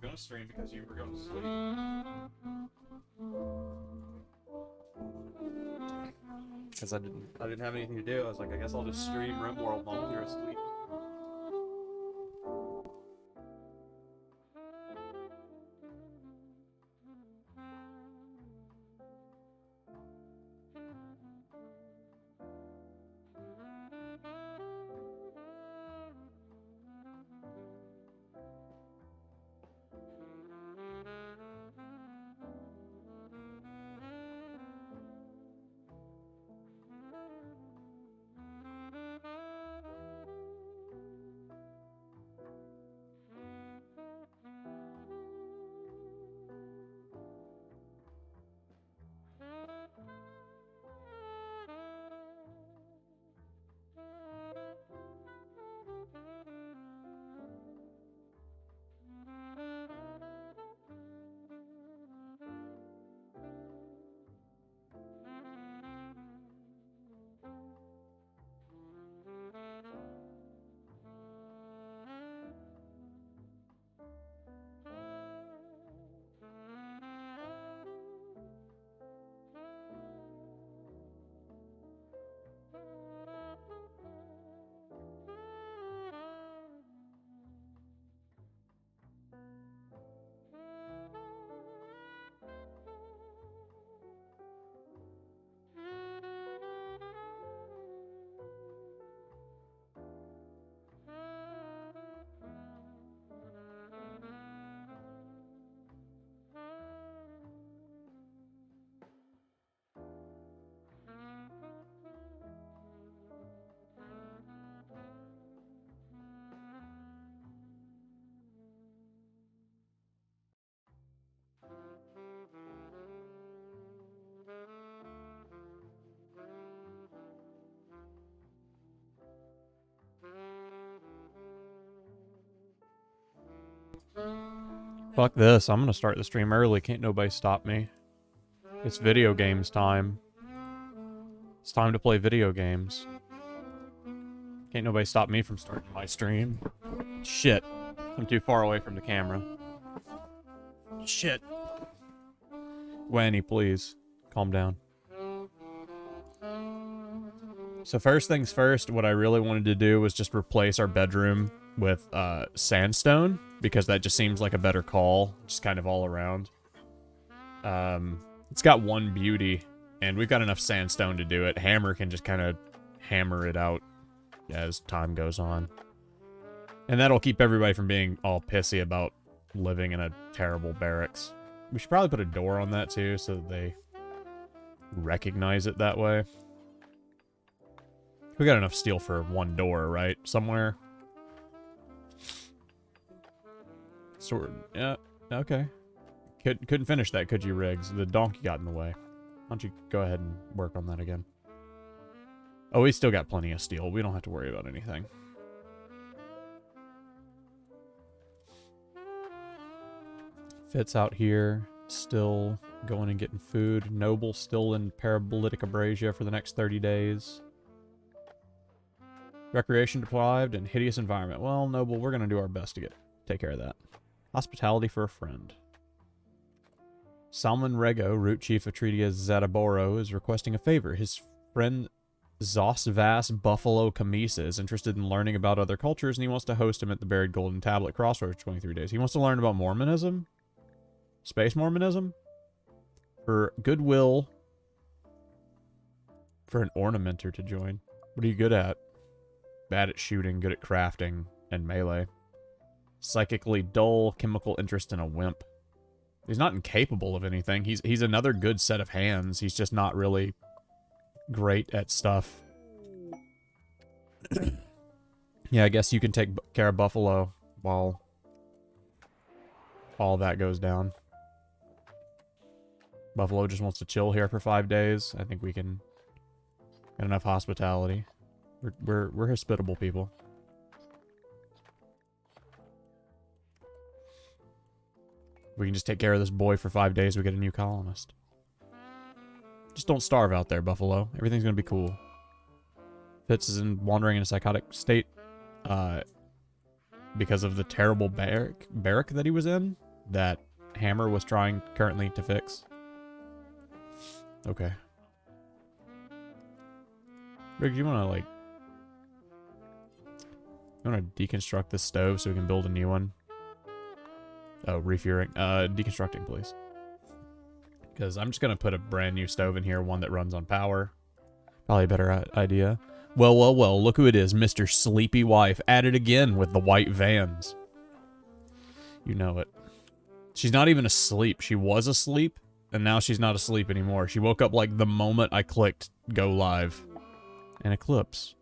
Gonna stream because you were going to sleep. Because I didn't have anything to do. I was like, I guess I'll just stream RimWorld while you're asleep. Fuck this. I'm gonna start the stream early. Can't nobody stop me. It's video games time. It's time to play video games. Can't nobody stop me from starting my stream. Shit. I'm too far away from the camera. Shit. Wanny, please. Calm down. So first things first, what I really wanted to do was just replace our bedroom with sandstone, because that just seems like a better call, just kind of all around. It's got one beauty, and we've got enough sandstone to do it. Hammer can just kind of hammer it out as time goes on. And that'll keep everybody from being all pissy about living in a terrible barracks. We should probably put a door on that too, so that they recognize it that way. We got enough steel for one door, right? Somewhere. Sword. Yeah, okay. Couldn't finish that, could you, Riggs? The donkey got in the way. Why don't you go ahead and work on that again? Oh, we still got plenty of steel. We don't have to worry about anything. Fitz out here, still going and getting food. Noble still in parabolitic abrasia for the next 30 days. Recreation deprived and hideous environment. Well, Noble, we're going to do our best to take care of that. Hospitality for a friend. Salman Rego, root chief of Treaty Zadaboro, is requesting a favor. His friend Zosvas Buffalo Kamisa is interested in learning about other cultures, and he wants to host him at the Buried Golden Tablet Crossroads for 23 days. He wants to learn about Mormonism? Space Mormonism? For goodwill. For an ornamenter to join. What are you good at? Bad at shooting, good at crafting, and melee. Psychically dull, chemical interest in a wimp. He's not incapable of anything. He's another good set of hands. He's just not really great at stuff. Yeah, I guess you can take care of Buffalo while all that goes down. Buffalo just wants to chill here for 5 days. I think we can get enough hospitality. We're hospitable people. We can just take care of this boy for 5 days, we get a new colonist. Just don't starve out there, Buffalo. Everything's gonna be cool. Fitz is wandering in a psychotic state because of the terrible barrack that he was in, that Hammer was trying currently to fix. Okay. Rick, you wanna, like... You wanna deconstruct this stove so we can build a new one? Oh, refueling. Deconstructing, please. Because I'm just going to put a brand new stove in here, one that runs on power. Probably a better idea. Well, well, well, look who it is, Mr. Sleepy Wife. At it again with the white vans. You know it. She's not even asleep. She was asleep, and now she's not asleep anymore. She woke up like the moment I clicked go live. An eclipse.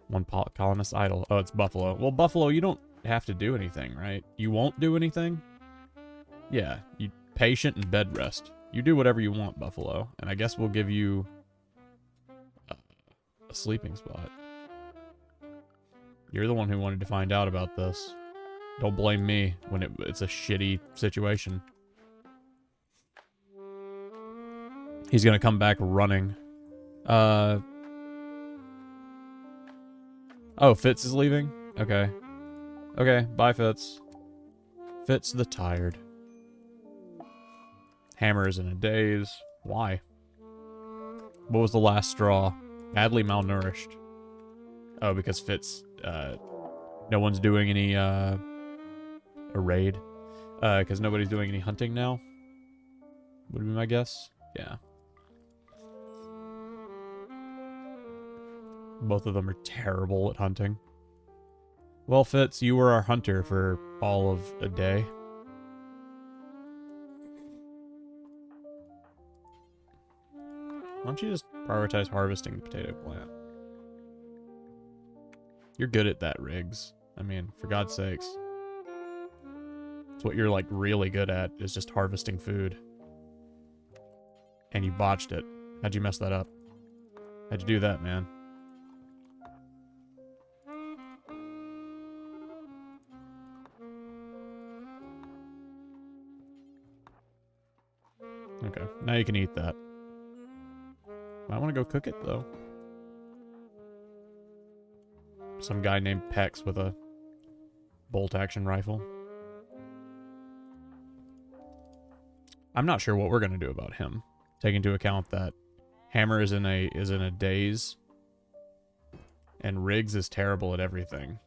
One colonist idle. Oh, it's Buffalo. Well, Buffalo, you don't have to do anything, right? You won't do anything? Yeah, you patient and bed rest. You do whatever you want, Buffalo, and I guess we'll give you a sleeping spot. You're the one who wanted to find out about this. Don't blame me when it's a shitty situation. He's gonna come back running. Oh, Fitz is leaving? Okay. Okay, bye, Fitz. Fitz the tired. Hammer is in a daze. Why? What was the last straw? Badly malnourished. Oh, because Fitz, no one's doing any, a raid. Because nobody's doing any hunting now? Would be my guess. Yeah. Both of them are terrible at hunting. Well, Fitz, you were our hunter for all of a day. Why don't you just prioritize harvesting the potato plant? You're good at that, Riggs. I mean, for God's sakes. It's what you're, like, really good at, is just harvesting food. And you botched it. How'd you mess that up? How'd you do that, man? Okay, now you can eat that. I want to go cook it, though. Some guy named Pex with a bolt-action rifle. I'm not sure what we're going to do about him. Take into account that Hammer is in a daze. And Riggs is terrible at everything.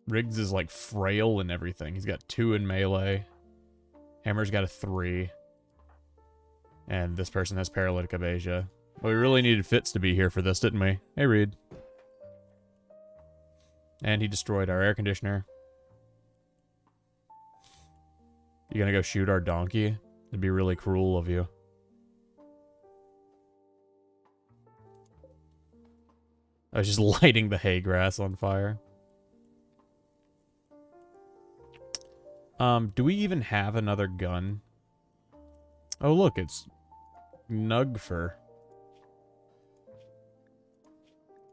Riggs is, like, frail in everything. He's got 2 in melee. Hammer's got a 3. And this person has paralytic aphasia. But we really needed Fitz to be here for this, didn't we? Hey, Reed. And he destroyed our air conditioner. You gonna go shoot our donkey? It'd be really cruel of you. I was just lighting the hay grass on fire. Do we even have another gun? Oh, look, it's Nugfur.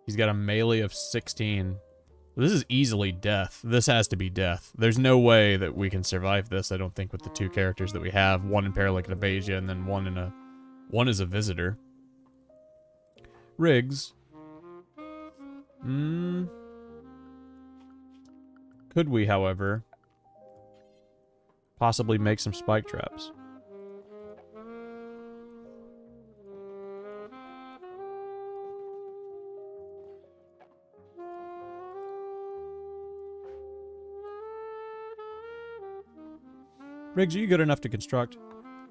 He's got a melee of 16. This is easily death. This has to be death. There's no way that we can survive this, I don't think, with the 2 characters that we have. One in paralytic aphasia and then one is a visitor. Riggs. Could we, however, possibly make some spike traps? Riggs, are you good enough to construct?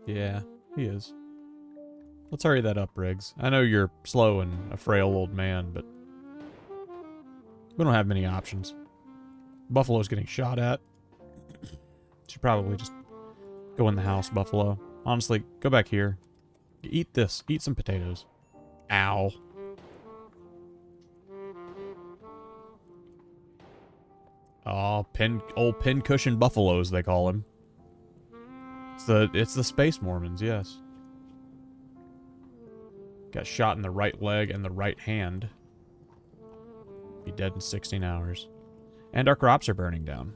Yeah, he is. Let's hurry that up, Riggs. I know you're slow and a frail old man, but we don't have many options. Buffalo's getting shot at. Should probably just go in the house, Buffalo. Honestly, go back here. Eat this. Eat some potatoes. Ow. Oh, old pincushion buffaloes, they call him. It's the Space Mormons, yes. Got shot in the right leg and the right hand. Be dead in 16 hours. And our crops are burning down.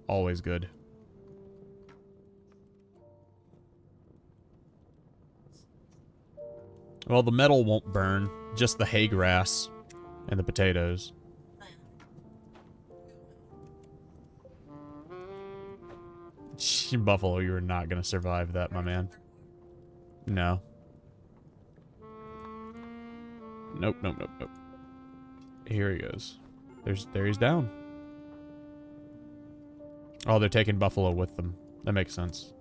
Always good. Well, the metal won't burn. Just the hay grass and the potatoes. Buffalo, you are not going to survive that, my man. No. Nope, nope, nope, nope. Here he goes. There he's down. Oh, they're taking Buffalo with them. That makes sense.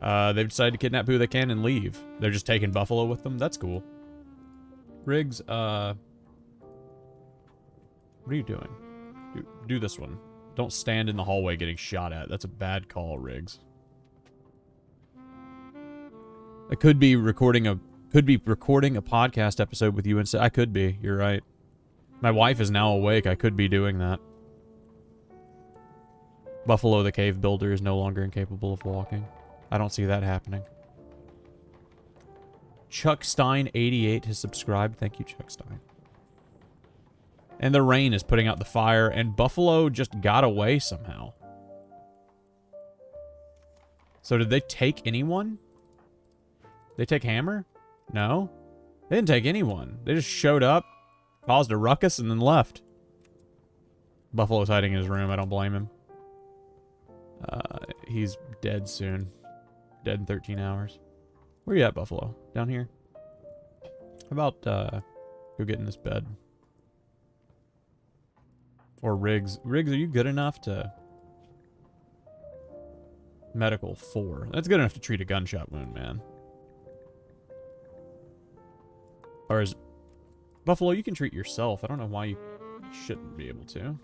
They've decided to kidnap who they can and leave. They're just taking Buffalo with them? That's cool. Riggs, what are you doing? Do this one. Don't stand in the hallway getting shot at. That's a bad call, Riggs. I could be recording a podcast episode with you instead. I could be. You're right. My wife is now awake. I could be doing that. Buffalo the cave builder is no longer incapable of walking. I don't see that happening. Chuck Stein 88 has subscribed. Thank you, Chuck Stein. And the rain is putting out the fire, and Buffalo just got away somehow. So did they take anyone? They take Hammer? No. They didn't take anyone. They just showed up, caused a ruckus, and then left. Buffalo's hiding in his room. I don't blame him. He's dead soon. Dead in 13 hours. Where you at, Buffalo? Down here? How about, go get in this bed? Or Riggs. Riggs, are you good enough to... Medical 4. That's good enough to treat a gunshot wound, man. Or is... Buffalo, you can treat yourself. I don't know why you shouldn't be able to.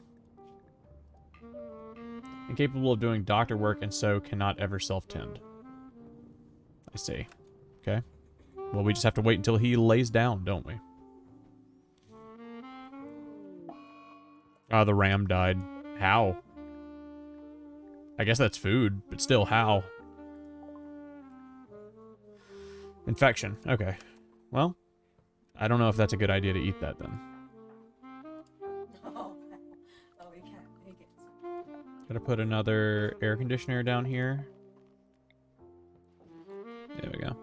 Incapable of doing doctor work and so cannot ever self-tend. I see. Okay. Well, we just have to wait until he lays down, don't we? Ah, the ram died. How? I guess that's food, but still, how? Infection. Okay. Well, I don't know if that's a good idea to eat that then. Gotta put another air conditioner down here. There we go.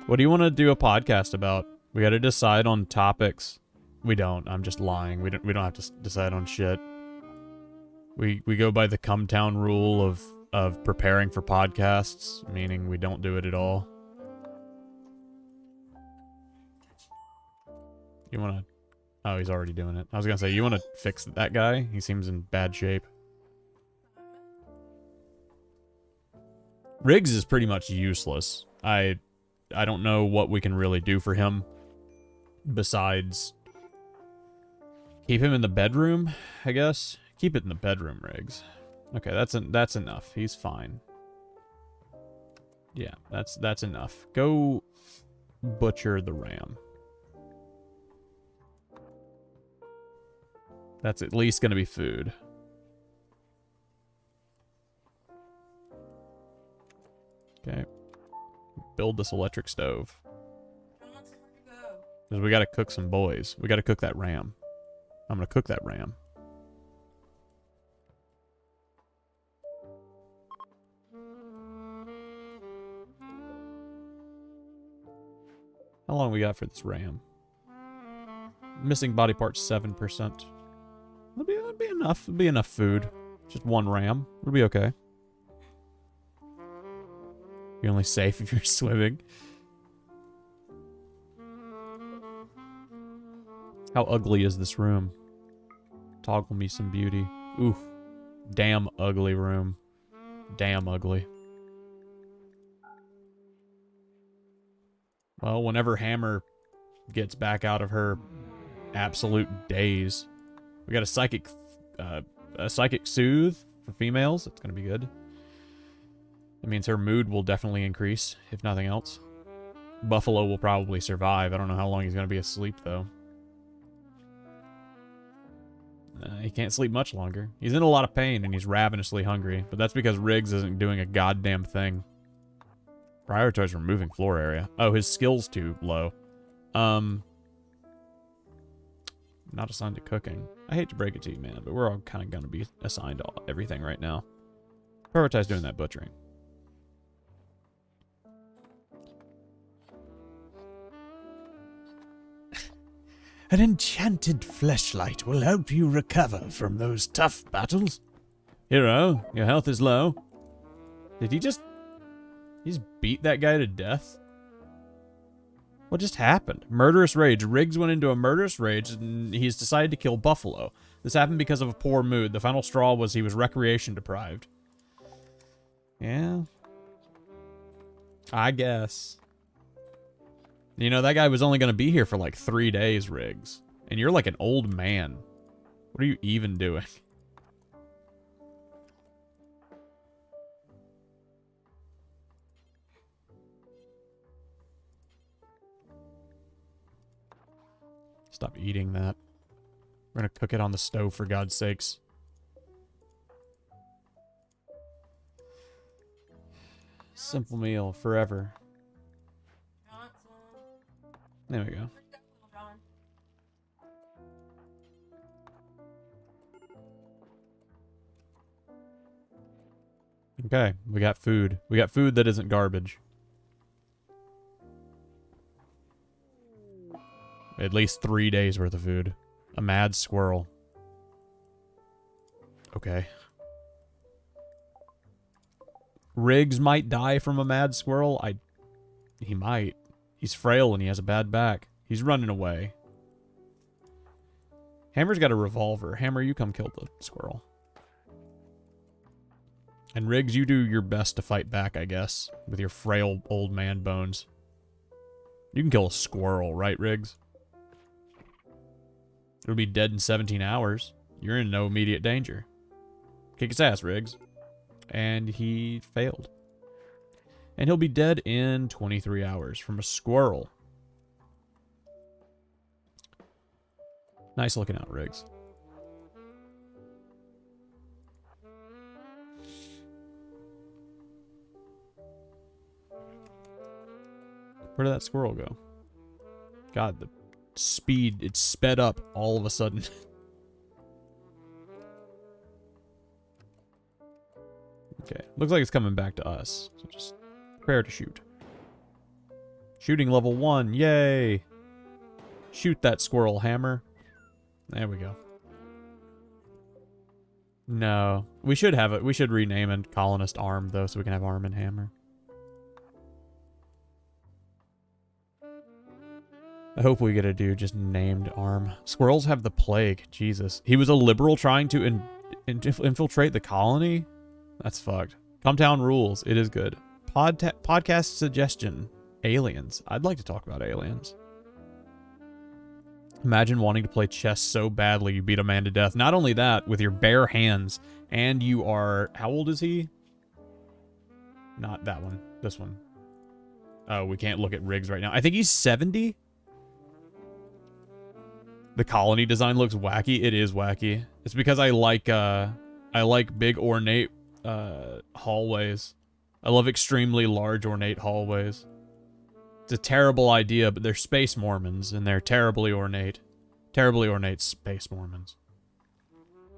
What do you want to do a podcast about? We gotta decide on topics. We don't. I'm just lying. We don't have to decide on shit. We go by the Come Town rule of preparing for podcasts, meaning we don't do it at all. You wanna... Oh, he's already doing it. I was gonna say, you wanna fix that guy? He seems in bad shape. Riggs is pretty much useless. I don't know what we can really do for him besides keep him in the bedroom, I guess. Keep it in the bedroom, Riggs. Okay, that's enough. He's fine. Yeah, that's enough. Go butcher the ram. That's at least going to be food. Okay. Build this electric stove. Because we got to cook some boys. We got to cook that ram. I'm going to cook that ram. How long we got for this ram? Missing body parts 7%. That'll be enough. It'll be enough food. Just one ram. It'll be okay. You're only safe if you're swimming. How ugly is this room? Toggle me some beauty. Oof. Damn ugly room. Damn ugly. Well, whenever Hammer gets back out of her absolute daze, we got a psychic soothe for females. That's gonna be good. That means her mood will definitely increase, if nothing else. Buffalo will probably survive. I don't know how long he's gonna be asleep though. He can't sleep much longer. He's in a lot of pain and he's ravenously hungry, but that's because Riggs isn't doing a goddamn thing. Prioritize removing floor area. Oh, his skill's too low. Not assigned to cooking. I hate to break it to you, man, but we're all kind of going to be assigned to everything right now. Prioritize doing that butchering. An enchanted fleshlight will help you recover from those tough battles. Hero, your health is low. Did he just... He's beat that guy to death? What just happened? Murderous rage. Riggs went into a murderous rage and he's decided to kill Buffalo. This happened because of a poor mood. The final straw was he was recreation deprived. Yeah. I guess. You know, that guy was only going to be here for like 3 days, Riggs. And you're like an old man. What are you even doing? Stop eating that. We're going to cook it on the stove, for God's sakes. Simple meal, forever. There we go. Okay, we got food. We got food that isn't garbage. At least 3 days worth of food. A mad squirrel. Okay. Riggs might die from a mad squirrel. He might. He's frail and he has a bad back. He's running away. Hammer's got a revolver. Hammer, you come kill the squirrel. And Riggs, you do your best to fight back, I guess, with your frail old man bones. You can kill a squirrel, right, Riggs? It'll be dead in 17 hours. You're in no immediate danger. Kick his ass, Riggs. And he failed. And he'll be dead in 23 hours from a squirrel. Nice looking out, Riggs. Where did that squirrel go? God, the speed, it sped up all of a sudden. Okay, looks like it's coming back to us. So just prepare to shoot. Shooting level 1, yay! Shoot that squirrel, Hammer. There we go. No, we should have it. We should rename it Colonist Arm, though, so we can have Arm and Hammer. I hope we get a dude just named Arm. Squirrels have the plague. Jesus. He was a liberal trying to infiltrate the colony? That's fucked. Cometown rules. It is good. Podcast suggestion. Aliens. I'd like to talk about aliens. Imagine wanting to play chess so badly you beat a man to death. Not only that, with your bare hands, and you are... How old is he? Not that one. This one. Oh, we can't look at Riggs right now. I think he's 70? The colony design looks wacky. It is wacky. It's because I like big ornate hallways. I love extremely large ornate hallways. It's a terrible idea, but they're space Mormons, and they're terribly ornate. Terribly ornate space Mormons.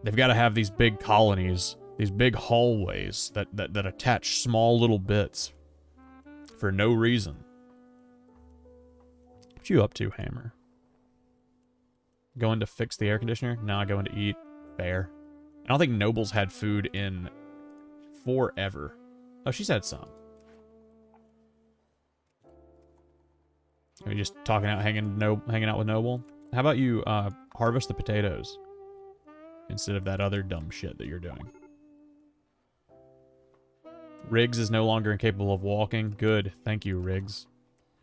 They've got to have these big colonies, these big hallways that attach small little bits for no reason. What you up to, Hammer? Going to fix the air conditioner? No, going to eat. Fair. I don't think Noble's had food in forever. Oh, she's had some. Are you just talking out, hanging out with Noble? How about you harvest the potatoes instead of that other dumb shit that you're doing? Riggs is no longer incapable of walking. Good. Thank you, Riggs.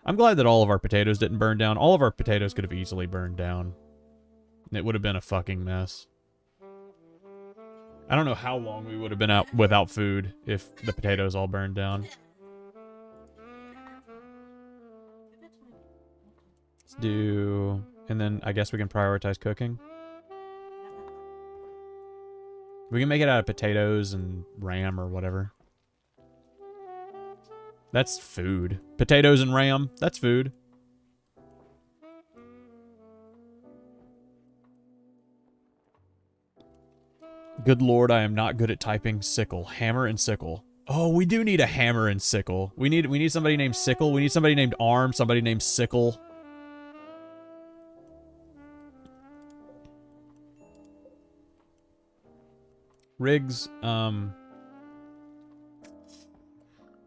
I'm glad that all of our potatoes didn't burn down. All of our potatoes could have easily burned down. It would have been a fucking mess. I don't know how long we would have been out without food if the potatoes all burned down. Let's do... And then I guess we can prioritize cooking. We can make it out of potatoes and ram or whatever. That's food. Potatoes and ram, that's food. Good lord, I am not good at typing sickle. Hammer and sickle. Oh, we do need a hammer and sickle. We need somebody named Sickle. We need somebody named Arm, somebody named Sickle. Riggs, I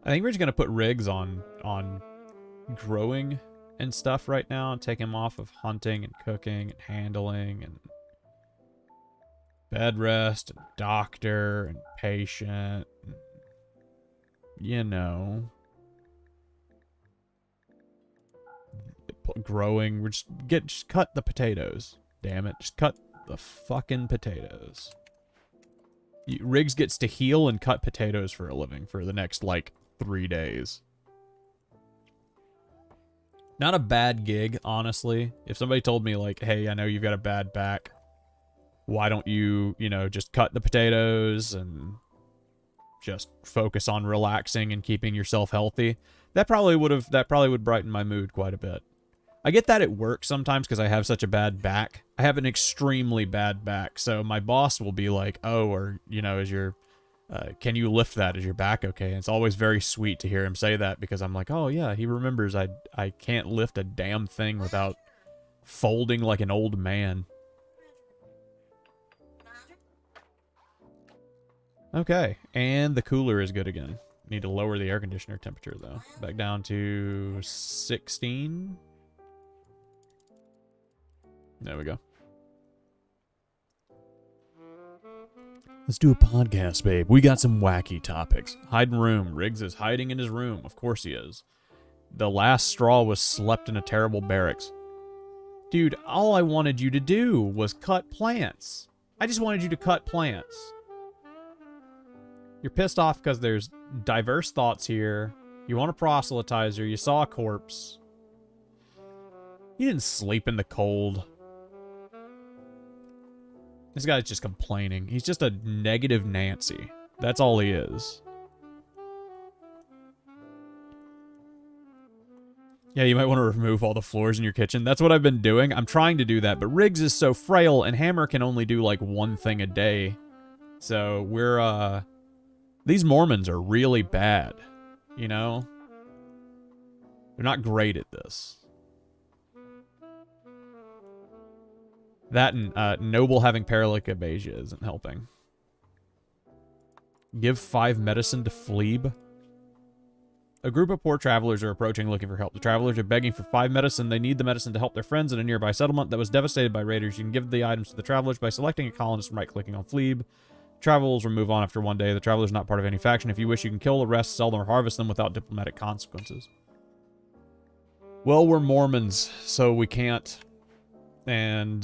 think we're just gonna put Riggs on growing and stuff right now and take him off of hunting and cooking and handling and bed rest and doctor and patient. And, you know, growing. We're just cut the potatoes. Damn it, just cut the fucking potatoes. Riggs gets to heal and cut potatoes for a living for the next, like, 3 days. Not a bad gig, honestly. If somebody told me, like, hey, I know you've got a bad back, why don't you, you know, just cut the potatoes and just focus on relaxing and keeping yourself healthy, that probably would brighten my mood quite a bit. I get that at work sometimes because I have such a bad back. I have an extremely bad back. So my boss will be like, oh, or, you know, can you lift that? Is your back okay? And it's always very sweet to hear him say that because I'm like, oh yeah, he remembers I can't lift a damn thing without folding like an old man. Okay, and the cooler is good again. Need to lower the air conditioner temperature though. Back down to 16. There we go. Let's do a podcast, babe. We got some wacky topics. Hide in room. Riggs is hiding in his room. Of course he is. The last straw was slept in a terrible barracks. Dude, all I wanted you to do was cut plants. I just wanted you to cut plants. You're pissed off because there's diverse thoughts here. You want a proselytizer. You saw a corpse. You didn't sleep in the cold. This guy's just complaining. He's just a negative Nancy. That's all he is. Yeah, you might want to remove all the floors in your kitchen. That's what I've been doing. I'm trying to do that, but Riggs is so frail, and Hammer can only do, like, one thing a day. So, These Mormons are really bad, you know? They're not great at this. That and Noble having paralytic aphasia isn't helping. Give 5 medicine to Phlebe. A group of poor travelers are approaching looking for help. The travelers are begging for 5 medicine. They need the medicine to help their friends in a nearby settlement that was devastated by raiders. You can give the items to the travelers by selecting a colonist and right-clicking on Phlebe. Travelers will move on after 1 day. The travelers are not part of any faction. If you wish, you can kill the rest, sell them, or harvest them without diplomatic consequences. Well, we're Mormons, so we can't. And,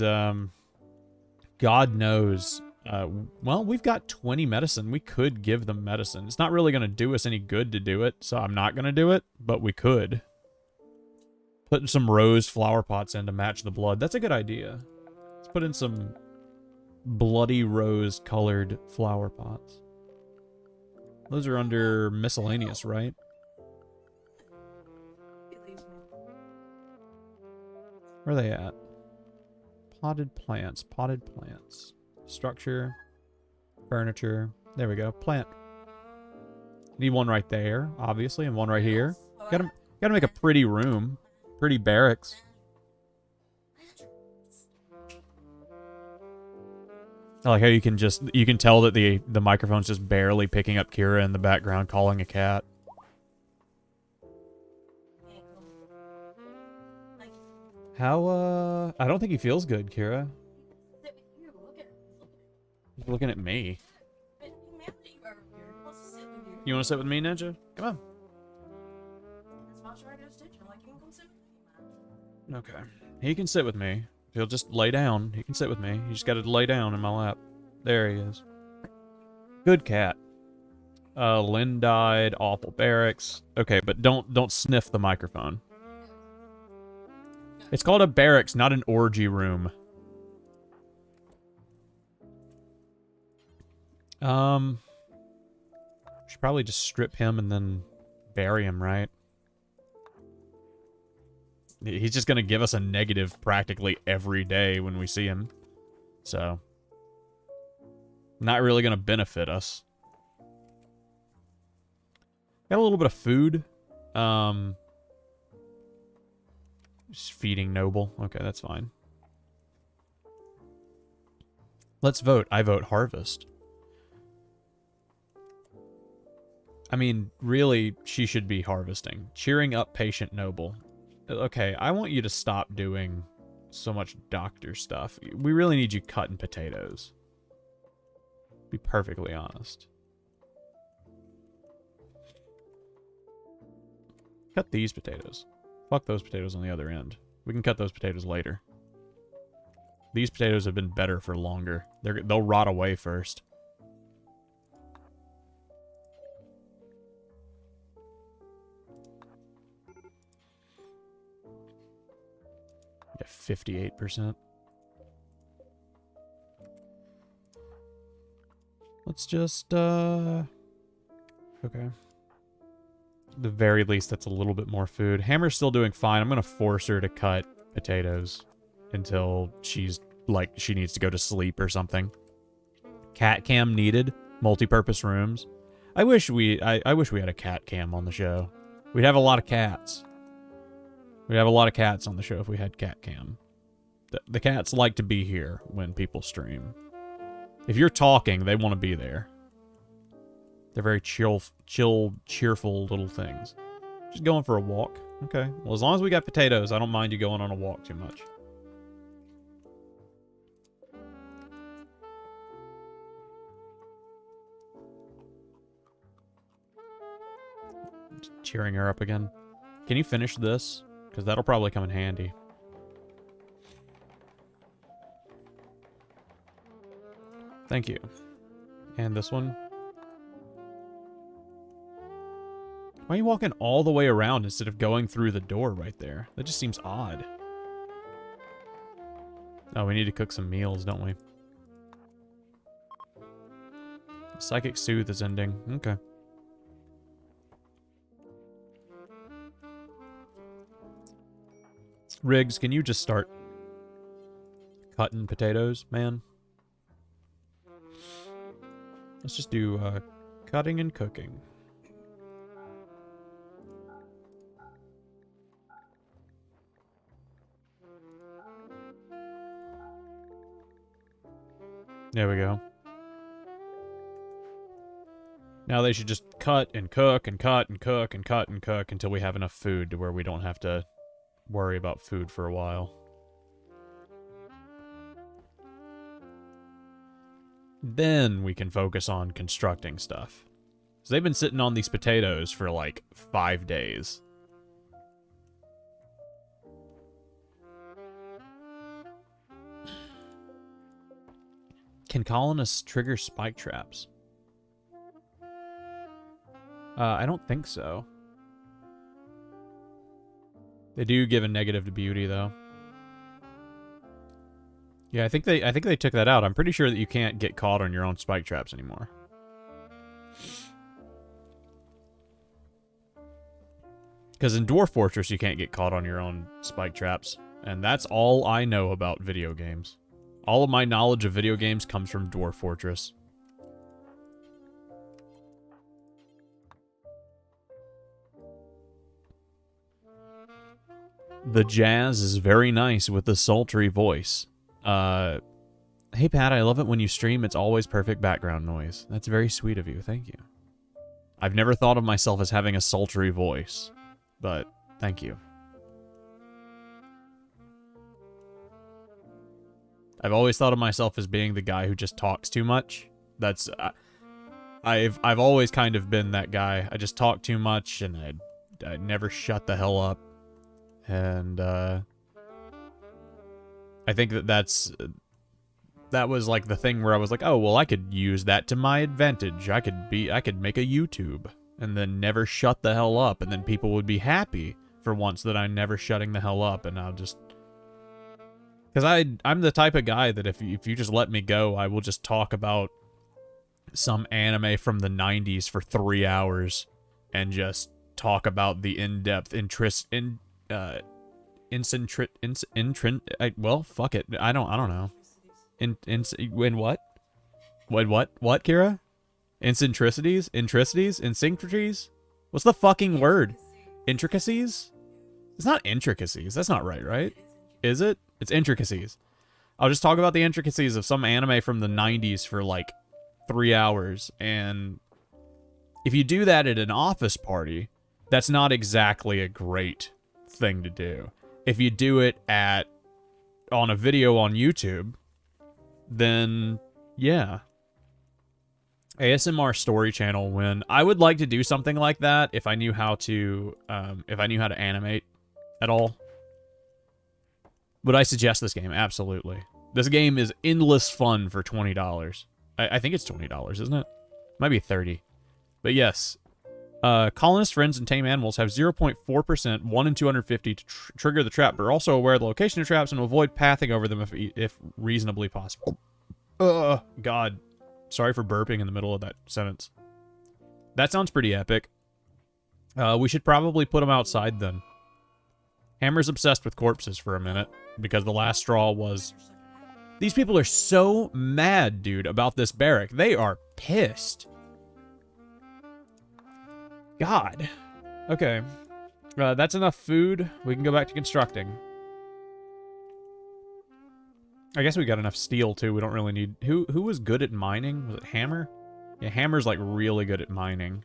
God knows. Well, we've got 20 medicine. We could give them medicine. It's not really going to do us any good to do it, so I'm not going to do it, but we could. Put some rose flower pots in to match the blood. That's a good idea. Let's put in some bloody rose-colored flower pots. Those are under miscellaneous, right? Where are they at? Potted plants. Potted plants. Structure. Furniture. There we go. Plant. Need one right there, obviously, and one right here. Gotta make a pretty room. Pretty barracks. I like how you can tell that the microphone's just barely picking up Kira in the background calling a cat. How, I don't think he feels good, Kira. He's looking at me. You want to sit with me, Ninja? Come on. Okay. He can sit with me. He'll just lay down. He can sit with me. He just got to lay down in my lap. There he is. Good cat. Lynn died. Awful barracks. Okay, but don't sniff the microphone. It's called a barracks, not an orgy room. Should probably just strip him and then bury him, right? He's just gonna give us a negative practically every day when we see him. So, not really gonna benefit us. Got a little bit of food. Just feeding Noble. Okay, that's fine. Let's vote. I vote harvest. I mean, really, she should be harvesting. Cheering up patient Noble. Okay, I want you to stop doing so much doctor stuff. We really need you cutting potatoes. Be perfectly honest. Cut these potatoes. Fuck those potatoes on the other end. We can cut those potatoes later. These potatoes have been better for longer. They'll rot away first. Yeah, 58%. Let's just, okay. At the very least, that's a little bit more food. Hammer's still doing fine. I'm going to force her to cut potatoes until she's, like, she needs to go to sleep or something. Cat cam needed. Multi-purpose rooms. I wish we had a cat cam on the show. We'd have a lot of cats. We'd have a lot of cats on the show if we had cat cam. The cats like to be here when people stream. If you're talking, they want to be there. They're very chill, cheerful little things. Just going for a walk. Okay. Well, as long as we got potatoes, I don't mind you going on a walk too much. Just cheering her up again. Can you finish this? Because that'll probably come in handy. Thank you. And this one. Why are you walking all the way around instead of going through the door right there? That just seems odd. Oh, we need to cook some meals, don't we? Psychic Soothe is ending. Okay. Riggs, can you just start cutting potatoes, man? Let's just do Cutting and cooking. There we go. Now they should just cut and cook and cut and cook and cut and cook until we have enough food to where we don't have to worry about food for a while. Then we can focus on constructing stuff. So they've been sitting on these potatoes for like 5 days. Can colonists trigger spike traps? I don't think so. They do give a negative to beauty, though. Yeah, I think they took that out. I'm pretty sure that you can't get caught on your own spike traps anymore. Because in Dwarf Fortress, you can't get caught on your own spike traps. And that's all I know about video games. All of my knowledge of video games comes from Dwarf Fortress. The jazz is very nice with the sultry voice. Hey Pat, I love it when you stream. It's always perfect background noise. That's very sweet of you. Thank you. I've never thought of myself as having a sultry voice, but thank you. I've always thought of myself as being the guy who just talks too much. That's I've always kind of been that guy. I just talk too much and I never shut the hell up. And I think that was like the thing where I was like, oh well, I could use that to my advantage. I could make a YouTube and then never shut the hell up, and then people would be happy for once that I'm never shutting the hell up, and I'll just, because I'm the type of guy that if you just let me go, I will just talk about some anime from the 90s for 3 hours and just talk about the in-depth interest in well, fuck it. I don't know. In what? What, Kira? Incentricities? Incentrities? What's the fucking word? Intricacies? It's not intricacies. That's not right? Is it? It's intricacies. I'll just talk about the intricacies of some anime from the 90s for like 3 hours, and if you do that at an office party, that's not exactly a great thing to do. If you do it on a video on YouTube, then yeah. ASMR story channel, when I would like to do something like that if I knew how to animate at all. Would I suggest this game? Absolutely. This game is endless fun for $20. I think it's $20, isn't it? Might be 30. But yes. Colonist friends and tame animals have 0.4%, 1 in 250 to trigger the trap, but are also aware of the location of traps and will avoid pathing over them if reasonably possible. God. Sorry for burping in the middle of that sentence. That sounds pretty epic. We should probably put them outside then. Hammer's obsessed with corpses for a minute, because the last straw was... These people are so mad, dude, about this barrack. They are pissed. God. Okay. That's enough food. We can go back to constructing. I guess we got enough steel, too. We don't really need... Who was good at mining? Was it Hammer? Yeah, Hammer's, like, really good at mining.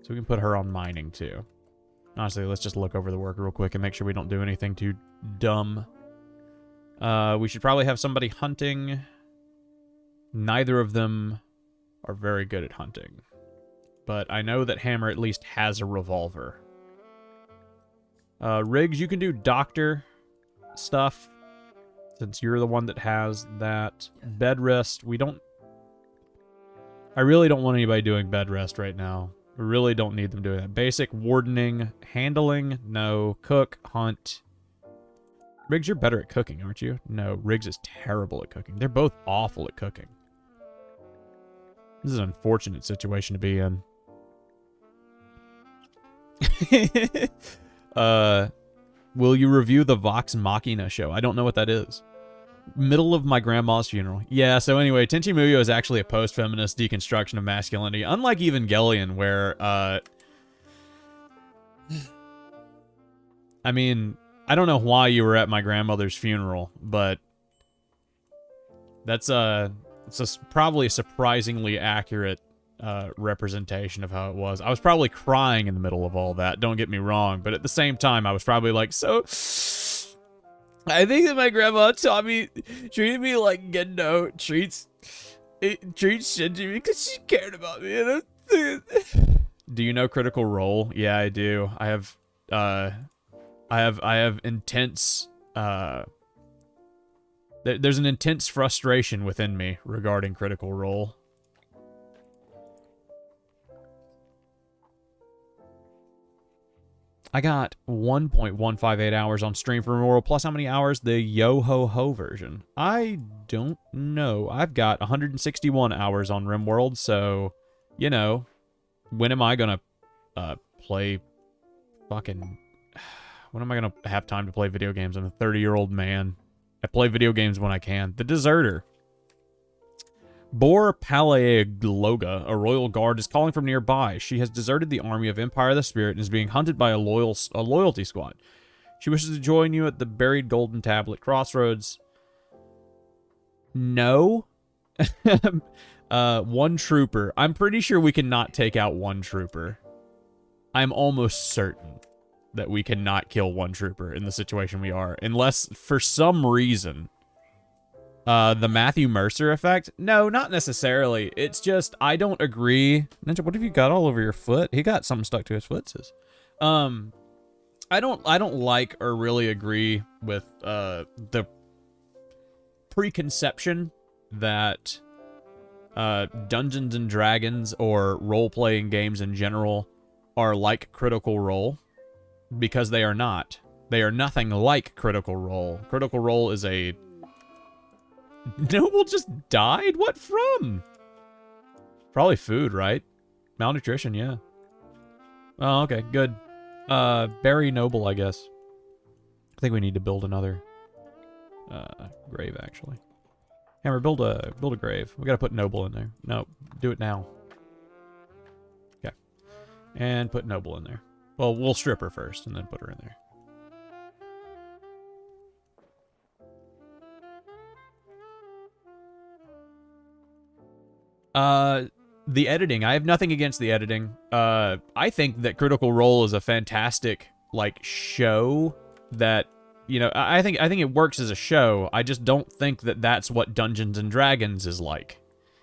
So we can put her on mining, too. Honestly, let's just look over the work real quick and make sure we don't do anything too dumb. We should probably have somebody hunting. Neither of them are very good at hunting. But I know that Hammer at least has a revolver. Riggs, you can do doctor stuff, since you're the one that has that. Bed rest, we don't... I really don't want anybody doing bed rest right now. We really don't need them doing that. Basic wardening, handling, no. Cook, hunt. Riggs, you're better at cooking, aren't you? No, Riggs is terrible at cooking. They're both awful at cooking. This is an unfortunate situation to be in. Will you review the Vox Machina show? I don't know what that is. Middle of my grandma's funeral. Yeah, so anyway, Tenchi Muyo is actually a post-feminist deconstruction of masculinity, unlike Evangelion, where, I mean, I don't know why you were at my grandmother's funeral, but it's probably a surprisingly accurate representation of how it was. I was probably crying in the middle of all that, don't get me wrong, but at the same time, I was probably like, so... I think that my grandma treated me like Gendo treats Shinji because she cared about me. And do you know Critical Role? Yeah, I do. I have intense, there's an intense frustration within me regarding Critical Role. I got 1.158 hours on stream for RimWorld, plus how many hours the Yo-Ho-Ho version? I don't know. I've got 161 hours on RimWorld, so, you know, when am I gonna play fucking... When am I gonna have time to play video games? I'm a 30-year-old man. I play video games when I can. The Deserter. Bor Paleogloga, a royal guard, is calling from nearby. She has deserted the army of Empire of the Spirit and is being hunted by a loyalty squad. She wishes to join you at the buried golden tablet crossroads. No. One trooper. I'm pretty sure we cannot take out one trooper. I'm almost certain that we cannot kill one trooper in the situation we are. Unless, for some reason... the Matthew Mercer effect? No, not necessarily. It's just, I don't agree. Ninja, what have you got all over your foot? He got something stuck to his foot, sis. I don't like or really agree with, the preconception that, Dungeons and Dragons or role-playing games in general are like Critical Role, because they are not. They are nothing like Critical Role. Critical Role is a... Noble just died? What from? Probably food, right? Malnutrition, yeah. Oh, okay, good. Bury Noble, I guess. I think we need to build another grave, actually. Hammer, build a grave. We gotta put Noble in there. No, do it now. Okay. And put Noble in there. Well, we'll strip her first and then put her in there. The editing. I have nothing against the editing. I think that Critical Role is a fantastic, like, show that, you know, I think it works as a show. I just don't think that that's what Dungeons and Dragons is like.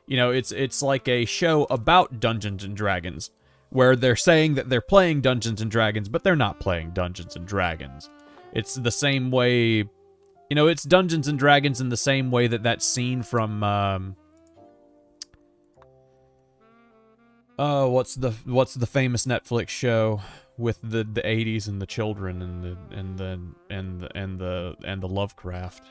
You know, it's like a show about Dungeons and Dragons, where they're saying that they're playing Dungeons and Dragons, but they're not playing Dungeons and Dragons. It's the same way, you know, it's Dungeons and Dragons in the same way that that scene from, oh, what's the famous Netflix show with the 80s and the children and the Lovecraft?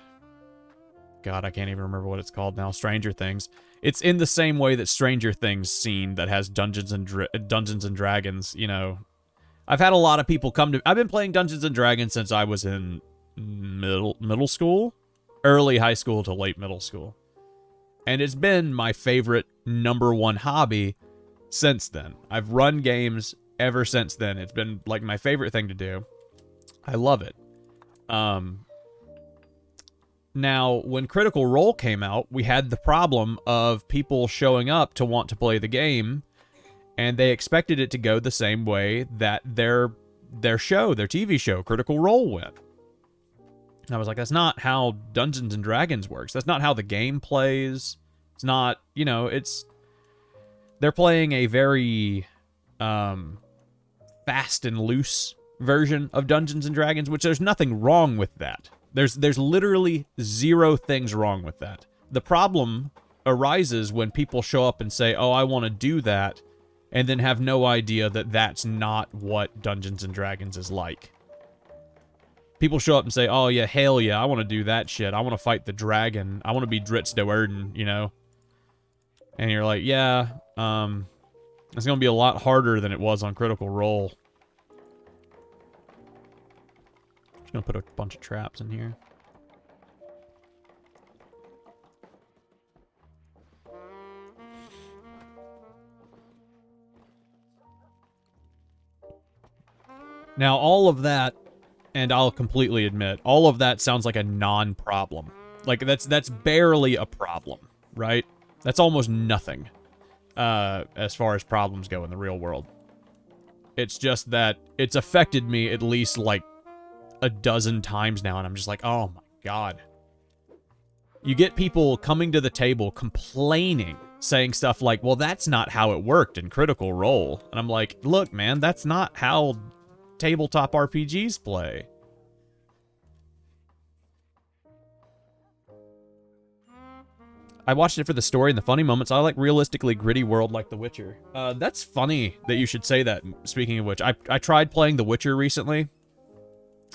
God, I can't even remember what it's called now. Stranger Things. It's in the same way that Stranger Things scene that has Dungeons and Dragons. You know, I've had a lot of people come to. I've been playing Dungeons and Dragons since I was in middle school, early high school to late middle school, and it's been my favorite #1 hobby since then. I've run games ever since then. It's been like my favorite thing to do. I love it. Now, when Critical Role came out, we had the problem of people showing up to want to play the game, and they expected it to go the same way that their TV show, Critical Role, went. And I was like, that's not how Dungeons and Dragons works. That's not how the game plays. It's not, you know, it's... They're playing a very fast and loose version of Dungeons and Dragons, which there's nothing wrong with that. There's literally zero things wrong with that. The problem arises when people show up and say, oh, I want to do that, and then have no idea that that's not what Dungeons and Dragons is like. People show up and say, oh, yeah, hell yeah, I want to do that shit. I want to fight the dragon. I want to be Dritz Do'Urden, you know? And you're like, yeah, it's going to be a lot harder than it was on Critical Role. Just going to put a bunch of traps in here. Now, all of that, and I'll completely admit, all of that sounds like a non-problem. Like, that's barely a problem, right? That's almost nothing, as far as problems go in the real world. It's just that it's affected me at least, like, a dozen times now, and I'm just like, oh my god. You get people coming to the table complaining, saying stuff like, well, that's not how it worked in Critical Role. And I'm like, look, man, that's not how tabletop RPGs play. I watched it for the story and the funny moments. I like realistically gritty world like The Witcher. That's funny that you should say that. Speaking of which, I tried playing The Witcher recently.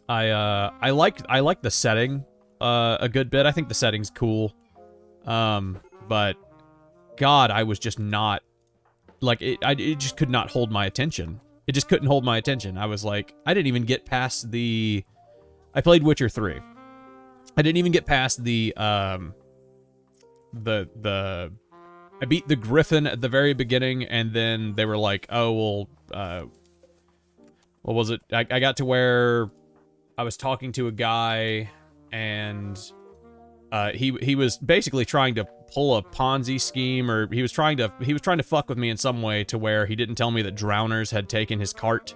I like the setting a good bit. I think the setting's cool. But God, I was just not like it just could not hold my attention. It just couldn't hold my attention. I was like, I didn't even get past the... I played Witcher 3. I didn't even get past the I beat the Griffin at the very beginning, and then they were like, oh, well, what was it? I got to where I was talking to a guy, and he was basically trying to pull a Ponzi scheme, or he was trying to fuck with me in some way to where he didn't tell me that drowners had taken his cart,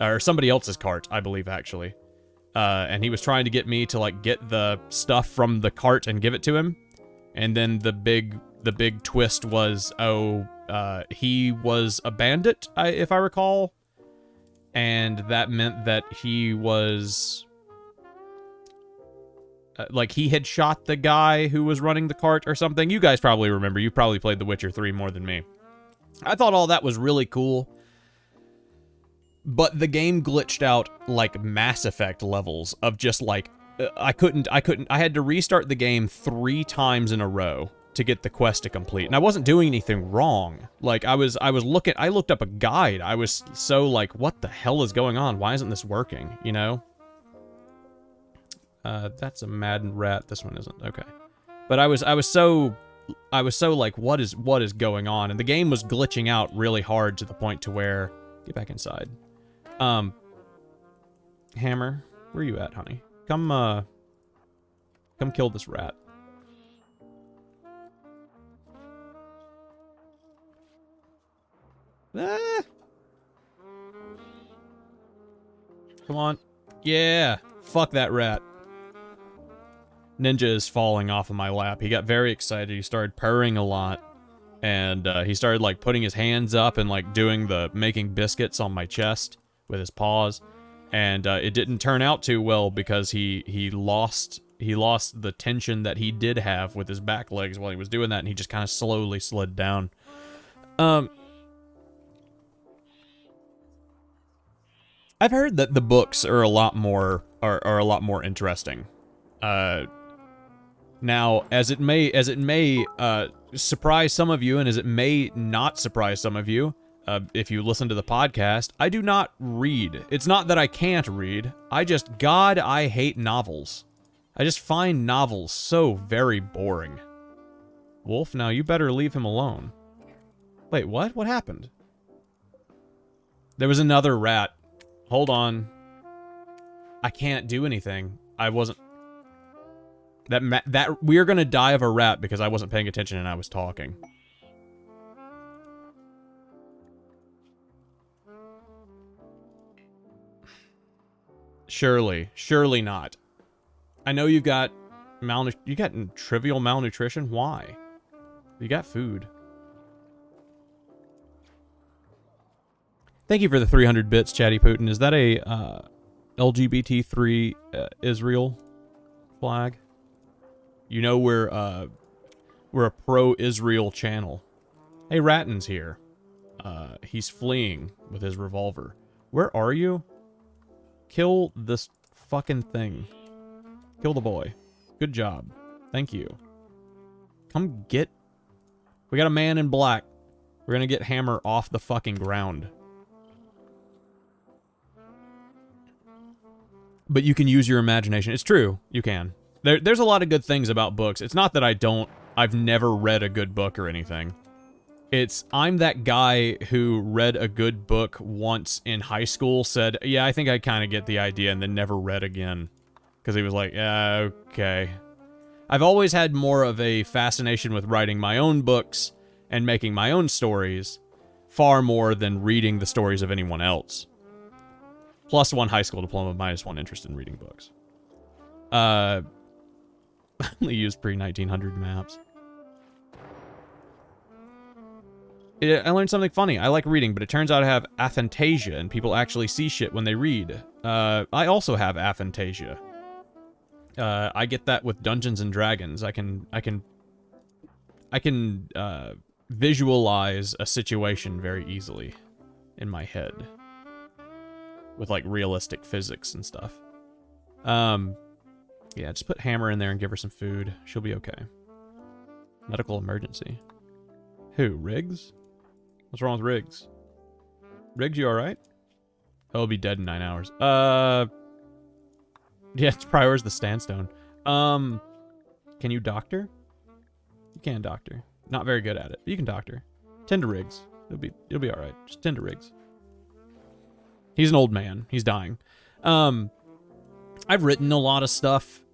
or somebody else's cart, I believe, actually. And he was trying to get me to, like, get the stuff from the cart and give it to him. And then the big twist was, he was a bandit, if I recall. And that meant that he was... like, he had shot the guy who was running the cart or something. You guys probably remember. You probably played The Witcher 3 more than me. I thought all that was really cool. But the game glitched out, like, Mass Effect levels of just, like... I had to restart the game 3 times in a row to get the quest to complete. And I wasn't doing anything wrong. Like, I looked up a guide. I was so, like, what the hell is going on? Why isn't this working? You know? That's a maddened rat. This one isn't. Okay. But I was so like, what is going on? And the game was glitching out really hard to the point to where, get back inside. Hammer, where are you at, honey? Come kill this rat. Ah! Come on. Yeah. Fuck that rat. Ninja is falling off of my lap. He got very excited. He started purring a lot. And he started, like, putting his hands up and, like, doing the making biscuits on my chest with his paws. And it didn't turn out too well because he lost the tension that he did have with his back legs while he was doing that, and he just kind of slowly slid down. I've heard that the books are a lot more interesting. Now, as it may surprise some of you, and as it may not surprise some of you, if you listen to the podcast, I do not read. It's not that I can't read. God, I hate novels. I just find novels so very boring. Wolf, now you better leave him alone. Wait, what? What happened? There was another rat. Hold on. I can't do anything. I wasn't... That we're gonna die of a rat because I wasn't paying attention and I was talking. Surely not. I know you've got trivial malnutrition. Why? You got food. Thank you for the 300 bits, Chatty Putin. Is that a LGBT3 Israel flag? You know we're a pro-Israel channel. Hey, Ratton's here. He's fleeing with his revolver. Where are you? Kill this fucking thing. Kill the boy. Good job. Thank you. Come get... We got a man in black. We're gonna get Hammer off the fucking ground. But you can use your imagination. It's true. You can. There's a lot of good things about books. It's not that I've never read a good book or anything. I'm that guy who read a good book once in high school, said, yeah, I think I kind of get the idea, and then never read again. Because he was like, yeah, okay. I've always had more of a fascination with writing my own books and making my own stories, far more than reading the stories of anyone else. +1 high school diploma, -1 interest in reading books. Only used pre-1900 maps. I learned something funny. I like reading, but it turns out I have aphantasia, and people actually see shit when they read. I also have aphantasia. I get that with Dungeons and Dragons. I can visualize a situation very easily in my head with like realistic physics and stuff. Yeah, just put Hammer in there and give her some food. She'll be okay. Medical emergency. Who? Riggs? What's wrong with Riggs? Riggs, you alright? He'll be dead in 9 hours. Yeah, it's Prior's the Standstone. Can you doctor? You can doctor. Not very good at it, but you can doctor. Tend to Riggs. You'll be alright. Just tend to Riggs. He's an old man. He's dying. I've written a lot of stuff,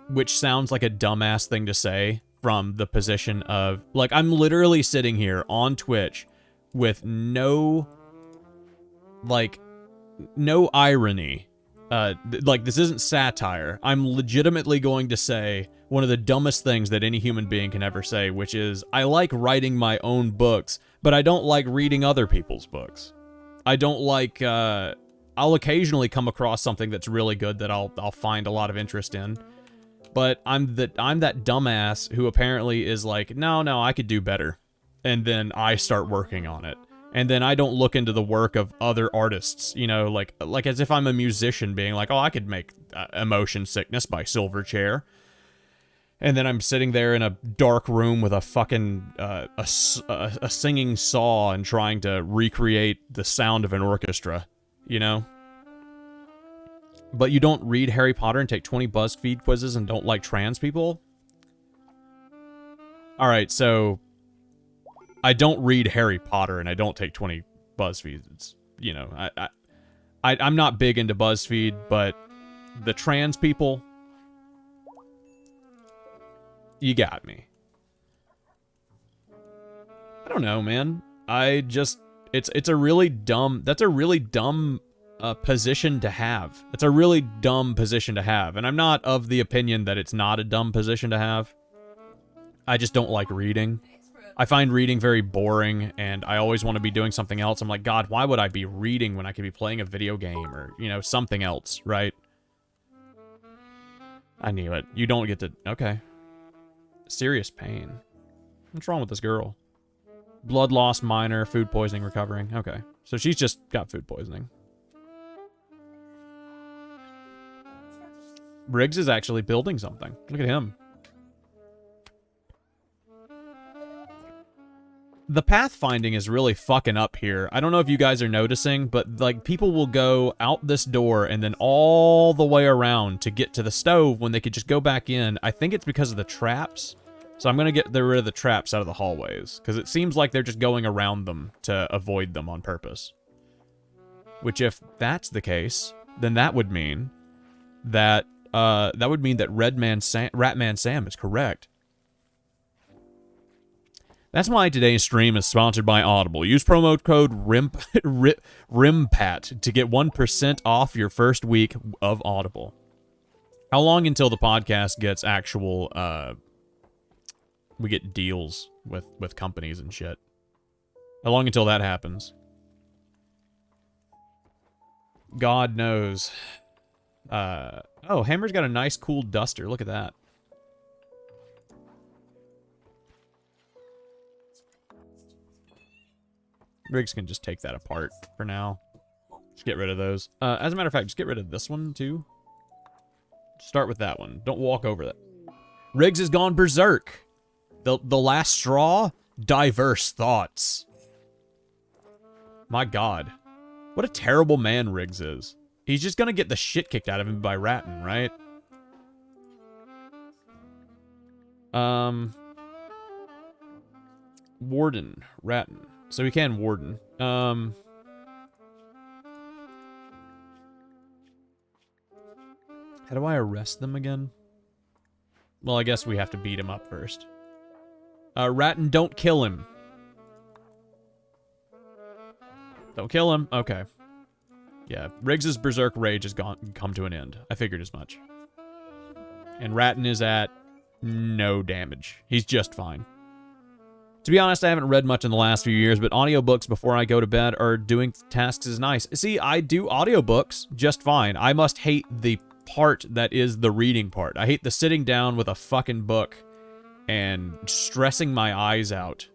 which sounds like a dumbass thing to say from the position of, like, I'm literally sitting here on Twitch with no irony. Like, this isn't satire. I'm legitimately going to say one of the dumbest things that any human being can ever say, which is, I like writing my own books, but I don't like reading other people's books. I don't like, I'll occasionally come across something that's really good that I'll find a lot of interest in. But I'm that dumbass who apparently is like, no, I could do better. And then I start working on it. And then I don't look into the work of other artists, you know, like as if I'm a musician being like, oh, I could make Emotion Sickness by Silverchair. And then I'm sitting there in a dark room with a fucking, a singing saw and trying to recreate the sound of an orchestra, you know? But you don't read Harry Potter and take 20 BuzzFeed quizzes and don't like trans people? Alright, so I don't read Harry Potter and I don't take 20 BuzzFeeds. It's, you know, I'm not big into BuzzFeed, but the trans people, you got me. I don't know, man. I just, it's a really dumb, that's a really dumb position to have. It's a really dumb position to have. And I'm not of the opinion that it's not a dumb position to have. I just don't like reading. I find reading very boring, and I always want to be doing something else. I'm like, God, why would I be reading when I could be playing a video game or, you know, something else, right? I knew it. You don't get to... Okay. Serious pain. What's wrong with this girl? Blood loss, minor, food poisoning, recovering. Okay. So she's just got food poisoning. Riggs is actually building something. Look at him. The pathfinding is really fucking up here. I don't know if you guys are noticing, but like people will go out this door and then all the way around to get to the stove when they could just go back in. I think it's because of the traps. So I'm going to get rid of the traps out of the hallways because it seems like they're just going around them to avoid them on purpose. Which if that's the case, then that would mean that Ratman Sam is correct. That's why today's stream is sponsored by Audible. Use promo code RIMPAT to get 1% off your first week of Audible. How long until the podcast gets actual, we get deals with companies and shit? How long until that happens? God knows. Oh, Hammer's got a nice cool duster. Look at that. Riggs can just take that apart for now. Just get rid of those. As a matter of fact, just get rid of this one, too. Start with that one. Don't walk over that. Riggs has gone berserk. The last straw? Diverse thoughts. My God. What a terrible man Riggs is. He's just gonna get the shit kicked out of him by Ratton, right? Warden. Ratton. So we can Warden. How do I arrest them again? Well, I guess we have to beat him up first. Ratton, don't kill him. Don't kill him. Okay. Yeah, Riggs's Berserk Rage has come to an end. I figured as much. And Ratton is at no damage. He's just fine. To be honest, I haven't read much in the last few years, but audiobooks before I go to bed or doing tasks is nice. See, I do audiobooks just fine. I must hate the part that is the reading part. I hate the sitting down with a fucking book and stressing my eyes out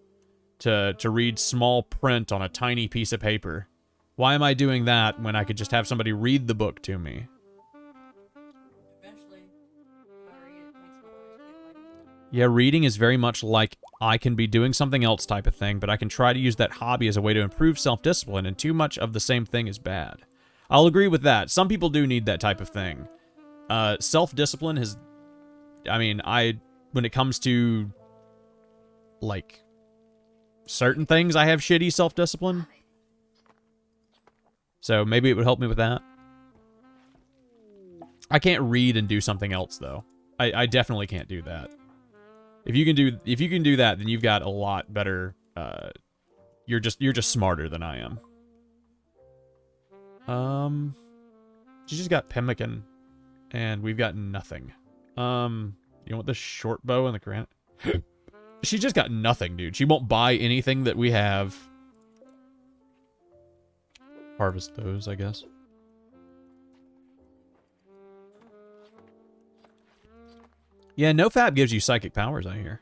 to read small print on a tiny piece of paper. Why am I doing that when I could just have somebody read the book to me? Eventually, yeah, reading is very much like I can be doing something else type of thing, but I can try to use that hobby as a way to improve self-discipline, and too much of the same thing is bad. I'll agree with that. Some people do need that type of thing. Self-discipline has... I mean, when it comes to, like, certain things, I have shitty self-discipline. So maybe it would help me with that. I can't read and do something else, though. I definitely can't do that. If you can do that, then you've got a lot better. You're just smarter than I am. She just got pemmican, and we've got nothing. You want the short bow and the granite? She just got nothing, dude. She won't buy anything that we have. Harvest those, I guess. Yeah, NoFap gives you psychic powers, I hear.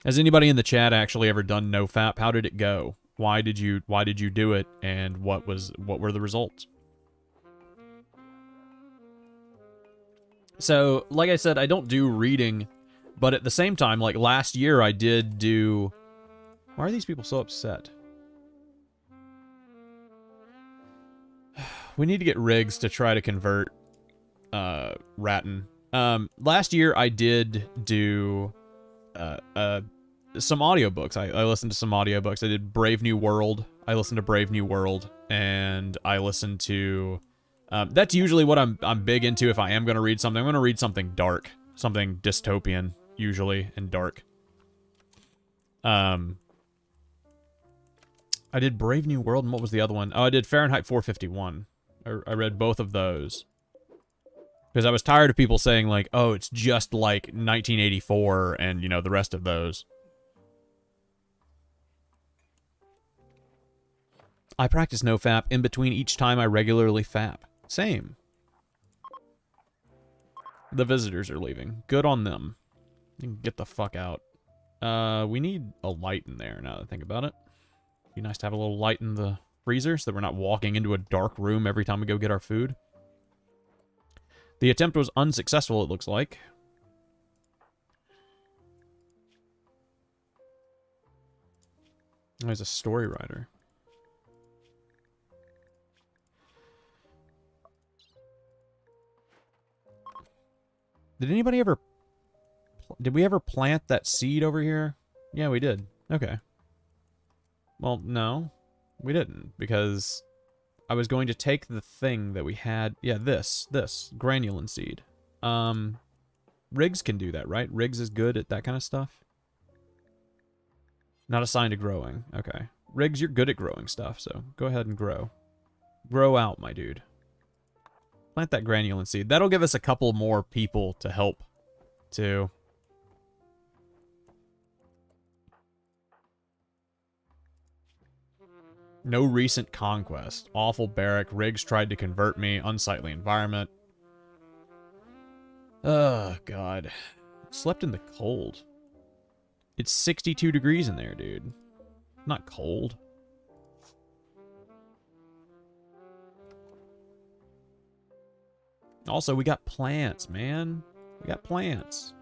Has anybody in the chat actually ever done NoFap? How did it go? Why did you do it? And what were the results? So, like I said, I don't do reading, but at the same time, like last year I did do... Why are these people so upset? We need to get Riggs to try to convert Ratton. Last year I did do some audiobooks. I listened to some audiobooks. I did Brave New World. I listened to Brave New World, and I listened to... that's usually what I'm big into if I am going to read something. I'm going to read something dark. Something dystopian, usually, and dark. I did Brave New World, and what was the other one? Oh, I did Fahrenheit 451. I read both of those. Because I was tired of people saying, like, oh, it's just like 1984 and, you know, the rest of those. I practice NoFap in between each time I regularly fap. Same. The visitors are leaving. Good on them. You can get the fuck out. We need a light in there, now that I think about it. Be nice to have a little light in the freezer so that we're not walking into a dark room every time we go get our food. The attempt was unsuccessful, it looks like. There's a story writer. Did anybody ever... Did we ever plant that seed over here? Yeah, we did. Okay. Well, no. We didn't, because I was going to take the thing that we had... Yeah, this. Granulin seed. Riggs can do that, right? Riggs is good at that kind of stuff? Not assigned to growing. Okay. Riggs, you're good at growing stuff, so go ahead and grow. Grow out, my dude. Plant that granulin seed. That'll give us a couple more people to help, too. No recent conquest. Awful barrack. Riggs tried to convert me. Unsightly environment. Oh, God. Slept in the cold. It's 62 degrees in there, dude. Not cold. Also, we got plants, man. We got plants.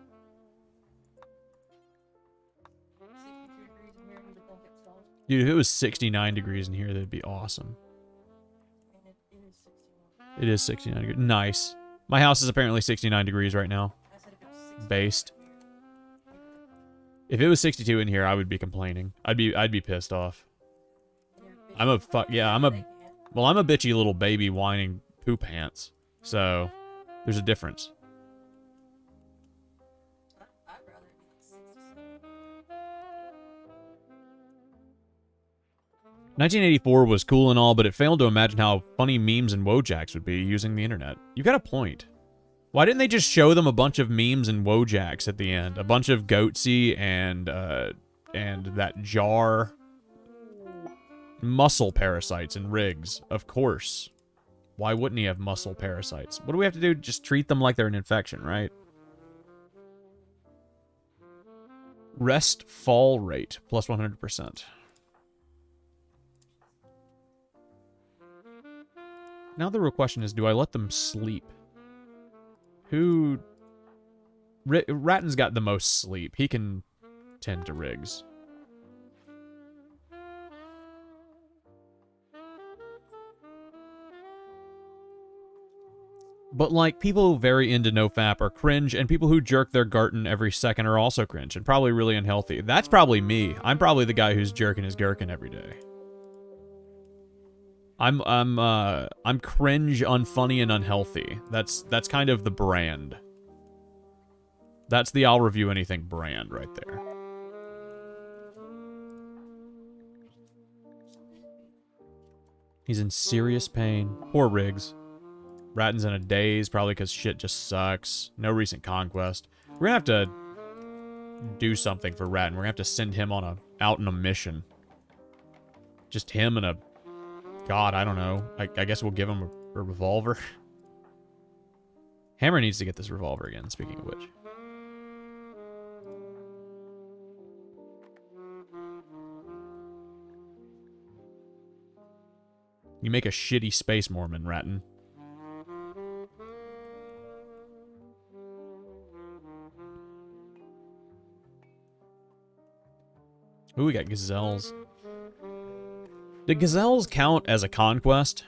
Dude, if it was 69 degrees in here, that'd be awesome. It is 69 degrees. Nice. My house is apparently 69 degrees right now. Based. If it was 62 in here, I would be complaining. I'd be pissed off. I'm a bitchy little baby whining poop pants. So, there's a difference. 1984 was cool and all, but it failed to imagine how funny memes and Wojaks would be using the internet. You got a point. Why didn't they just show them a bunch of memes and Wojaks at the end? A bunch of Goatsy and that jar. Muscle parasites and rigs, of course. Why wouldn't he have muscle parasites? What do we have to do? Just treat them like they're an infection, right? Rest fall rate, plus 100%. Now the real question is, do I let them sleep? Ratton's got the most sleep. He can tend to rigs. But, like, people very into nofap are cringe, and people who jerk their Garten every second are also cringe, and probably really unhealthy. That's probably me. I'm probably the guy who's jerking his gherkin every day. I'm cringe, unfunny, and unhealthy. That's kind of the brand. That's the I'll review anything brand right there. He's in serious pain. Poor Riggs. Ratton's in a daze, probably because shit just sucks. No recent conquest. We're gonna have to do something for Ratton. We're gonna have to send him on out on a mission. Just him and a... God, I don't know. I guess we'll give him a revolver. Hammer needs to get this revolver again, speaking of which. You make a shitty space Mormon, Ratton. Ooh, we got gazelles. Do gazelles count as a conquest?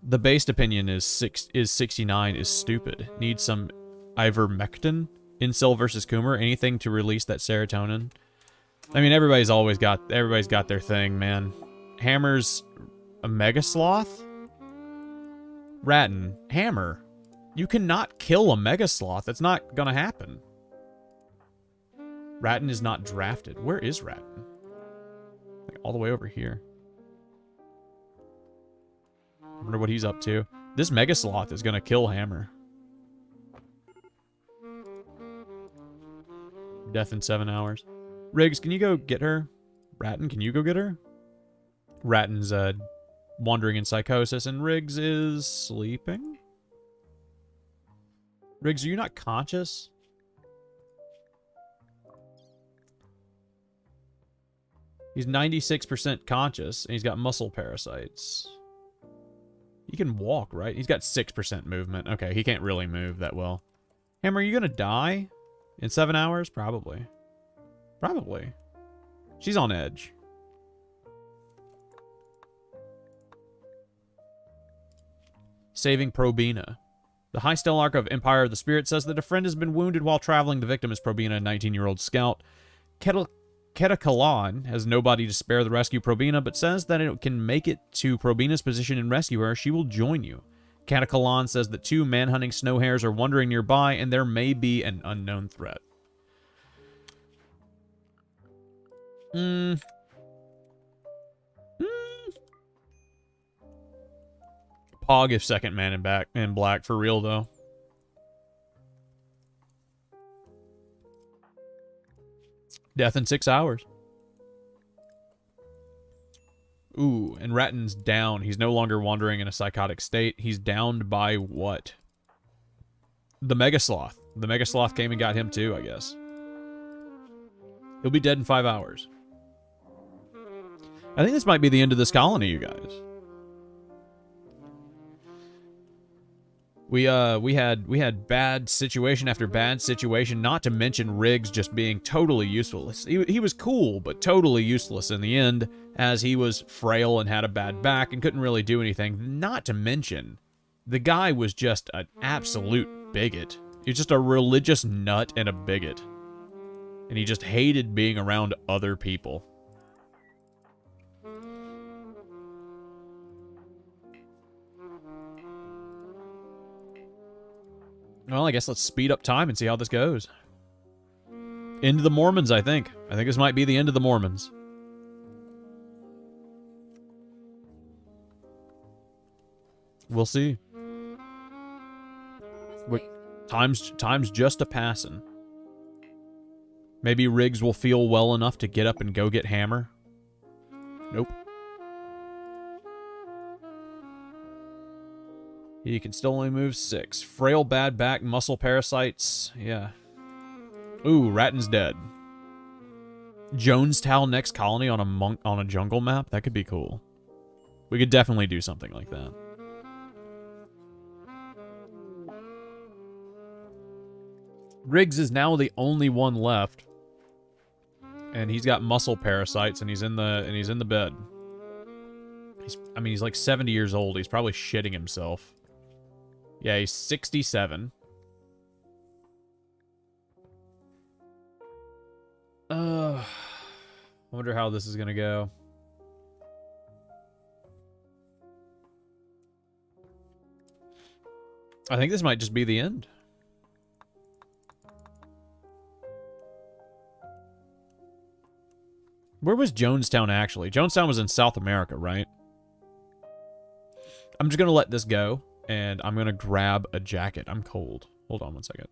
The based opinion is 69 is stupid. Needs some ivermectin. Incel versus Coomer. Anything to release that serotonin. I mean, everybody's got their thing, man. Hammer's a mega sloth? Ratton. Hammer. You cannot kill a mega sloth. That's not gonna happen. Ratton is not drafted. Where is Ratton? Like all the way over here. I wonder what he's up to. This Mega Sloth is gonna kill Hammer. Death in 7 hours. Riggs, can you go get her? Ratton, can you go get her? Ratton's wandering in psychosis, and Riggs is sleeping? Riggs, are you not conscious? He's 96% conscious, and he's got muscle parasites. He can walk, right? He's got 6% movement. Okay, he can't really move that well. Hammer, are you gonna die in 7 hours? Probably. Probably. She's on edge. Saving Probina. The High Stellarch of Empire of the Spirit says that a friend has been wounded while traveling. The victim is Probina, a 19-year-old scout. Ketakalan has nobody to spare the rescue Probina, but says that it can make it to Probina's position and rescue her. She will join you. Ketakalan says that 2 man-hunting snow hares are wandering nearby, and there may be an unknown threat. Pog if second man in black for real, though. Death in 6 hours. Ooh, and Ratton's down. He's no longer wandering in a psychotic state. He's downed by what? The Mega Sloth. The Mega Sloth came and got him too, I guess. He'll be dead in 5 hours. I think this might be the end of this colony, you guys. We had bad situation after bad situation, not to mention Riggs just being totally useless. He was cool, but totally useless in the end, as he was frail and had a bad back and couldn't really do anything. Not to mention, the guy was just an absolute bigot. He's just a religious nut and a bigot. And he just hated being around other people. Well, I guess let's speed up time and see how this goes. End of the Mormons, I think. I think this might be the end of the Mormons. We'll see. Wait, time's just a passing. Maybe Riggs will feel well enough to get up and go get Hammer. Nope. He can still only move 6. Frail, bad back, muscle parasites. Yeah. Ooh, Ratton's dead. Jonestown next colony on a jungle map? That could be cool. We could definitely do something like that. Riggs is now the only one left. And he's got muscle parasites and he's in the bed. He's like 70 years old. He's probably shitting himself. Yeah, he's 67. I wonder how this is gonna go. I think this might just be the end. Where was Jonestown actually? Jonestown was in South America, right? I'm just gonna let this go, and I'm gonna grab a jacket. I'm cold. Hold on one second.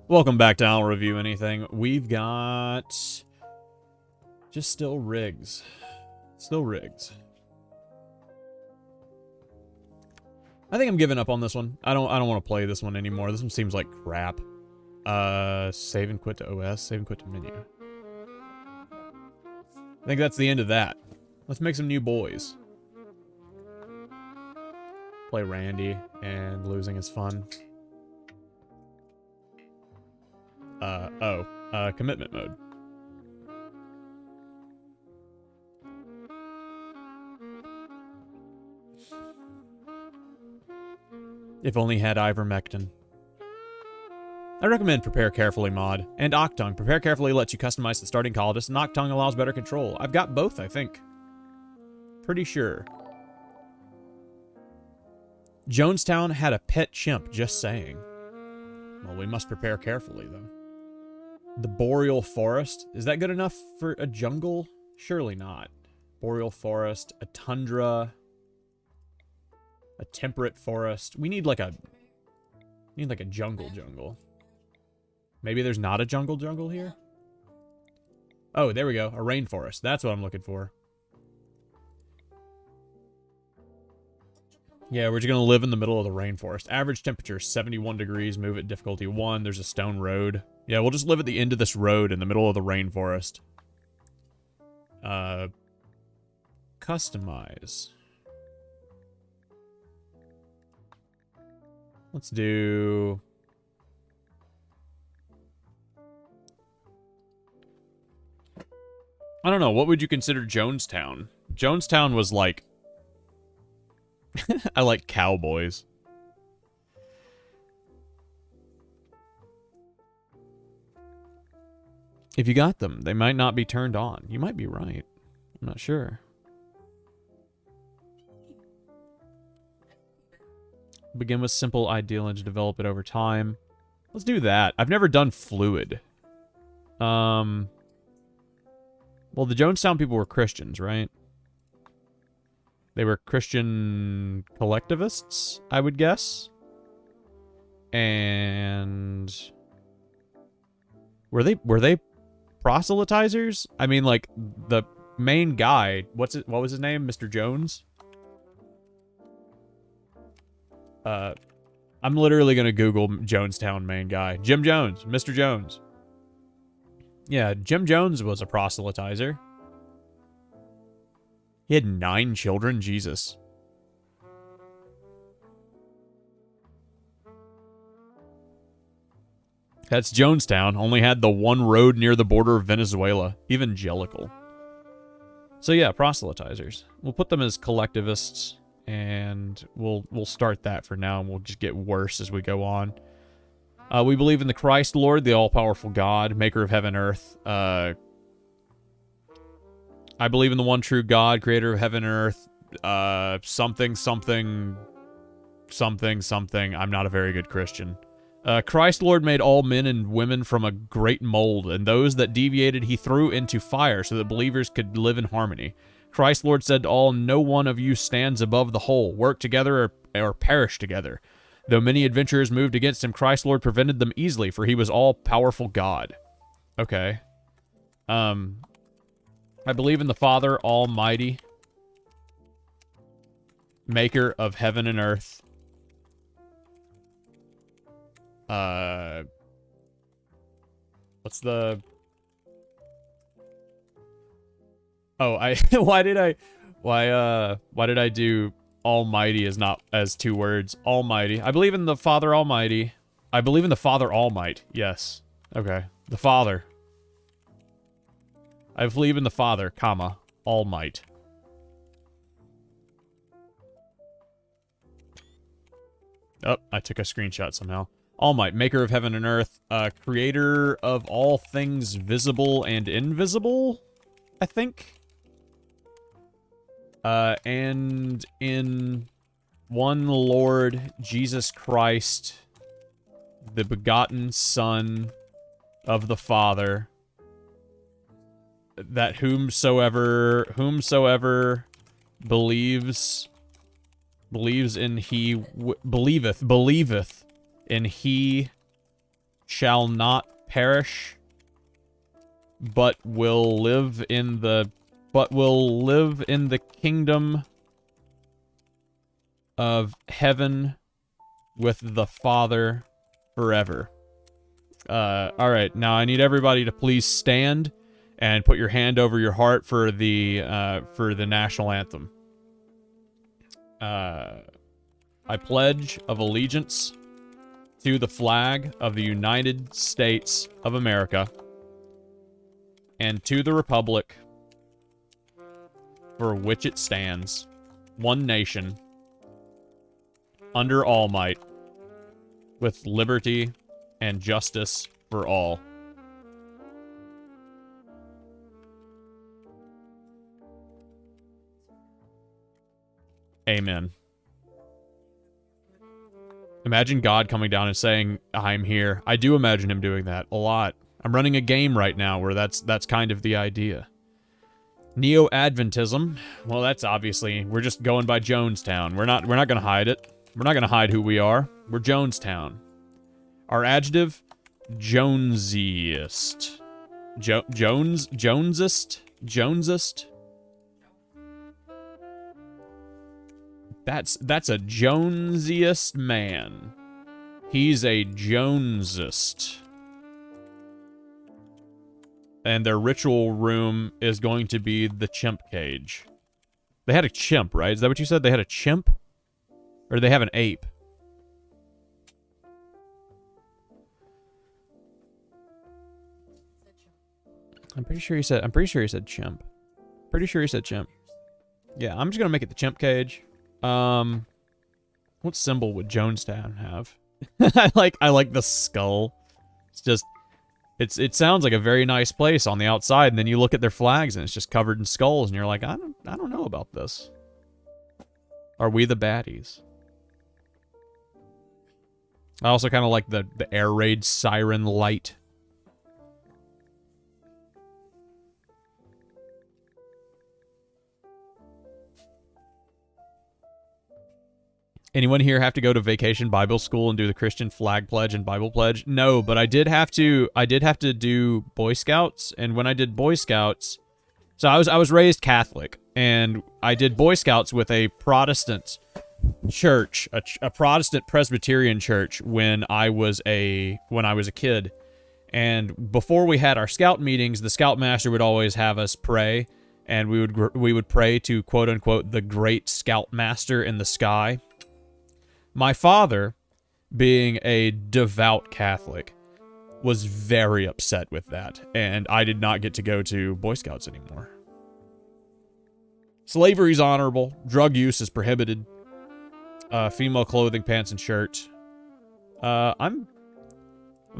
Welcome back to I'll Review Anything. We've got just still Riggs. Still Riggs. I think I'm giving up on this one. I don't want to play this one anymore. This one seems like crap. Save and quit to OS, save and quit to menu. I think that's the end of that. Let's make some new boys. Play Randy, and losing is fun. Commitment mode. If only had ivermectin. I recommend Prepare Carefully mod, and Octung. Prepare Carefully lets you customize the starting colorist, and Octung allows better control. I've got both, I think. Pretty sure. Jonestown had a pet chimp, just saying. Well, we must prepare carefully, though. The Boreal Forest. Is that good enough for a jungle? Surely not. Boreal Forest, a tundra, a temperate forest. We need like a jungle. Maybe there's not a jungle here? Oh, there we go. A rainforest. That's what I'm looking for. Yeah, we're just going to live in the middle of the rainforest. Average temperature, 71 degrees. Move at difficulty 1. There's a stone road. Yeah, we'll just live at the end of this road in the middle of the rainforest. Customize. Let's do... I don't know. What would you consider Jonestown? Jonestown was like... I like cowboys. If you got them, they might not be turned on. You might be right. I'm not sure. Begin with simple ideal and develop it over time. Let's do that. I've never done fluid. Well, the Jonestown people were Christians, right? They were Christian collectivists, I would guess. And were they proselytizers? I mean, like, the main guy, what was his name? Mr. Jones? I'm literally gonna Google Jonestown main guy. Jim Jones. Mr. Jones. Yeah, Jim Jones was a proselytizer. He had 9 children. Jesus. That's Jonestown. Only had the one road near the border of Venezuela. Evangelical. So yeah, proselytizers. We'll put them as collectivists, and we'll start that for now, and we'll just get worse as we go on. We believe in the Christ Lord, the all-powerful God, maker of heaven and earth. I believe in the one true God, creator of heaven and earth. Something. I'm not a very good Christian. Christ Lord made all men and women from a great mold, and those that deviated he threw into fire so that believers could live in harmony. Christ Lord said to all, no one of you stands above the whole. Work together or perish together. Though many adventurers moved against him, Christ Lord prevented them easily, for he was all-powerful God. Okay. I believe in the Father Almighty, maker of heaven and earth. What's the... Oh, why did I do Almighty as not as 2 words? Almighty. I believe in the Father Almighty. I believe in the Father Almighty. Yes. Okay. The Father. I believe in the Father, comma, Almighty. Oh, I took a screenshot somehow. Almighty, maker of heaven and earth, creator of all things visible and invisible, I think. And in one Lord Jesus Christ, the begotten Son of the Father, that whomsoever believeth in he shall not perish, but will live in the kingdom of heaven with the Father forever. All right, now I need everybody to please stand and put your hand over your heart for the national anthem. I pledge of allegiance to the flag of the United States of America and to the republic for which it stands, one nation, under all might, with liberty and justice for all. Amen. Imagine God coming down and saying, I'm here. I do imagine him doing that a lot. I'm running a game right now where that's kind of the idea. Neo-Adventism. Well, that's obviously, we're just going by Jonestown. We're not going to hide it. We're not going to hide who we are. We're Jonestown. Our adjective, Jonesiest. Jonesist? That's a Jonesiest man. He's a Jonesist. And their ritual room is going to be the chimp cage. They had a chimp, right? Is that what you said? They had a chimp? Or do they have an ape? I'm pretty sure he said chimp. Pretty sure he said chimp. Yeah, I'm just gonna make it the chimp cage. What symbol would Jonestown have? I like the skull. It's just It sounds like a very nice place on the outside, and then you look at their flags and it's just covered in skulls, and you're like, I don't know about this. Are we the baddies? I also kind of like the air raid siren light. Anyone here have to go to Vacation Bible School and do the Christian flag pledge and Bible pledge? No, but I did have to do Boy Scouts, and when I did Boy Scouts, so I was raised Catholic, and I did Boy Scouts with a Protestant church, a Protestant Presbyterian church when I was a kid. And before we had our scout meetings, the scoutmaster would always have us pray, and we would pray to quote unquote the great scoutmaster in the sky. My father, being a devout Catholic, was very upset with that, and I did not get to go to Boy Scouts anymore. Slavery's honorable. Drug use is prohibited. Female clothing, pants, and shirt. I'm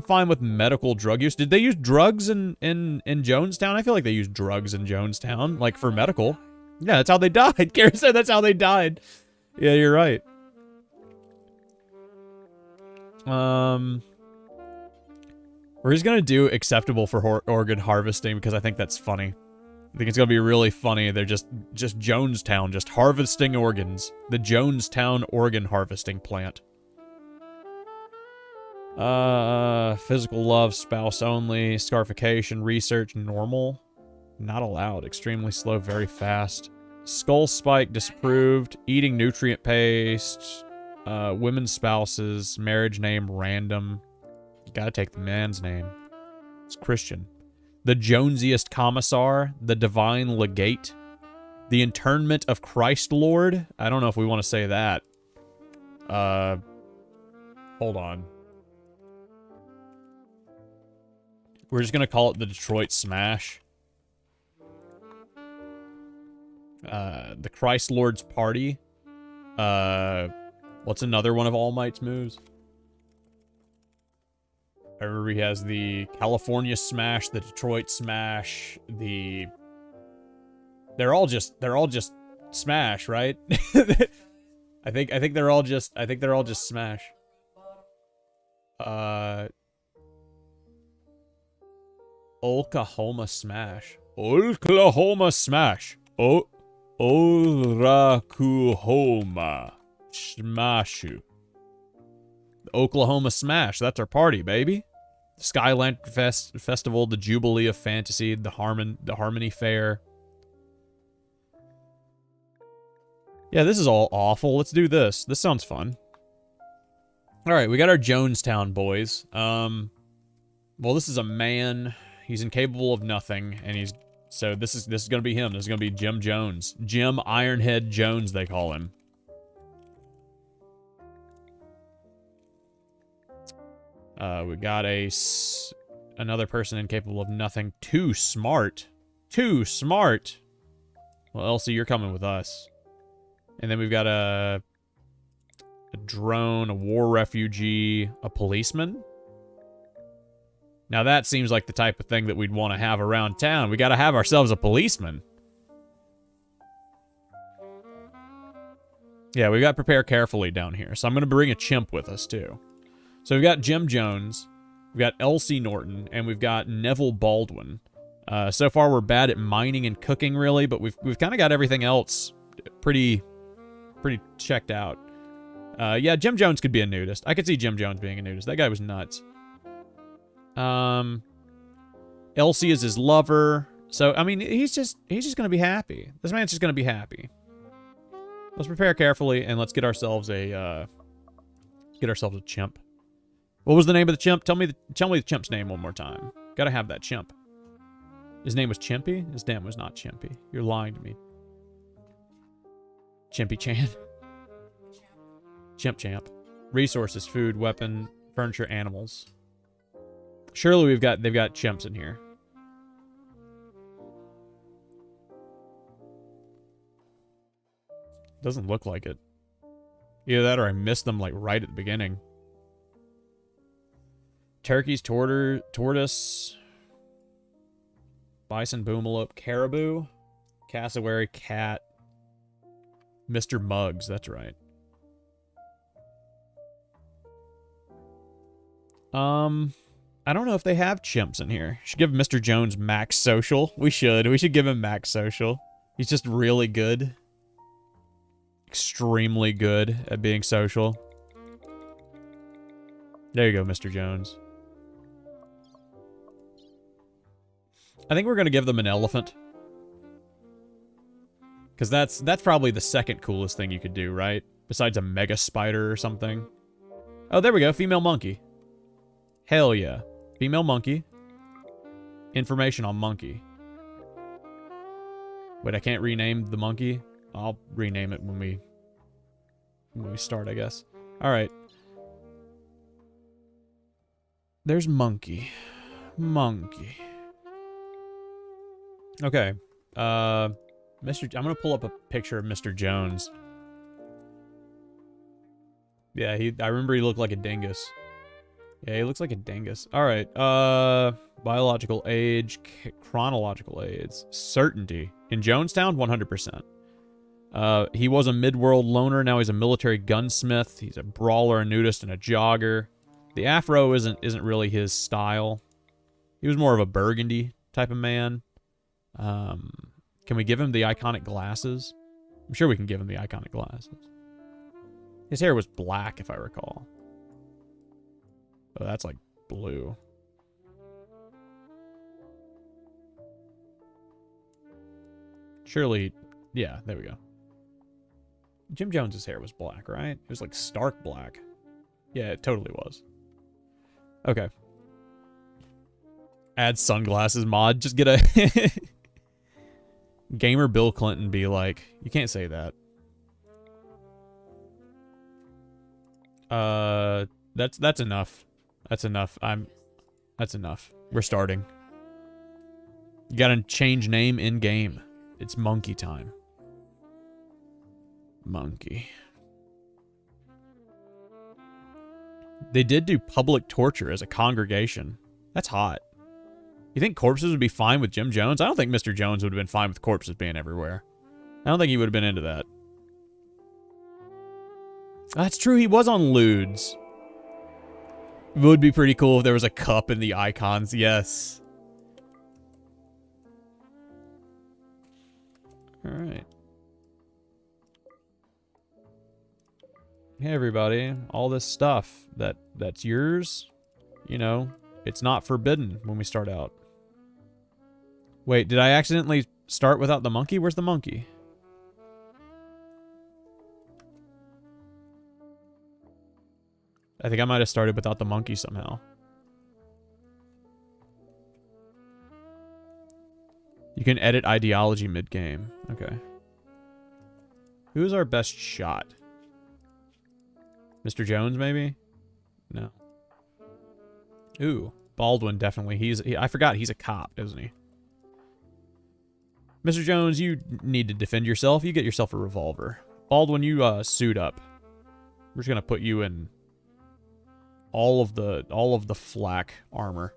fine with medical drug use. Did they use drugs in Jonestown? I feel like they used drugs in Jonestown, like for medical. Yeah, that's how they died. Kara said that's how they died. Yeah, you're right. We're just gonna do acceptable for organ harvesting because I think that's funny. I think it's gonna be really funny. They're just Jonestown, just harvesting organs. The Jonestown organ harvesting plant. Physical love, spouse only, scarification, research, normal, not allowed, extremely slow, very fast. Skull spike disapproved. Eating nutrient paste. Women's spouses, marriage name random. You gotta take the man's name. It's Christian. The Jonesiest commissar, the divine legate, the internment of Christ Lord. I don't know if we want to say that. Hold on. We're just gonna call it the Detroit Smash. The Christ Lord's party. What's another one of All Might's moves? I remember he has the California Smash, the Detroit Smash, They're all just Smash, right? I think they're all just Smash. Oklahoma Smash. Oklahoma Smash. Orakuhoma Smashu. The Oklahoma Smash. That's our party, baby. The Skyland Festival, the Jubilee of Fantasy, the Harmony Fair. Yeah, this is all awful. Let's do this. This sounds fun. All right, we got our Jonestown boys. Well, this is a man. He's incapable of nothing, and so this is gonna be him. This is gonna be Jim Jones. Jim Ironhead Jones, they call him. We got another person incapable of nothing. Too smart. Too smart. Well, Elsie, you're coming with us. And then we've got a drone, a war refugee, a policeman. Now that seems like the type of thing that we'd want to have around town. We got to have ourselves a policeman. Yeah, we got to prepare carefully down here. So I'm going to bring a chimp with us too. So we've got Jim Jones, we've got Elsie Norton, and we've got Neville Baldwin. So far we're bad at mining and cooking really, but we've kind of got everything else pretty checked out. Yeah, Jim Jones could be a nudist. I could see Jim Jones being a nudist. That guy was nuts. Elsie is his lover. So, I mean, he's just going to be happy. This man's just going to be happy. Let's prepare carefully and let's get ourselves a chimp. What was the name of the chimp? Tell me the chimp's name one more time. Gotta have that chimp. His name was Chimpy? His name was not Chimpy. You're lying to me. Chimpy Chan. Chimp Champ. Resources, food, weapon, furniture, animals. Surely they've got chimps in here. Doesn't look like it. Either that or I missed them like right at the beginning. turkeys, tortoise, bison, boomalope, caribou, cassowary, cat, Mr. Muggs. That's right. I don't know if they have chimps in here. Should give Mr. Jones max social. We should. We should give him max social. He's just really good. Extremely good at being social. There you go, Mr. Jones. I think we're going to give them an elephant. Because that's probably the second coolest thing you could do, right? Besides a mega spider or something. Oh, there we go. Female monkey. Hell yeah. Female monkey. Information on monkey. Wait, I can't rename the monkey? I'll rename it when we start, I guess. Alright. There's monkey. Monkey. Okay. I'm gonna pull up a picture of Mr. Jones. Yeah, I remember he looked like a dingus. Yeah, he looks like a dingus. Alright, biological age, chronological age, certainty. In Jonestown, 100%. He was a mid-world loner, now he's a military gunsmith. He's a brawler, a nudist, and a jogger. The afro isn't really his style. He was more of a burgundy type of man. Can we give him the iconic glasses? I'm sure we can give him the iconic glasses. His hair was black, if I recall. Oh, that's like blue. Surely, yeah, there we go. Jim Jones's hair was black, right? It was like stark black. Yeah, it totally was. Okay. Add sunglasses mod. Just get a... Gamer Bill Clinton be like, you can't say that. That's enough. That's enough. That's enough. We're starting. You gotta change name in game. It's monkey time. Monkey. They did do public torture as a congregation. That's hot. You think corpses would be fine with Jim Jones? I don't think Mr. Jones would have been fine with corpses being everywhere. I don't think he would have been into that. That's true, he was on lewds. It would be pretty cool if there was a cup in the icons, yes. Alright. Hey everybody, all this stuff that's yours, you know, it's not forbidden when we start out. Wait, did I accidentally start without the monkey? Where's the monkey? I think I might have started without the monkey somehow. You can edit ideology mid-game. Okay. Who's our best shot? Mr. Jones, maybe? No. Ooh, Baldwin, definitely. I forgot he's a cop, isn't he? Mr. Jones, you need to defend yourself. You get yourself a revolver. Baldwin, you suit up. We're just gonna put you in all of the flak armor.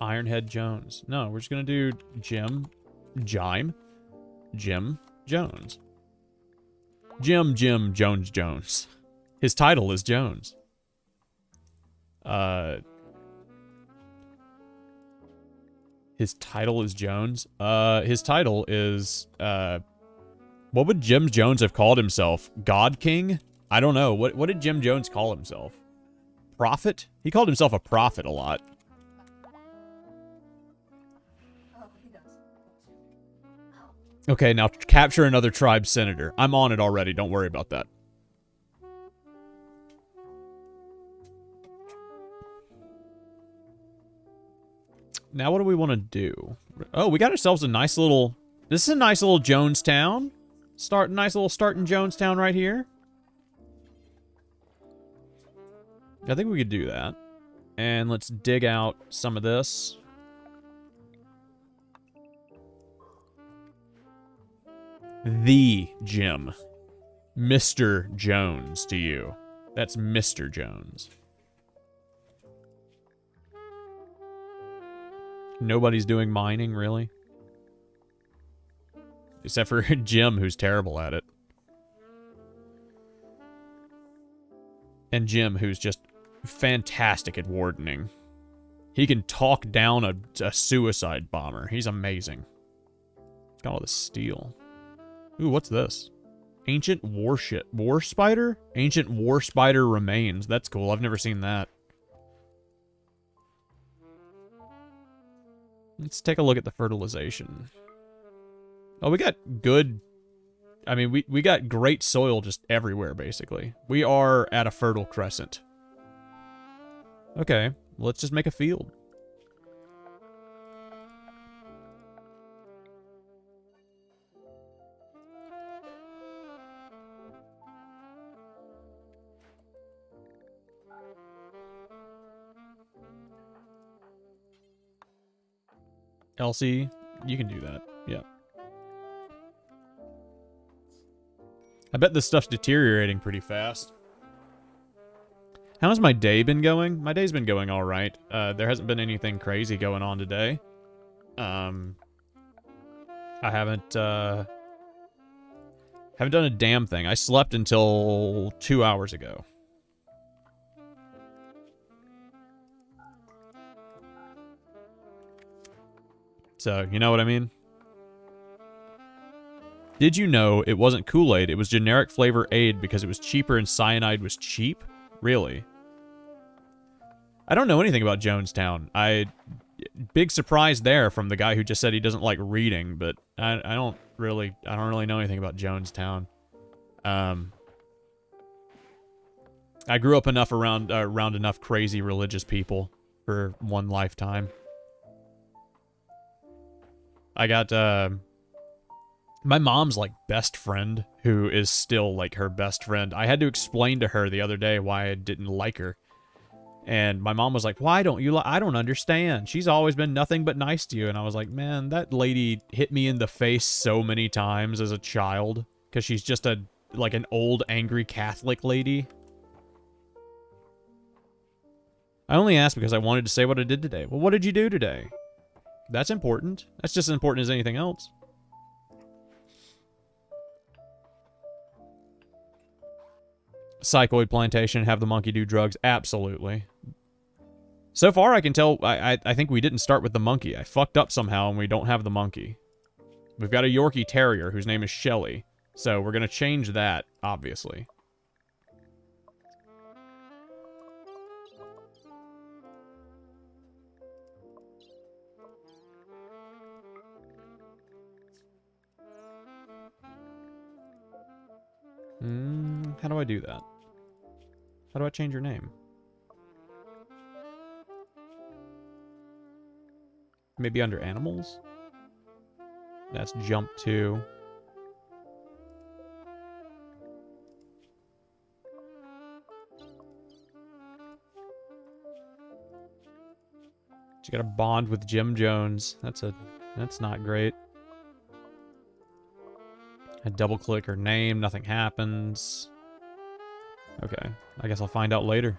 Ironhead Jones. No, we're just gonna do Jim Jones. Jim Jones. His title is Jones. His title is Jones. His title is, what would Jim Jones have called himself? God King? I don't know. What did Jim Jones call himself? Prophet? He called himself a prophet a lot. Okay, now capture another tribe senator. I'm on it already. Don't worry about that. Now what do we want to do? Oh, we got ourselves a nice little... This is a nice little Jonestown. Nice little start in Jonestown right here. I think we could do that. And let's dig out some of this. The Jim. Mr. Jones to you. That's Mr. Jones. Nobody's doing mining, really? Except for Jim, who's terrible at it. And Jim, who's just fantastic at wardening. He can talk down a suicide bomber. He's amazing. Got all this steel. Ooh, what's this? Ancient warship. War spider? Ancient war spider remains. That's cool. I've never seen that. Let's take a look at the fertilization. Oh, we got good... I mean, we got great soil just everywhere, basically. We are at a fertile crescent. Okay, let's just make a field. Elsie, you can do that. Yeah. I bet this stuff's deteriorating pretty fast. How has my day been going? My day's been going all right. There hasn't been anything crazy going on today. I haven't done a damn thing. I slept until 2 hours ago. So, you know what I mean? Did you know it wasn't Kool-Aid, it was generic flavor Aid because it was cheaper and cyanide was cheap? Really? I don't know anything about Jonestown. Big surprise there from the guy who just said he doesn't like reading, but I don't really know anything about Jonestown. I grew up enough around enough crazy religious people for one lifetime. I got my mom's like best friend, who is still like her best friend. I had to explain to her the other day why I didn't like her. And my mom was like, why don't you I don't understand. She's always been nothing but nice to you. And I was like, man, that lady hit me in the face so many times as a child. Because she's just like an old angry Catholic lady. I only asked because I wanted to say what I did today. Well, what did you do today? That's important. That's just as important as anything else. Psychoid plantation, have the monkey do drugs? Absolutely. So far, I can tell, I think we didn't start with the monkey. I fucked up somehow, and we don't have the monkey. We've got a Yorkie Terrier, whose name is Shelly. So we're going to change that, obviously. How do I do that? How do I change your name? Maybe under animals? That's jump to. You got a bond with Jim Jones. That's not great. I double click her name, nothing happens. Okay, I guess I'll find out later.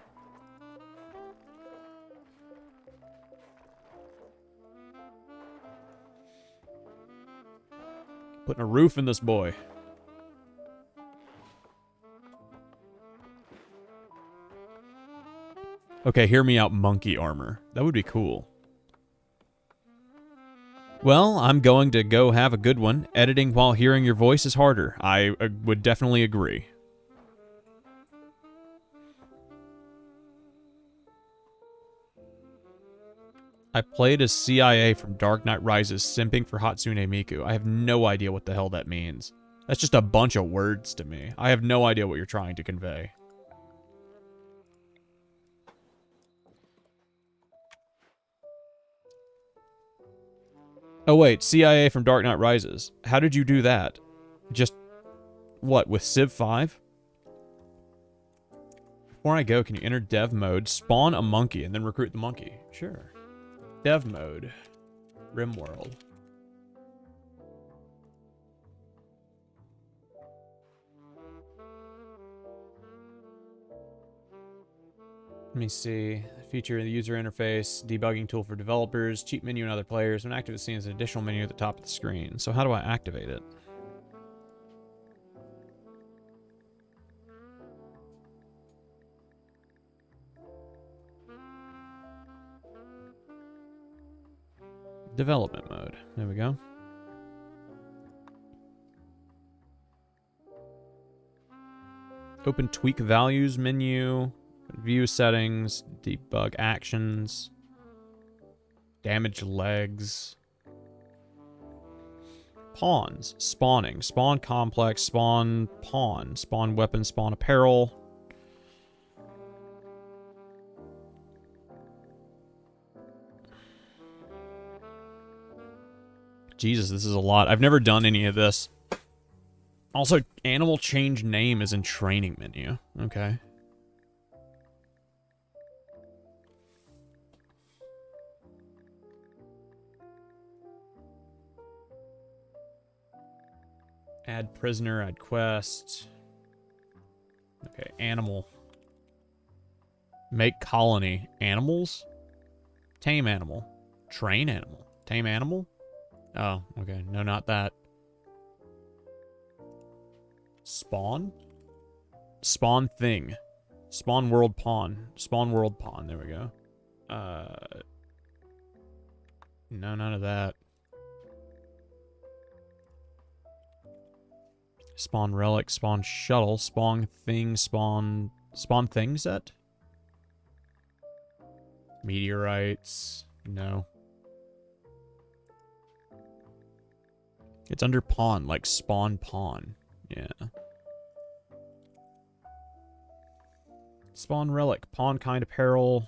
Putting a roof in this boy. Okay, hear me out, monkey armor. That would be cool. Well, I'm going to go have a good one. Editing while hearing your voice is harder. I would definitely agree. I played as CIA from Dark Knight Rises, simping for Hatsune Miku. I have no idea what the hell that means. That's just a bunch of words to me. I have no idea what you're trying to convey. Oh wait, CIA from Dark Knight Rises. How did you do that? Just, what, with Civ 5? Before I go, can you enter dev mode, spawn a monkey, and then recruit the monkey? Sure. Dev mode. RimWorld. Let me see. Feature the user interface, debugging tool for developers, cheat menu and other players. When active, it's seen as an additional menu at the top of the screen. So how do I activate it? Development mode. There we go. Open tweak values menu. View settings. Debug actions. Damage legs. Pawns. Spawning. Spawn complex. Spawn pawn. Spawn weapon. Spawn apparel. Jesus, this is a lot. I've never done any of this. Also, animal change name is in training menu. Okay. Add prisoner, add quest. Okay, animal. Make colony. Animals? Tame animal. Train animal. Tame animal? Oh, okay. No, not that. Spawn? Spawn thing. Spawn world pawn. Spawn world pawn. There we go. No, none of that. Spawn relic, spawn shuttle, spawn thing, spawn thing set? Meteorites. No. It's under pawn, like spawn pawn. Yeah. Spawn relic, pawn kind apparel,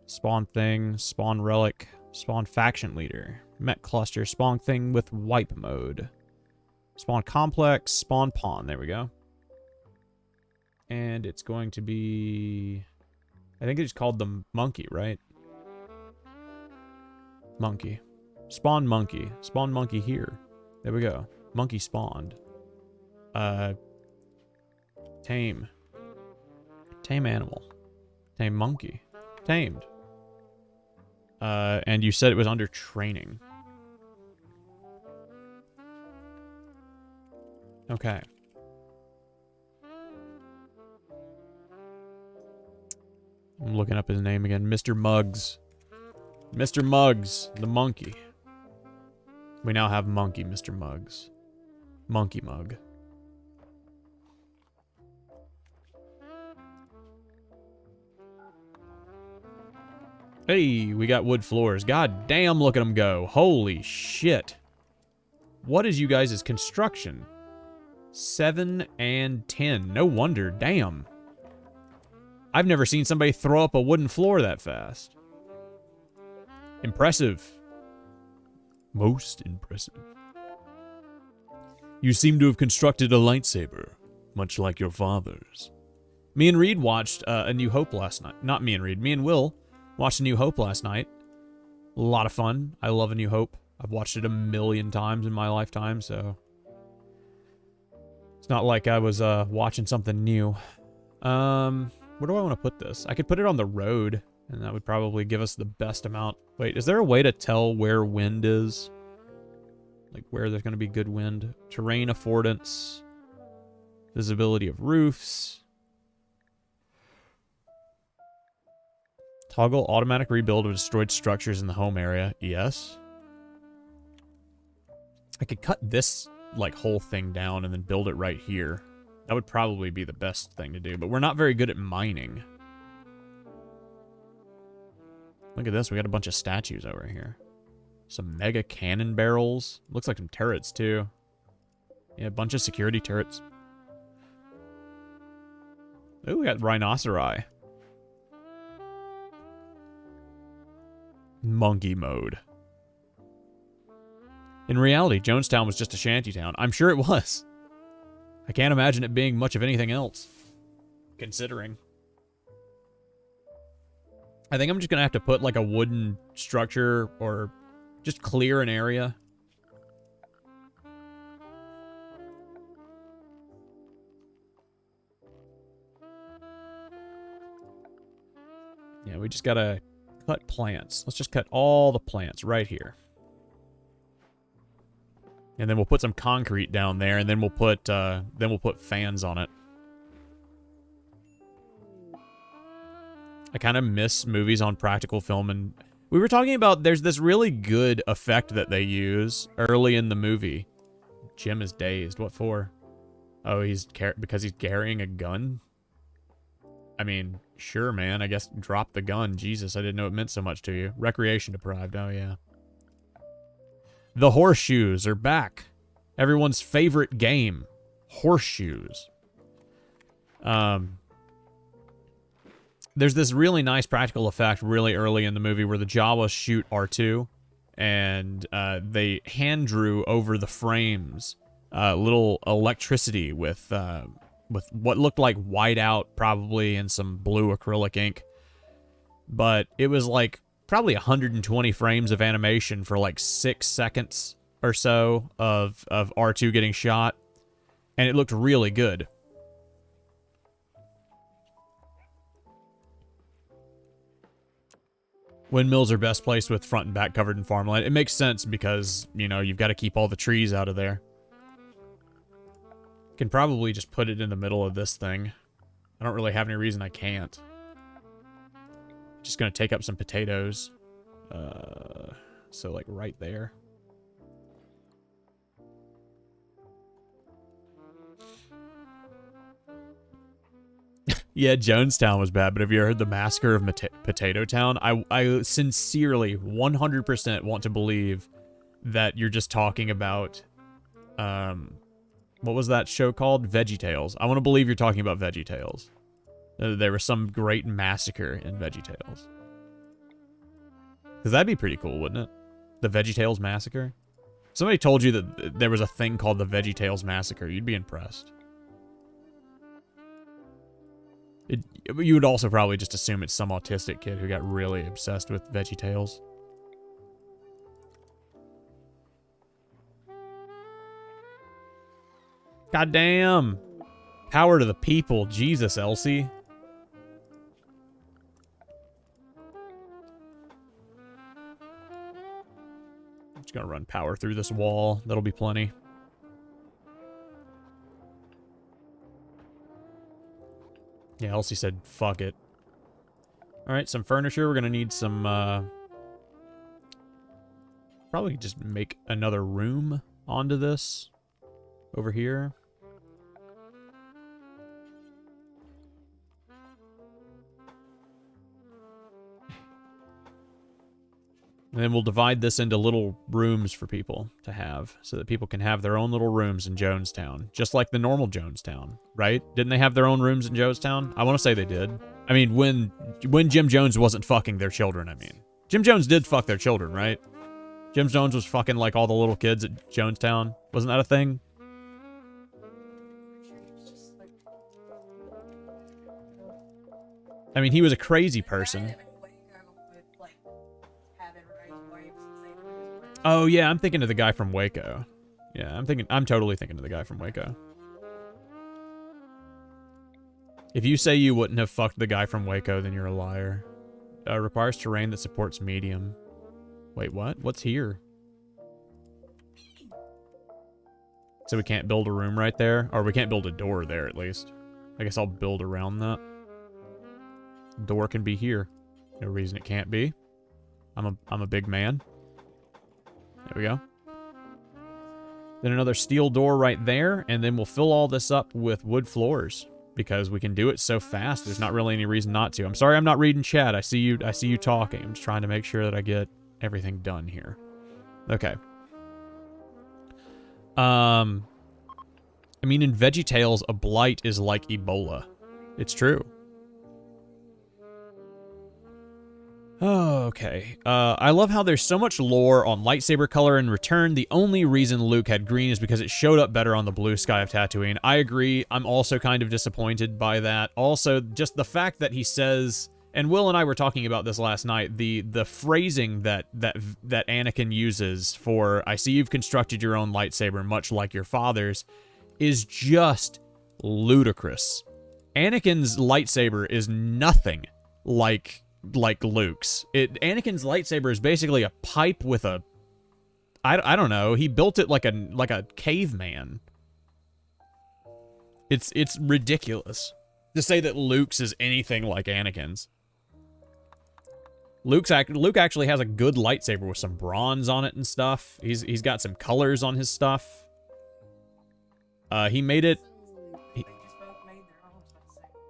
spawn thing, spawn relic, spawn faction leader, met cluster, spawn thing with wipe mode. Spawn complex, spawn pawn. There we go. And it's going to be... I think it's called the monkey, right? Monkey. Spawn monkey. Spawn monkey here. There we go. Monkey spawned. Tame. Tame animal. Tame monkey. Tamed. And you said it was under training. Okay. I'm looking up his name again. Mr. Muggs. Mr. Muggs, the monkey. We now have monkey, Mr. Muggs. Monkey mug. Hey, we got wood floors. God damn, look at them go. Holy shit. What is you guys' construction? 7 and 10. No wonder. Damn. I've never seen somebody throw up a wooden floor that fast. Impressive. Most impressive. You seem to have constructed a lightsaber, much like your father's. Me and Reed watched A New Hope last night. Not me and Reed. Me and Will watched A New Hope last night. A lot of fun. I love A New Hope. I've watched it a million times in my lifetime, so... It's not like I was watching something new. Where do I want to put this? I could put it on the road, and that would probably give us the best amount. Wait, is there a way to tell where wind is? Like where there's going to be good wind? Terrain affordance. Visibility of roofs. Toggle automatic rebuild of destroyed structures in the home area. Yes. I could cut this like whole thing down and then build it right here. That would probably be the best thing to do, but we're not very good at mining. Look at this, we got a bunch of statues over here. Some mega cannon barrels. Looks like some turrets too. Yeah, a bunch of security turrets. Ooh, we got rhinoceri. Monkey mode. In reality, Jonestown was just a shantytown. I'm sure it was. I can't imagine it being much of anything else. Considering. I think I'm just going to have to put like a wooden structure or just clear an area. Yeah, we just got to cut plants. Let's just cut all the plants right here. And then we'll put some concrete down there, and then we'll put fans on it. I kind of miss movies on practical film, and we were talking about there's this really good effect that they use early in the movie. Jim is dazed. What for? Oh, because he's carrying a gun? I mean, sure, man. I guess drop the gun. Jesus, I didn't know it meant so much to you. Recreation deprived. Oh, yeah. The horseshoes are back. Everyone's favorite game. Horseshoes. There's this really nice practical effect really early in the movie where the Jawas shoot R2, and they hand drew over the frames little electricity with what looked like whiteout probably and some blue acrylic ink. But it was like probably 120 frames of animation for like 6 seconds or so of R2 getting shot, and it looked really good. Windmills are best placed with front and back covered in farmland. It makes sense because, you know, you've got to keep all the trees out of there. Can probably just put it in the middle of this thing. I don't really have any reason I can't. Just gonna take up some potatoes. So like right there. Yeah, Jonestown was bad, but have you ever heard the Massacre of Potato Town? I sincerely 100% want to believe that you're just talking about, what was that show called? VeggieTales. I want to believe you're talking about VeggieTales. There was some great massacre in VeggieTales. Because that'd be pretty cool, wouldn't it? The VeggieTales Massacre? Somebody told you that there was a thing called the VeggieTales Massacre. You'd be impressed. You would also probably just assume it's some autistic kid who got really obsessed with VeggieTales. God damn. Power to the people. Jesus, Elsie. I'm just gonna run power through this wall. That'll be plenty. Yeah, Elsie said, fuck it. Alright, some furniture. We're gonna need some, probably just make another room onto this. Over here. And then we'll divide this into little rooms for people to have, so that people can have their own little rooms in Jonestown, just like the normal Jonestown, right? Didn't they have their own rooms in Jonestown? I want to say they did. I mean, when Jim Jones wasn't fucking their children, I mean. Jim Jones did fuck their children, right? Jim Jones was fucking like all the little kids at Jonestown. Wasn't that a thing? I mean, he was a crazy person. Oh, yeah, I'm thinking of the guy from Waco. Yeah, I'm totally thinking of the guy from Waco. If you say you wouldn't have fucked the guy from Waco, then you're a liar. Requires terrain that supports medium. Wait, what? What's here? So we can't build a room right there? Or we can't build a door there, at least. I guess I'll build around that. Door can be here. No reason it can't be. I'm a big man. There we go. Then another steel door right there, and then we'll fill all this up with wood floors because we can do it so fast. There's not really any reason not to. I'm sorry I'm not reading chat. I see you talking. I'm just trying to make sure that I get everything done here. Okay. I mean, in VeggieTales, a blight is like Ebola. It's true. Oh, okay. I love how there's so much lore on lightsaber color in Return. The only reason Luke had green is because it showed up better on the blue sky of Tatooine. I agree. I'm also kind of disappointed by that. Also, just the fact that he says, And Will and I were talking about this last night. The phrasing that Anakin uses for "I see you've constructed your own lightsaber, much like your father's," is just ludicrous. Anakin's lightsaber is nothing like Luke's. Anakin's lightsaber is basically a pipe with a I don't know. He built it like a caveman. It's ridiculous to say that Luke's is anything like Anakin's. Luke actually has a good lightsaber with some bronze on it and stuff. He's got some colors on his stuff. He made it.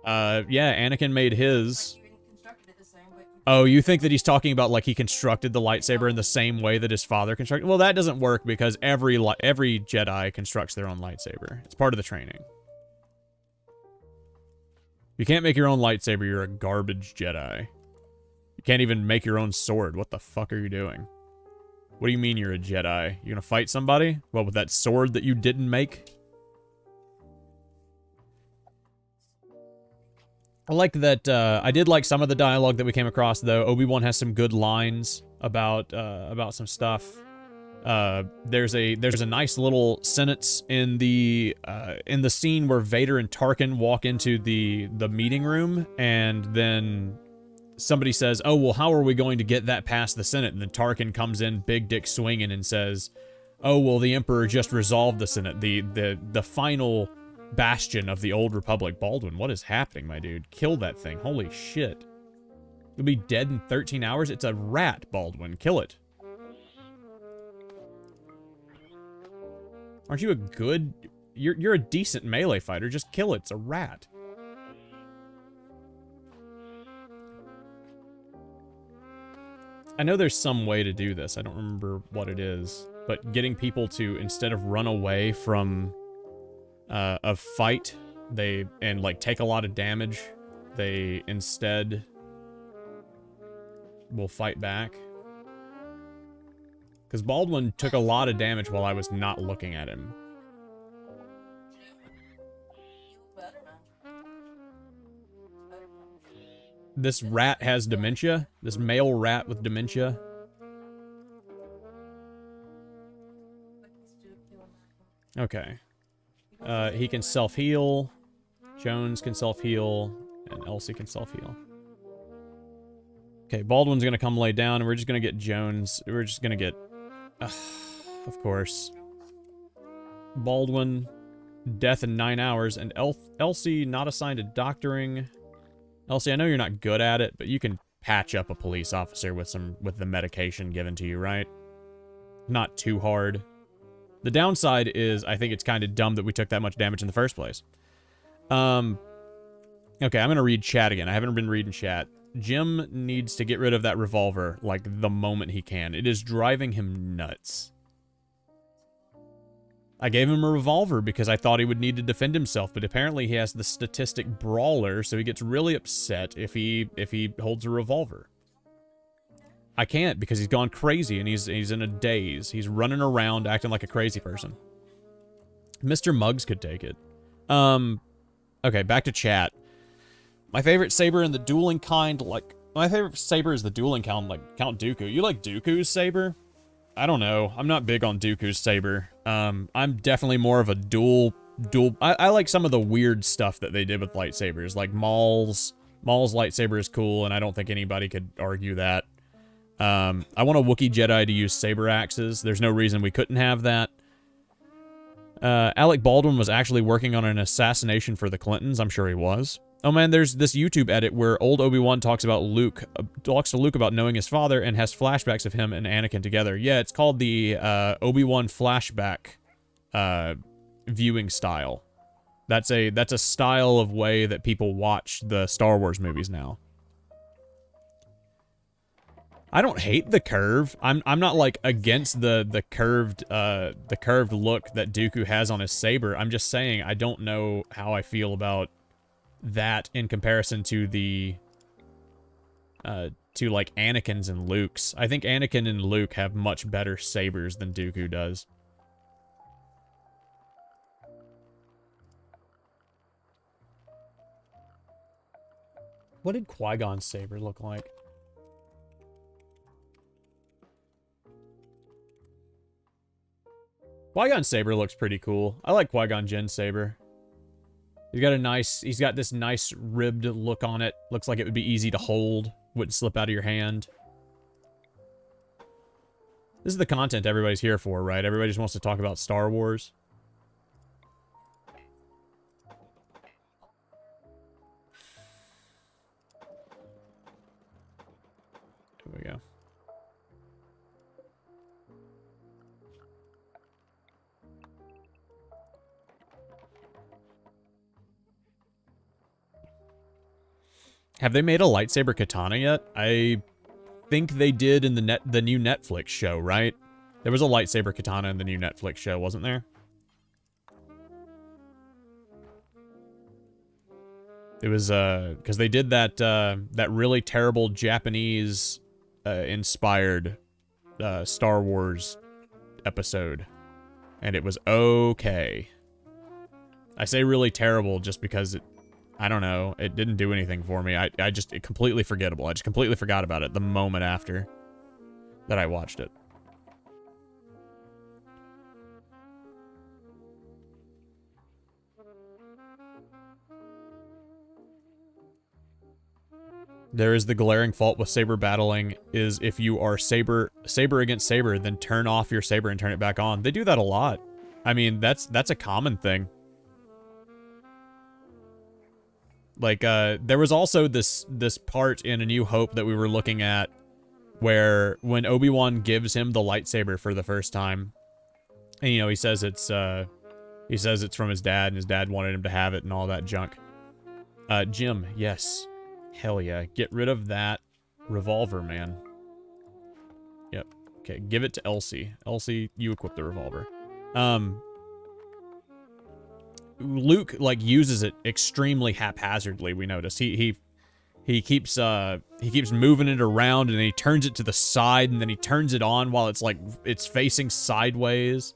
Yeah, Anakin made his. Oh, you think that he's talking about like he constructed the lightsaber in the same way that his father constructed? Well, that doesn't work because every Jedi constructs their own lightsaber. It's part of the training. You can't make your own lightsaber. You're a garbage Jedi. You can't even make your own sword. What the fuck are you doing? What do you mean you're a Jedi? You gonna fight somebody? What, with that sword that you didn't make? I like that, I did like some of the dialogue that we came across, though. Obi-Wan has some good lines about some stuff. There's a nice little sentence in the scene where Vader and Tarkin walk into the meeting room, and then somebody says, "Oh, well, how are we going to get that past the Senate?" And then Tarkin comes in, big dick swinging, and says, "Oh, well, the Emperor just resolved the Senate, the final bastion of the old Republic." Baldwin, what is happening, my dude? Kill that thing. Holy shit. It'll be dead in 13 hours? It's a rat, Baldwin. Kill it. Aren't you a good... You're a decent melee fighter. Just kill it. It's a rat. I know there's some way to do this. I don't remember what it is. But getting people to, instead of run away from a fight, and like take a lot of damage, they instead will fight back. Because Baldwin took a lot of damage while I was not looking at him. This rat has dementia. This male rat with dementia. Okay. He can self-heal. Jones can self-heal. And Elsie can self-heal. Okay, Baldwin's gonna come lay down, and we're just gonna get Jones. We're just gonna get... of course. Baldwin, death in 9 hours, and Elsie not assigned to doctoring. Elsie, I know you're not good at it, but you can patch up a police officer with the medication given to you, right? Not too hard. The downside is, I think it's kind of dumb that we took that much damage in the first place. Okay, I'm gonna read chat again. I haven't been reading chat. Jim needs to get rid of that revolver, like, the moment he can. It is driving him nuts. I gave him a revolver because I thought he would need to defend himself, but apparently he has the statistic brawler, so he gets really upset if he holds a revolver. I can't because he's gone crazy and he's in a daze. He's running around acting like a crazy person. Mr. Muggs could take it. Okay, back to chat. My favorite saber in the dueling kind, like, my favorite saber is the dueling kind, like Count Dooku. You like Dooku's saber? I don't know. I'm not big on Dooku's saber. I'm definitely more of a dual. I like some of the weird stuff that they did with lightsabers, like Maul's lightsaber is cool, and I don't think anybody could argue that. I want a Wookiee Jedi to use saber axes. There's no reason we couldn't have that. Alec Baldwin was actually working on an assassination for the Clintons. I'm sure he was. Oh man, there's this YouTube edit where old Obi-Wan talks to Luke about knowing his father and has flashbacks of him and Anakin together. Yeah, it's called the Obi-Wan flashback viewing style. That's a style of way that people watch the Star Wars movies now. I don't hate the curve. I'm not like against the curved look that Dooku has on his saber. I'm just saying I don't know how I feel about that in comparison to the to like Anakin's and Luke's. I think Anakin and Luke have much better sabers than Dooku does. What did Qui-Gon's saber look like? Qui-Gon's saber looks pretty cool. I like Qui-Gon Jinn's saber. He's got this nice ribbed look on it. Looks like it would be easy to hold. Wouldn't slip out of your hand. This is the content everybody's here for, right? Everybody just wants to talk about Star Wars. There we go. Have they made a lightsaber katana yet? I think they did in the new Netflix show, right? There was a lightsaber katana in the new Netflix show, wasn't there? It was because they did that really terrible Japanese inspired Star Wars episode, and it was okay. I say really terrible just because I don't know. It didn't do anything for me. It completely forgettable. I just completely forgot about it the moment after that I watched it. There is the glaring fault with saber battling is if you are saber against saber, then turn off your saber and turn it back on. They do that a lot. I mean, that's a common thing. Like, there was also this part in A New Hope that we were looking at where when Obi-Wan gives him the lightsaber for the first time, and, you know, he says it's from his dad, and his dad wanted him to have it and all that junk. Jim, yes. Hell yeah. Get rid of that revolver, man. Yep. Okay, give it to Elsie. Elsie, you equip the revolver. Luke, like, uses it extremely haphazardly, we notice. He keeps moving it around, and then he turns it to the side, and then he turns it on while it's, like, it's facing sideways.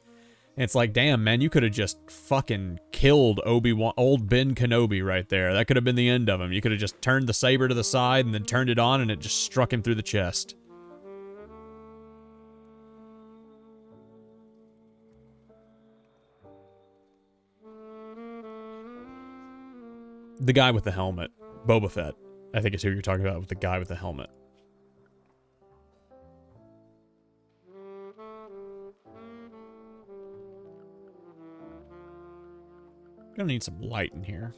And it's like, damn, man, you could have just fucking killed Obi-Wan, old Ben Kenobi right there. That could have been the end of him. You could have just turned the saber to the side, and then turned it on, and it just struck him through the chest. The guy with the helmet. Boba Fett, I think is who you're talking about with the guy with the helmet. Gonna need some light in here.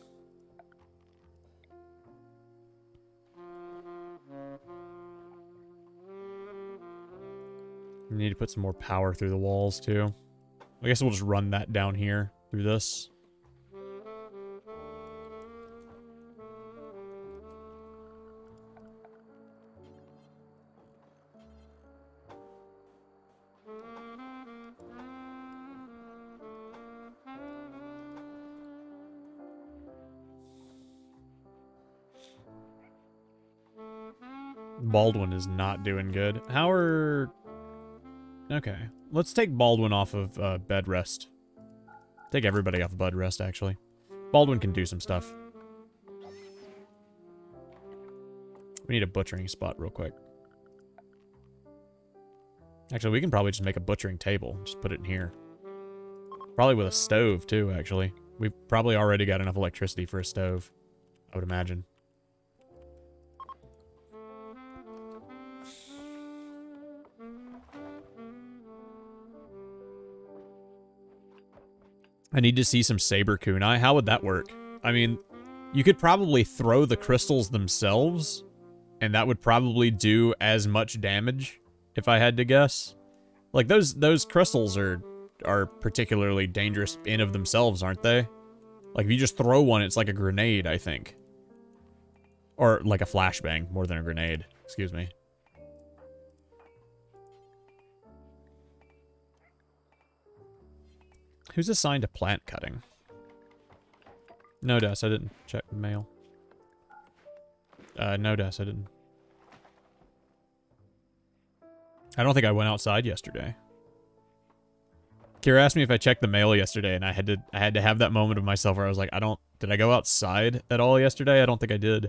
We need to put some more power through the walls too. I guess we'll just run that down here through this. Baldwin is not doing good. How are... Okay. Let's take Baldwin off of bed rest. Take everybody off bed rest, actually. Baldwin can do some stuff. We need a butchering spot real quick. Actually, we can probably just make a butchering table. Just put it in here. Probably with a stove, too, actually. We've probably already got enough electricity for a stove, I would imagine. I need to see some saber kunai. How would that work? I mean, you could probably throw the crystals themselves, and that would probably do as much damage, if I had to guess. Like, those crystals are particularly dangerous in of themselves, aren't they? Like, if you just throw one, it's like a grenade, I think. Or like a flashbang, more than a grenade. Excuse me. Who's assigned to plant cutting? No, Des, I didn't check the mail. No, Des, I didn't. I don't think I went outside yesterday. Kira asked me if I checked the mail yesterday, and I had to have that moment of myself where I was like, did I go outside at all yesterday? I don't think I did.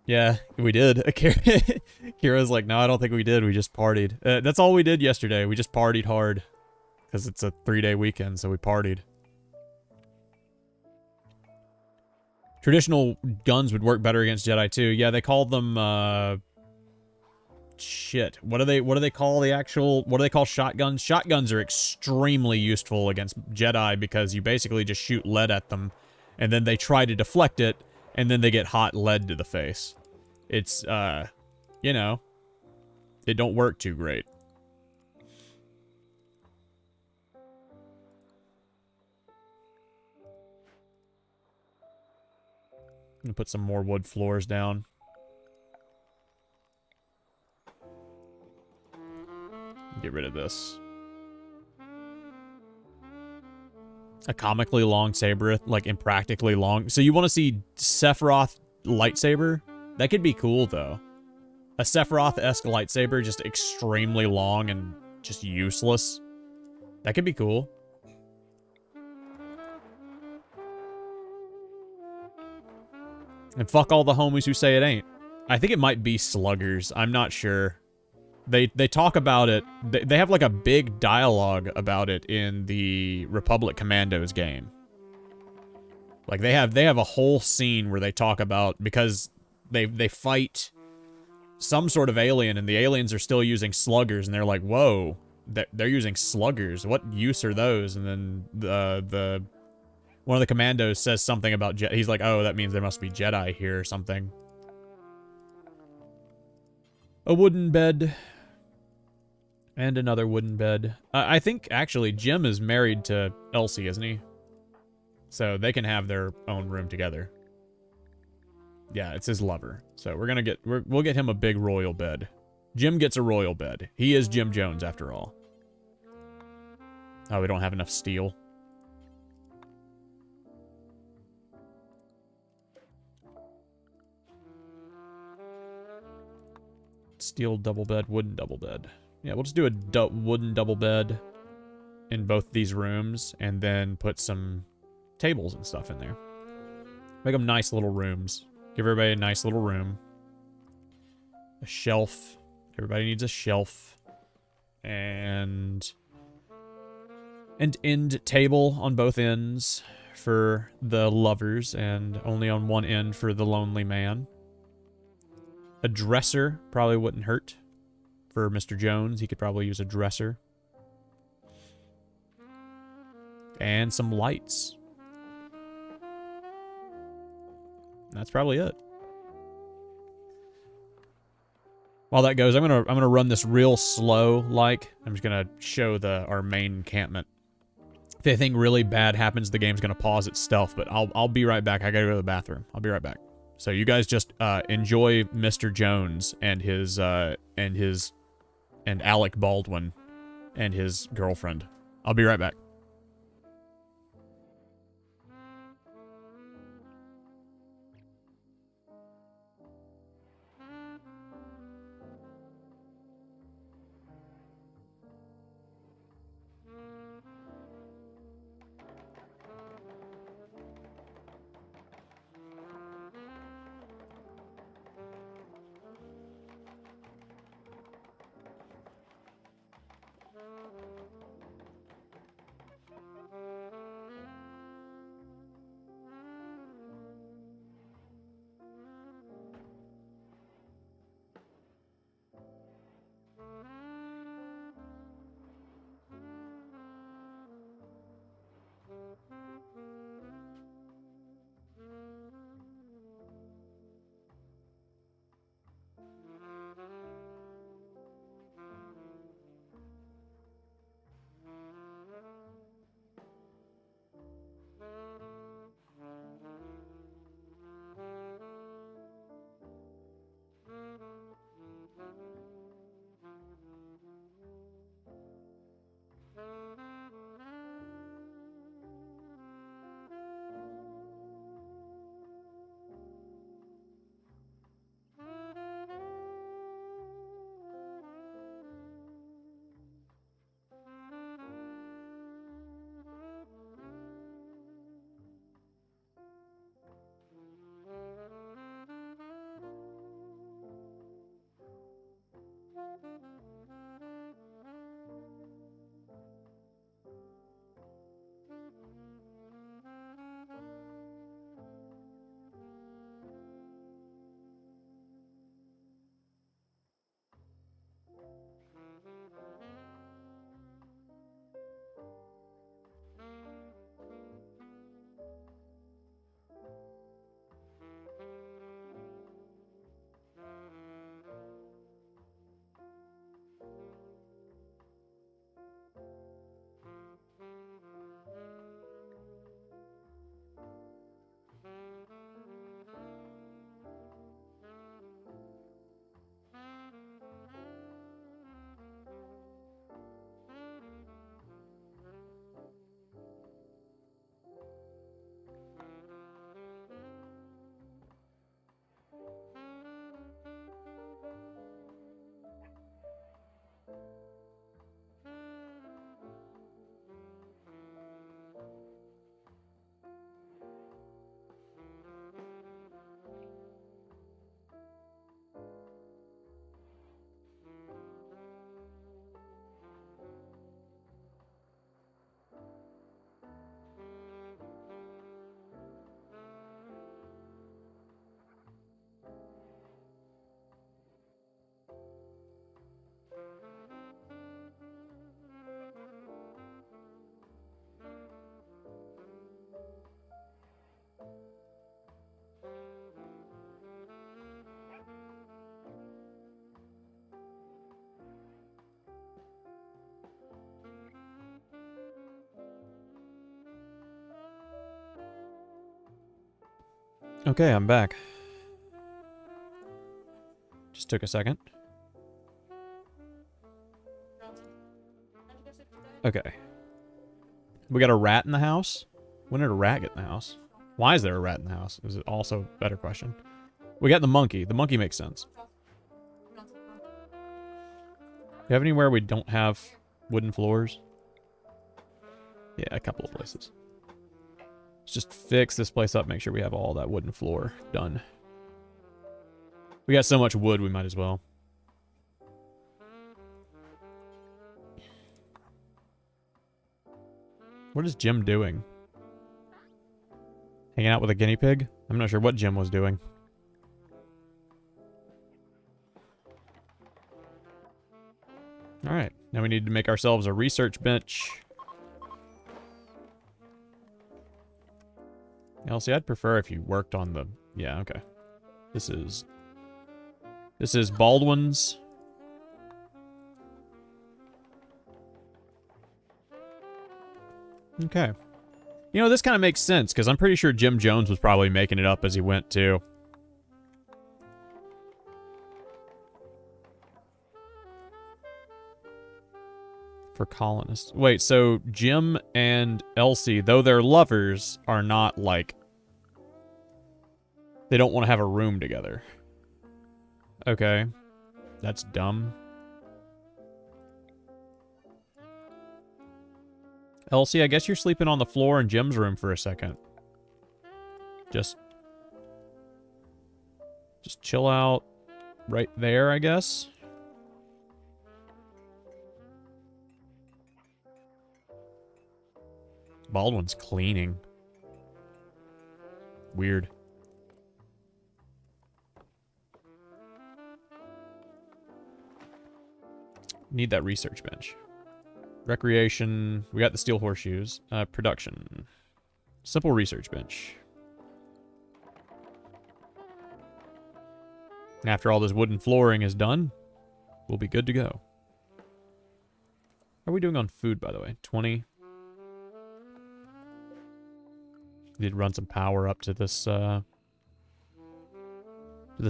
Yeah, we did. Kira's like, no, I don't think we did. We just partied. That's all we did yesterday. We just partied hard. Because it's a 3-day weekend, so we partied. Traditional guns would work better against Jedi too. Yeah, they call them, shit. What do they call the actual, what do they call shotguns? Shotguns are extremely useful against Jedi because you basically just shoot lead at them, and then they try to deflect it, and then they get hot lead to the face. It's, you know, it don't work too great. I'm gonna put some more wood floors down. Get rid of this. A comically long saber, like impractically long. So you want to see Sephiroth lightsaber? That could be cool, though. A Sephiroth-esque lightsaber, just extremely long and just useless. That could be cool. And fuck all the homies who say it ain't. I think it might be sluggers. I'm not sure. They talk about it. They have like a big dialogue about it in the Republic Commandos game. Like they have a whole scene where they talk about, because they fight some sort of alien, and the aliens are still using sluggers, and they're like, whoa, they're using sluggers. What use are those? And then the one of the commandos says something about he's like, oh, that means there must be Jedi here or something. A wooden bed. And another wooden bed. I think, actually, Jim is married to Elsie, isn't he? So they can have their own room together. Yeah, it's his lover. So we'll get him a big royal bed. Jim gets a royal bed. He is Jim Jones, after all. Oh, we don't have enough steel. Steel double bed, wooden double bed. Yeah, we'll just do a wooden double bed in both these rooms, and then put some tables and stuff in there. Make them nice little rooms. Give everybody a nice little room. A shelf. Everybody needs a shelf. And end table on both ends for the lovers, and only on one end for the lonely man. A dresser probably wouldn't hurt for Mr. Jones. He could probably use a dresser. And some lights. That's probably it. While that goes, I'm gonna run this real slow. I'm just gonna show our main encampment. If anything really bad happens, the game's gonna pause its stealth. But I'll be right back. I gotta go to the bathroom. I'll be right back. So you guys just enjoy Mr. Jones and his and Alec Baldwin and his girlfriend. I'll be right back. Okay, I'm back. Just took a second. Okay. We got a rat in the house? When did a rat get in the house? Why is there a rat in the house? Is it also a better question? We got the monkey. The monkey makes sense. You have anywhere we don't have wooden floors? Yeah, a couple of places. Let's just fix this place up, make sure we have all that wooden floor done. We got so much wood, we might as well. What is Jim doing? Hanging out with a guinea pig? I'm not sure what Jim was doing. Alright, now we need to make ourselves a research bench. Elsie, I'd prefer if you worked on the... Yeah, okay. This is Baldwin's. Okay. You know, this kind of makes sense, because I'm pretty sure Jim Jones was probably making it up as he went, too. For colonists. Wait, so Jim and Elsie, though they're lovers, are not, like... They don't want to have a room together. Okay. That's dumb. Elsie, I guess you're sleeping on the floor in Jim's room for a second. Just chill out right there, I guess. Baldwin's cleaning. Weird. Need that research bench. Recreation. We got the steel horseshoes. Production. Simple research bench. And after all this wooden flooring is done, we'll be good to go. How are we doing on food, by the way? 20. Need to run some power up to this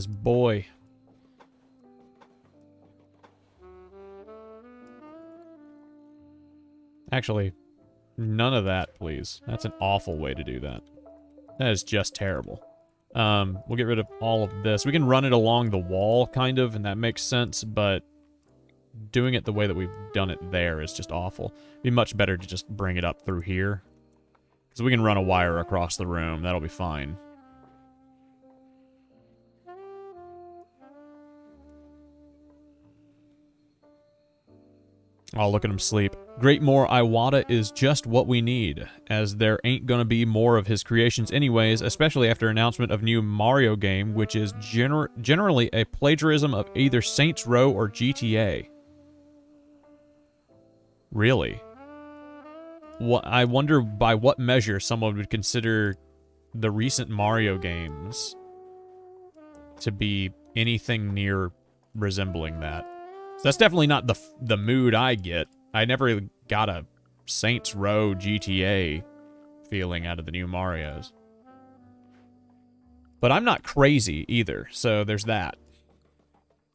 boy. Actually, none of that, please. That's an awful way to do that. That is just terrible. We'll get rid of all of this. We can run it along the wall, kind of, and that makes sense, but doing it the way that we've done it there is just awful. It'd be much better to just bring it up through here. Because we can run a wire across the room. That'll be fine. Oh, look at him sleep. Great More Iwata is just what we need, as there ain't gonna be more of his creations anyways, especially after announcement of new Mario game, which is generally a plagiarism of either Saints Row or GTA. Really? I wonder by what measure someone would consider the recent Mario games to be anything near resembling that. So that's definitely not the mood I get. I never got a Saints Row GTA feeling out of the new Marios. But I'm not crazy either, so there's that.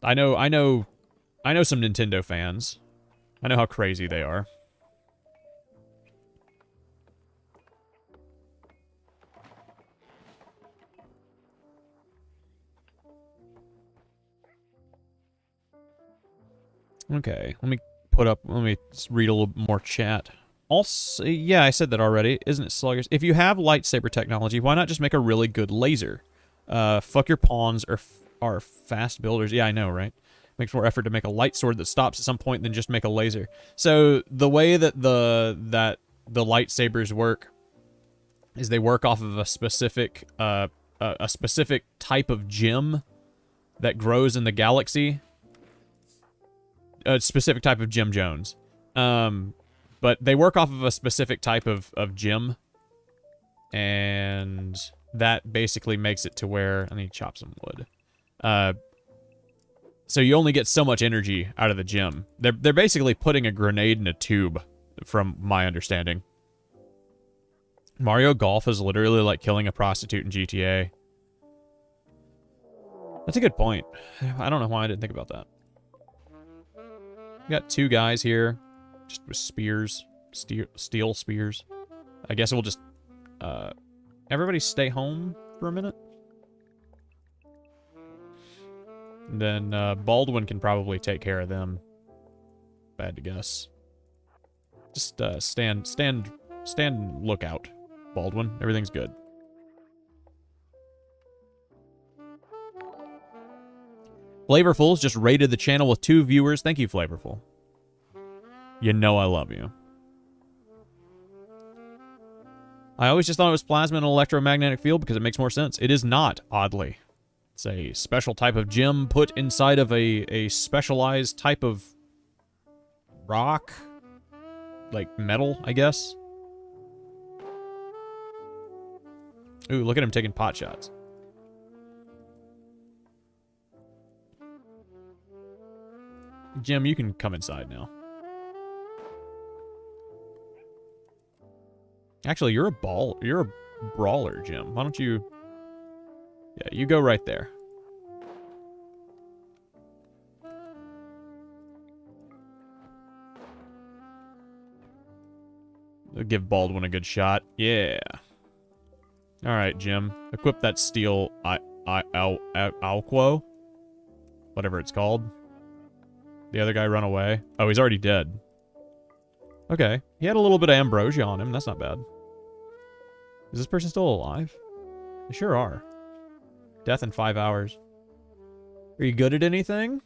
I know some Nintendo fans. I know how crazy they are. Okay, let me read a little more chat. Also, yeah, I said that already. Isn't it sluggish? If you have lightsaber technology, why not just make a really good laser? Fuck your pawns are fast builders. Yeah, I know, right? Makes more effort to make a light sword that stops at some point than just make a laser. So the way that the lightsabers work is they work off of a specific type of gem that grows in the galaxy. A specific type of Jim Jones. But they work off of a specific type of gem. And that basically makes it to where... I need to chop some wood. So you only get so much energy out of the gem. They're basically putting a grenade in a tube, from my understanding. Mario Golf is literally like killing a prostitute in GTA. That's a good point. I don't know why I didn't think about that. We got 2 guys here, just with spears, steel spears. I guess we'll just, everybody stay home for a minute. And then, Baldwin can probably take care of them. Bad to guess. Just, stand lookout, Baldwin. Everything's good. Flavorful's just rated the channel with 2 viewers. Thank you, Flavorful. You know I love you. I always just thought it was plasma and an electromagnetic field because it makes more sense. It is not, oddly. It's a special type of gem put inside of a specialized type of rock. Like metal, I guess. Ooh, look at him taking pot shots. Jim, you can come inside now. Actually, you're a brawler, Jim. Why don't you... Yeah, you go right there. I'll give Baldwin a good shot. Yeah. Alright, Jim. Equip that steel Alquo. Whatever it's called. The other guy run away. Oh, he's already dead. Okay. He had a little bit of ambrosia on him. That's not bad. Is this person still alive? They sure are. Death in 5 hours. Are you good at anything?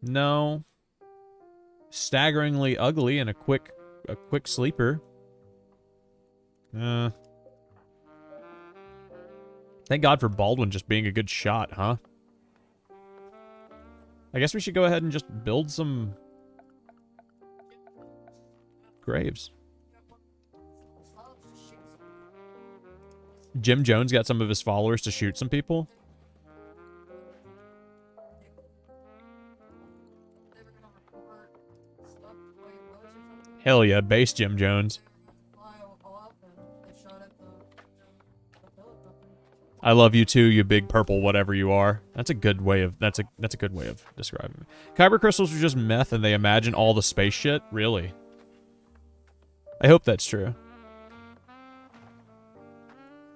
No. Staggeringly ugly and a quick sleeper. Thank God for Baldwin just being a good shot, huh? I guess we should go ahead and just build some graves. Jim Jones got some of his followers to shoot some people. Hell yeah, base Jim Jones. I love you too, you big purple whatever you are. That's a good way of that's a good way of describing it. Kyber crystals are just meth and they imagine all the space shit? Really? I hope that's true.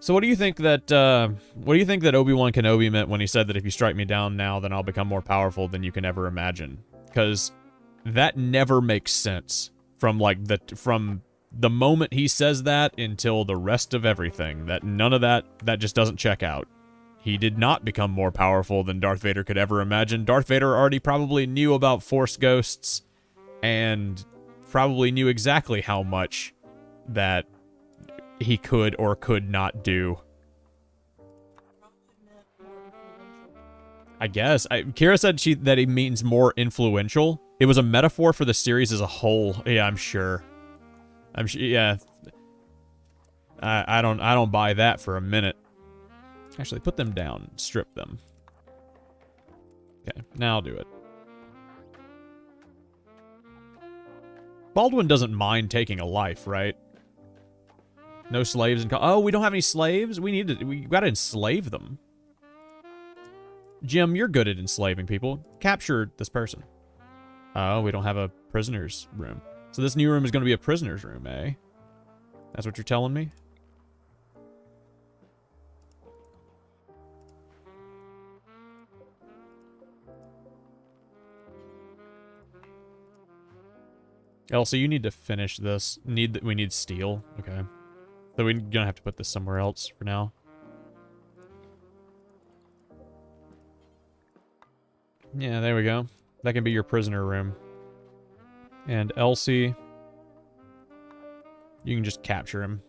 So what do you think that Obi-Wan Kenobi meant when he said that if you strike me down now, then I'll become more powerful than you can ever imagine? Because that never makes sense from the moment he says that until the rest of everything. That none of that just doesn't check out. He did not become more powerful than Darth Vader could ever imagine. Darth Vader already probably knew about Force ghosts and probably knew exactly how much that he could or could not do. I guess. Kira said that he means more influential. It was a metaphor for the series as a whole. Yeah, I'm sure. Yeah. I don't buy that for a minute. Actually, put them down. Strip them. Okay, now I'll do it. Baldwin doesn't mind taking a life, right? No slaves in... Oh, we don't have any slaves? We gotta enslave them. Jim, you're good at enslaving people. Capture this person. Oh, we don't have a prisoner's room. So this new room is going to be a prisoner's room, eh? That's what you're telling me? Elsie, you need to finish this. We need steel. Okay. So we're gonna have to put this somewhere else for now. Yeah, there we go. That can be your prisoner room. And Elsie, you can just capture him.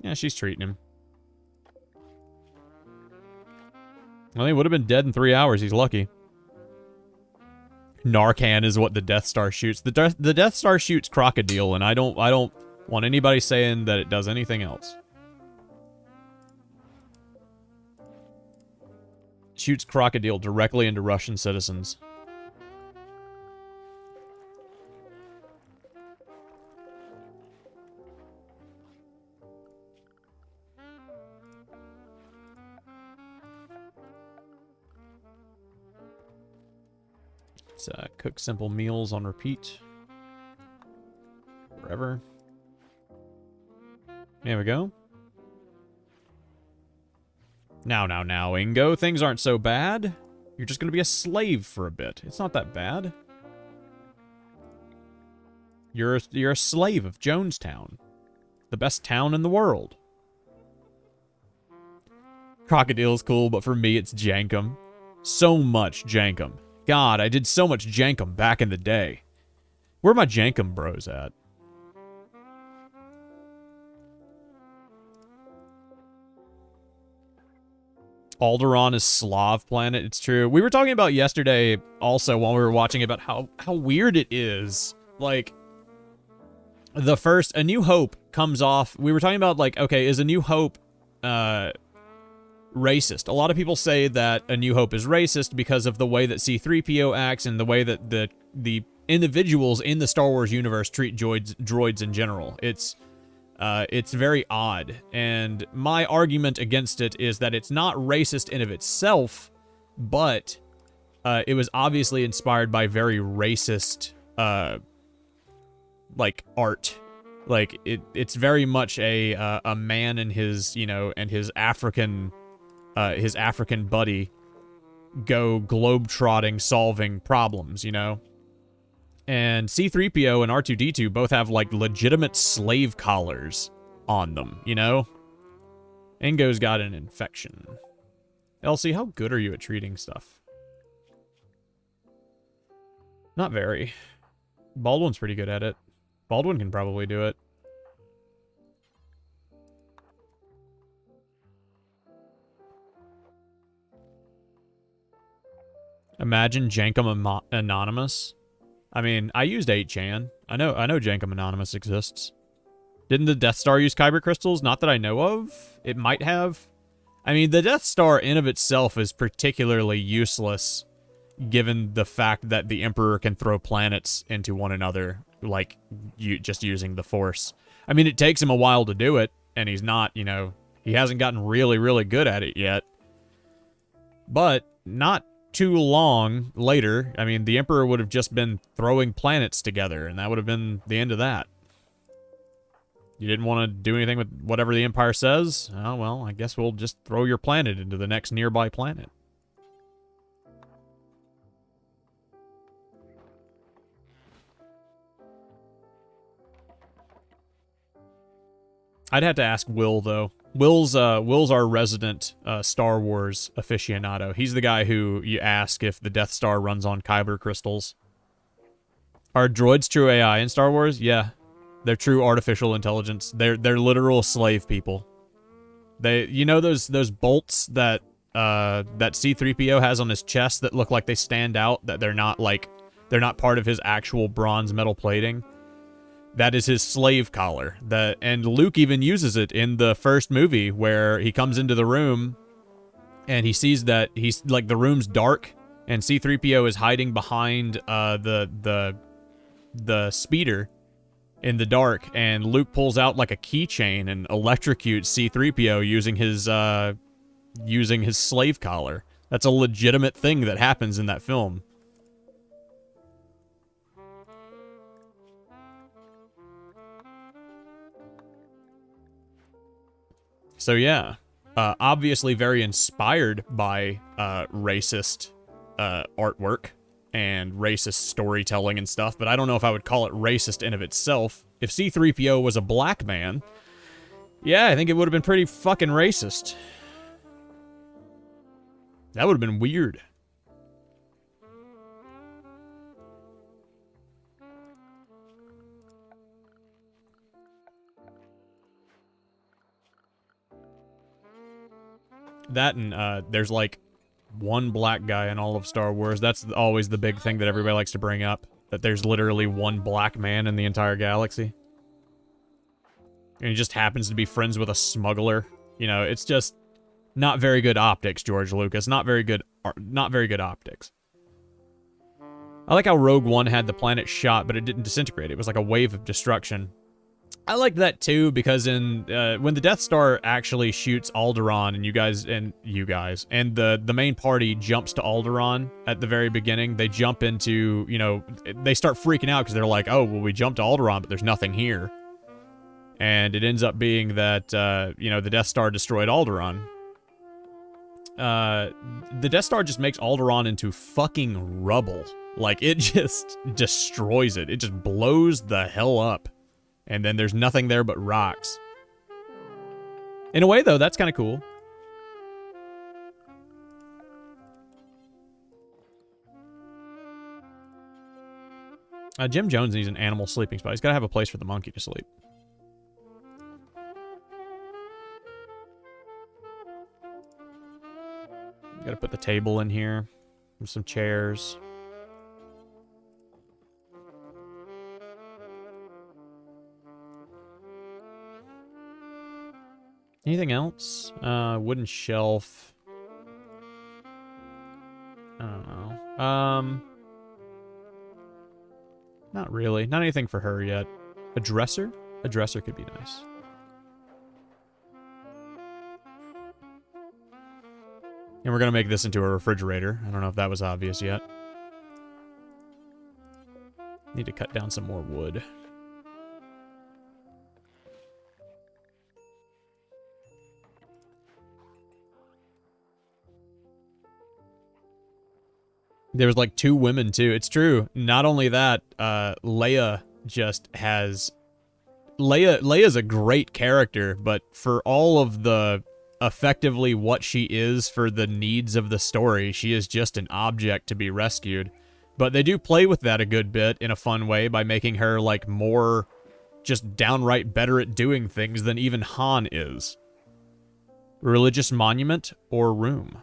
Yeah, she's treating him. Well, he would have been dead in 3 hours. He's lucky. Narcan is what the Death Star shoots. The Death Star shoots crocodile, and I don't want anybody saying that it does anything else. Shoots crocodile directly into Russian citizens. Let's cook simple meals on repeat. Forever. There we go. Now, Ingo. Things aren't so bad. You're just going to be a slave for a bit. It's not that bad. You're a slave of Jonestown. The best town in the world. Crocodile's cool, but for me, it's Jankum. So much Jankum. God, I did so much Jankum back in the day. Where are my Jankum bros at? Alderaan is Slav planet. It's true. We were talking about yesterday also while we were watching about how weird it is. Like, the first A New Hope comes off. We were talking about, like, okay, is A New Hope racist? A lot of people say that A New Hope is racist because of the way that C-3PO acts and the way that the individuals in the Star Wars universe treat droids in general. It's very odd, and my argument against it is that it's not racist in of itself, but it was obviously inspired by very racist, like, art. Like, it's very much a man and his, you know, and his African buddy go globe-trotting, solving problems, you know? And C-3PO and R2-D2 both have, like, legitimate slave collars on them, you know? Ingo's got an infection. Elsie, how good are you at treating stuff? Not very. Baldwin's pretty good at it. Baldwin can probably do it. Imagine Jankum Anonymous. I mean, I used 8chan. I know Jankum Anonymous exists. Didn't the Death Star use Kyber crystals? Not that I know of. It might have. I mean, the Death Star in of itself is particularly useless, given the fact that the Emperor can throw planets into one another, like, just using the Force. I mean, it takes him a while to do it, and he's not, you know, he hasn't gotten really, really good at it yet. But not too long later, I mean, the Emperor would have just been throwing planets together, and that would have been the end of that. You didn't want to do anything with whatever the Empire says? Oh, well, I guess we'll just throw your planet into the next nearby planet. I'd have to ask Will, though. Will's our resident Star Wars aficionado. He's the guy who you ask if the Death Star runs on Kyber crystals. Are droids true AI in Star Wars? Yeah. They're true artificial intelligence. They're literal slave people. You know those bolts that that C-3PO has on his chest that look like they stand out, that they're not part of his actual bronze metal plating? That is his slave collar. And Luke even uses it in the first movie where he comes into the room and he sees that he's like, the room's dark and C-3PO is hiding behind the speeder in the dark, and Luke pulls out like a keychain and electrocutes C-3PO using his slave collar. That's a legitimate thing that happens in that film. So yeah, obviously very inspired by racist artwork and racist storytelling and stuff, but I don't know if I would call it racist in of itself. If C-3PO was a black man, yeah, I think it would have been pretty fucking racist. That would have been weird. That and there's like one black guy in all of Star Wars. That's always the big thing that everybody likes to bring up, that there's literally one black man in the entire galaxy. And he just happens to be friends with a smuggler. You know, it's just not very good optics, George Lucas. Not very good optics. I like how Rogue One had the planet shot, but it didn't disintegrate. It was like a wave of destruction. I like that too, because in when the Death Star actually shoots Alderaan, and you guys and the main party jumps to Alderaan at the very beginning, they jump into, you know, they start freaking out because they're like, oh, well, we jumped to Alderaan, but there's nothing here. And it ends up being that, you know, the Death Star destroyed Alderaan. The Death Star just makes Alderaan into fucking rubble. Like, it just destroys it. It just blows the hell up. And then there's nothing there but rocks. In a way, though, that's kind of cool. Jim Jones needs an animal sleeping spot. He's got to have a place for the monkey to sleep. Got to put the table in here. With some chairs. Anything else? Wooden shelf. I don't know. Not really. Not anything for her yet. A dresser? A dresser could be nice. And we're gonna make this into a refrigerator. I don't know if that was obvious yet. Need to cut down some more wood. There was like 2 women too. It's true. Not only that, Leia just has... Leia's a great character, but for all of the... effectively what she is for the needs of the story, she is just an object to be rescued. But they do play with that a good bit in a fun way by making her, like, more just downright better at doing things than even Han is. Religious monument or room?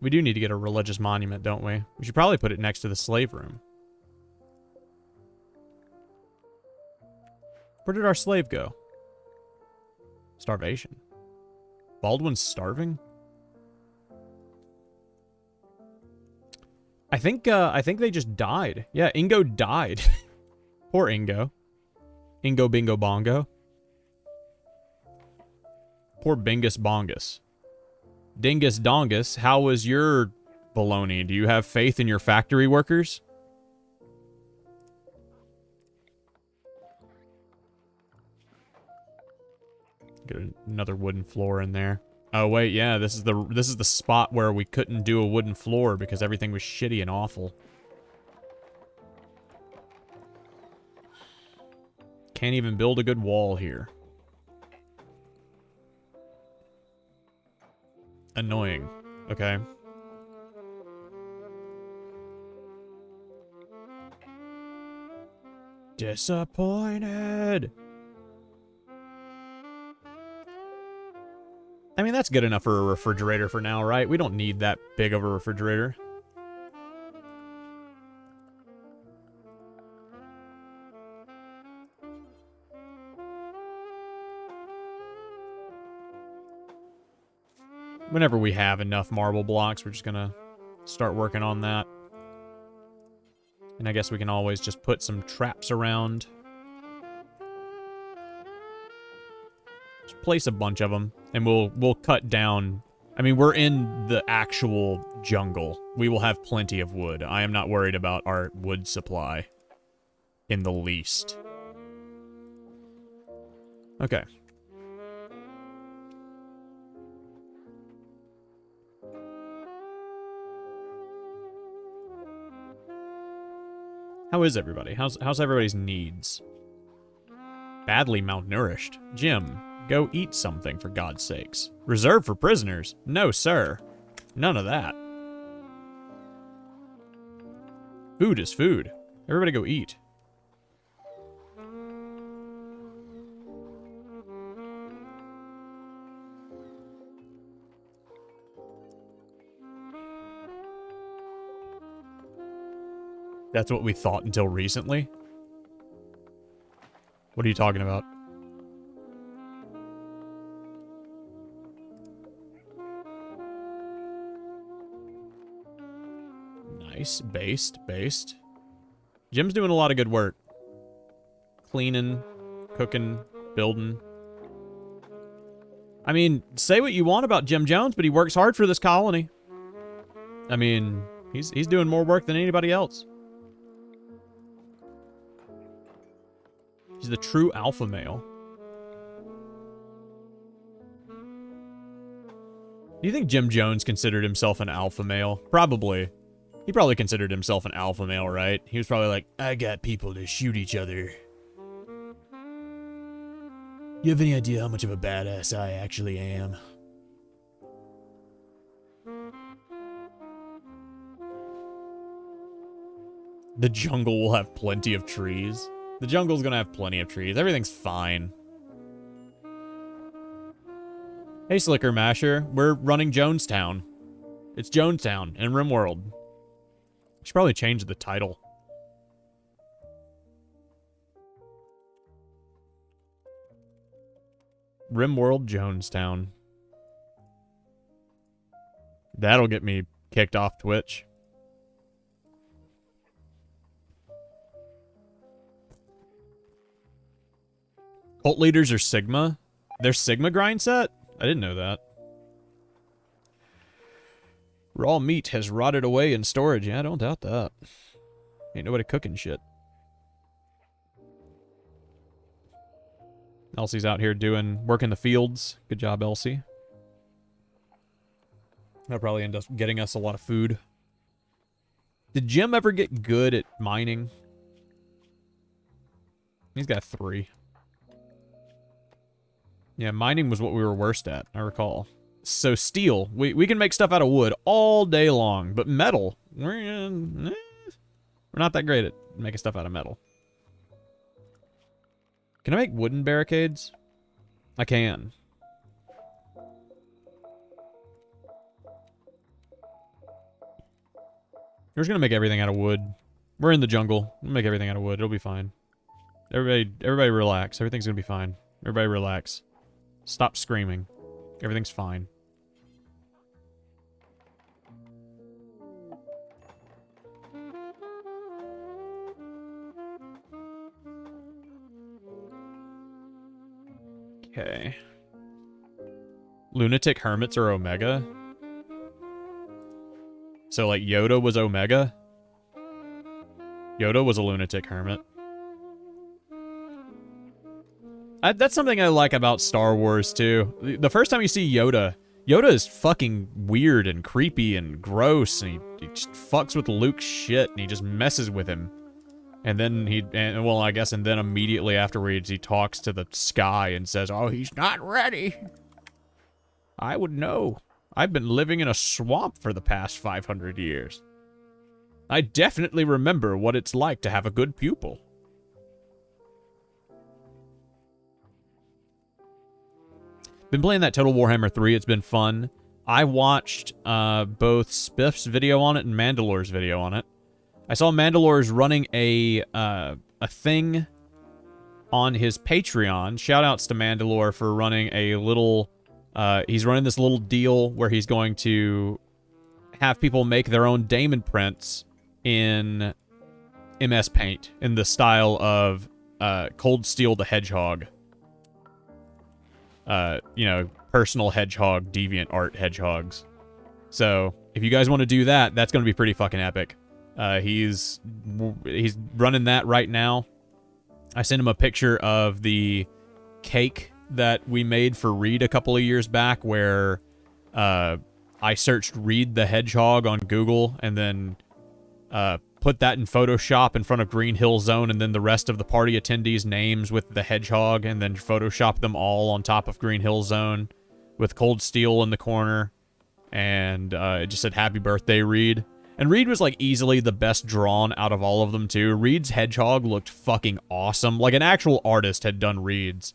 We do need to get a religious monument, don't we? We should probably put it next to the slave room. Where did our slave go? Starvation. Baldwin's starving? I think they just died. Yeah, Ingo died. Poor Ingo. Ingo Bingo Bongo. Poor Bingus Bongus. Dingus Dongus, how was your baloney? Do you have faith in your factory workers? Get another wooden floor in there. Oh wait, yeah, this is the spot where we couldn't do a wooden floor because everything was shitty and awful. Can't even build a good wall here. Annoying. Okay. Disappointed. I mean, that's good enough for a refrigerator for now, right? We don't need that big of a refrigerator. Whenever we have enough marble blocks, we're just gonna start working on that. And I guess we can always just put some traps around. Just place a bunch of them, and we'll cut down. I mean, we're in the actual jungle. We will have plenty of wood. I am not worried about our wood supply in the least. Okay. How is everybody? How's everybody's needs? Badly malnourished. Jim, go eat something for God's sakes. Reserved for prisoners? No, sir. None of that. Food is food. Everybody go eat. That's what we thought until recently? What are you talking about? Nice. Based. Jim's doing a lot of good work. cleaning, cooking, building. I mean, say what you want about Jim Jones, but he works hard for this colony. I mean, he's doing more work than anybody else. He's the true alpha male. Do you think Jim Jones considered himself an alpha male? Probably. He probably considered himself an alpha male, right? He was probably like, I got people to shoot each other. You have any idea how much of a badass I actually am? The jungle will have plenty of trees. The jungle's gonna have plenty of trees. Everything's fine. Hey, Slicker Masher. We're running Jonestown. It's Jonestown in RimWorld. Should probably change the title. RimWorld Jonestown. That'll get me kicked off Twitch. Cult leaders are Sigma? They're Sigma grind set? I didn't know that. Raw meat has rotted away in storage. Yeah, I don't doubt that. Ain't nobody cooking shit. Elsie's out here doing work in the fields. Good job, Elsie. That'll probably end up getting us a lot of food. Did Jim ever get good at mining? He's got 3. Yeah, mining was what we were worst at, I recall. So steel, we can make stuff out of wood all day long, but metal, we're not that great at making stuff out of metal. Can I make wooden barricades? I can. We're just gonna make everything out of wood. We're in the jungle. We'll make everything out of wood. It'll be fine. Everybody relax. Everything's gonna be fine. Everybody relax. Stop screaming. Everything's fine. Okay. Lunatic hermits are Omega? So, like, Yoda was Omega? Yoda was a lunatic hermit. That's something I like about Star Wars, too. The first time you see Yoda, Yoda is fucking weird and creepy and gross, and he just fucks with Luke's shit, and he just messes with him. And then and then immediately afterwards, he talks to the sky and says, "Oh, he's not ready. I would know. I've been living in a swamp for the past 500 years. I definitely remember what it's like to have a good pupil." Been playing that Total Warhammer 3. It's been fun. I watched both Spiff's video on it and Mandalore's video on it. I saw Mandalore's running a thing on his Patreon. Shoutouts to Mandalore for running a little... he's running this little deal where he's going to have people make their own Daemon prints in MS Paint in the style of Cold Steel the Hedgehog. You know, personal hedgehog, deviant art hedgehogs. So, if you guys want to do that, that's going to be pretty fucking epic. He's running that right now. I sent him a picture of the cake that we made for Reed a couple of years back, where I searched Reed the Hedgehog on Google and then put that in Photoshop in front of Green Hill Zone, and then the rest of the party attendees' names with the hedgehog, and then Photoshop them all on top of Green Hill Zone with Cold Steel in the corner. And it just said, "Happy birthday, Reed." And Reed was, like, easily the best drawn out of all of them, too. Reed's hedgehog looked fucking awesome. Like, an actual artist had done Reed's.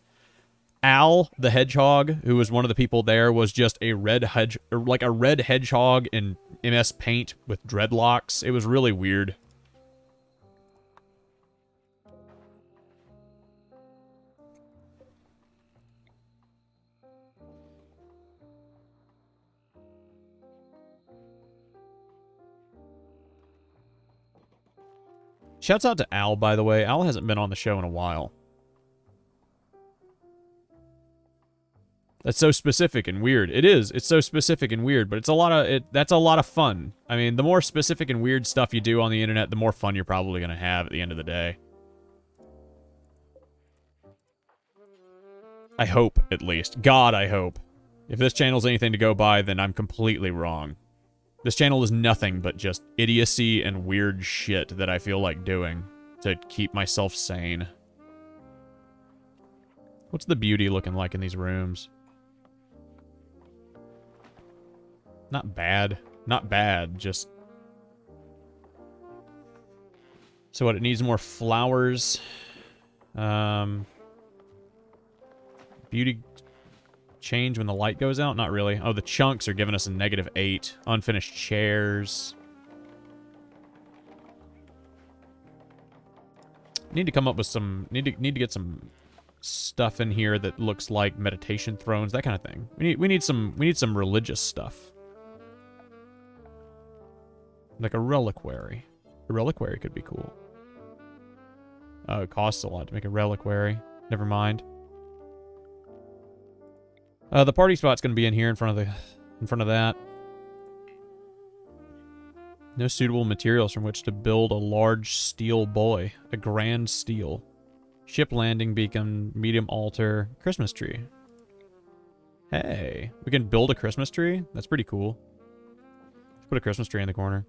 Al, the hedgehog, who was one of the people there, was just a red hedgehog in MS Paint with dreadlocks. It was really weird. Shouts out to Al, by the way. Al hasn't been on the show in a while. That's so specific and weird. It is. It's so specific and weird, but it's a lot of that's a lot of fun. I mean, the more specific and weird stuff you do on the internet, the more fun you're probably going to have at the end of the day. I hope, at least. God, I hope. If this channel's anything to go by, then I'm completely wrong. This channel is nothing but just idiocy and weird shit that I feel like doing to keep myself sane. What's the beauty looking like in these rooms? Not bad. Not bad, just... So what, it needs more flowers. Beauty change when the light goes out? Not really. Oh, the chunks are giving us a -8. Unfinished chairs. Need to come up with some... Need to get some stuff in here that looks like meditation thrones, that kind of thing. We need some religious stuff. Like a reliquary. A reliquary could be cool. Oh, it costs a lot to make a reliquary. Never mind. The party spot's gonna be in here in front of that. No suitable materials from which to build a large steel buoy. A grand steel. Ship landing beacon, medium altar, Christmas tree. Hey, we can build a Christmas tree? That's pretty cool. Let's put a Christmas tree in the corner.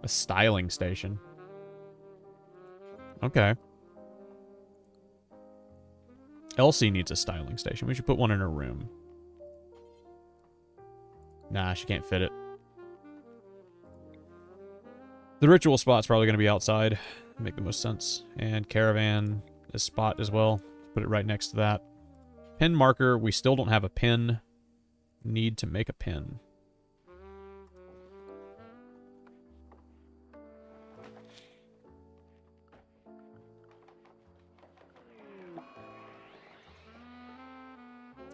A styling station. Okay. Elsie needs a styling station. We should put one in her room. Nah, she can't fit it. The ritual spot's probably going to be outside. Make the most sense. And caravan is spot as well. Put it right next to that. Pin marker. We still don't have a pin. Need to make a pin.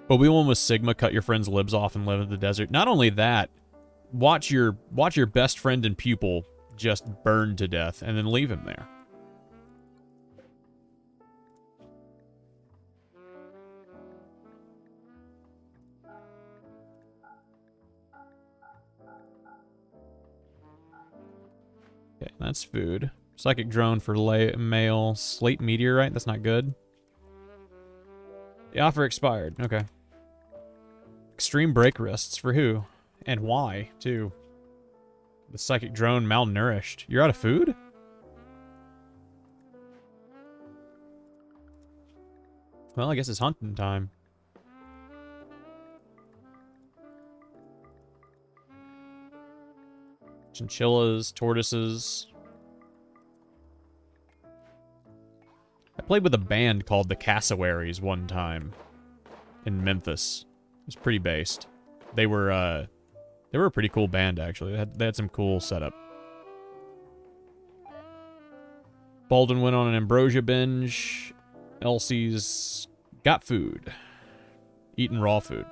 But we won with Sigma, cut your friend's libs off and live in the desert. Not only that, watch your best friend and pupil just burn to death and then leave him there. Okay, that's food. Psychic drone for male. Slate meteorite, that's not good. The offer expired. Okay. Extreme break wrists. For who? And why, too? The psychic drone malnourished. You're out of food? Well, I guess it's hunting time. Chinchillas, tortoises. I played with a band called the Cassowaries one time in Memphis. It was pretty based. They were a pretty cool band, actually. They had some cool setup. Baldwin went on an ambrosia binge. Elsie's got food. Eating raw food.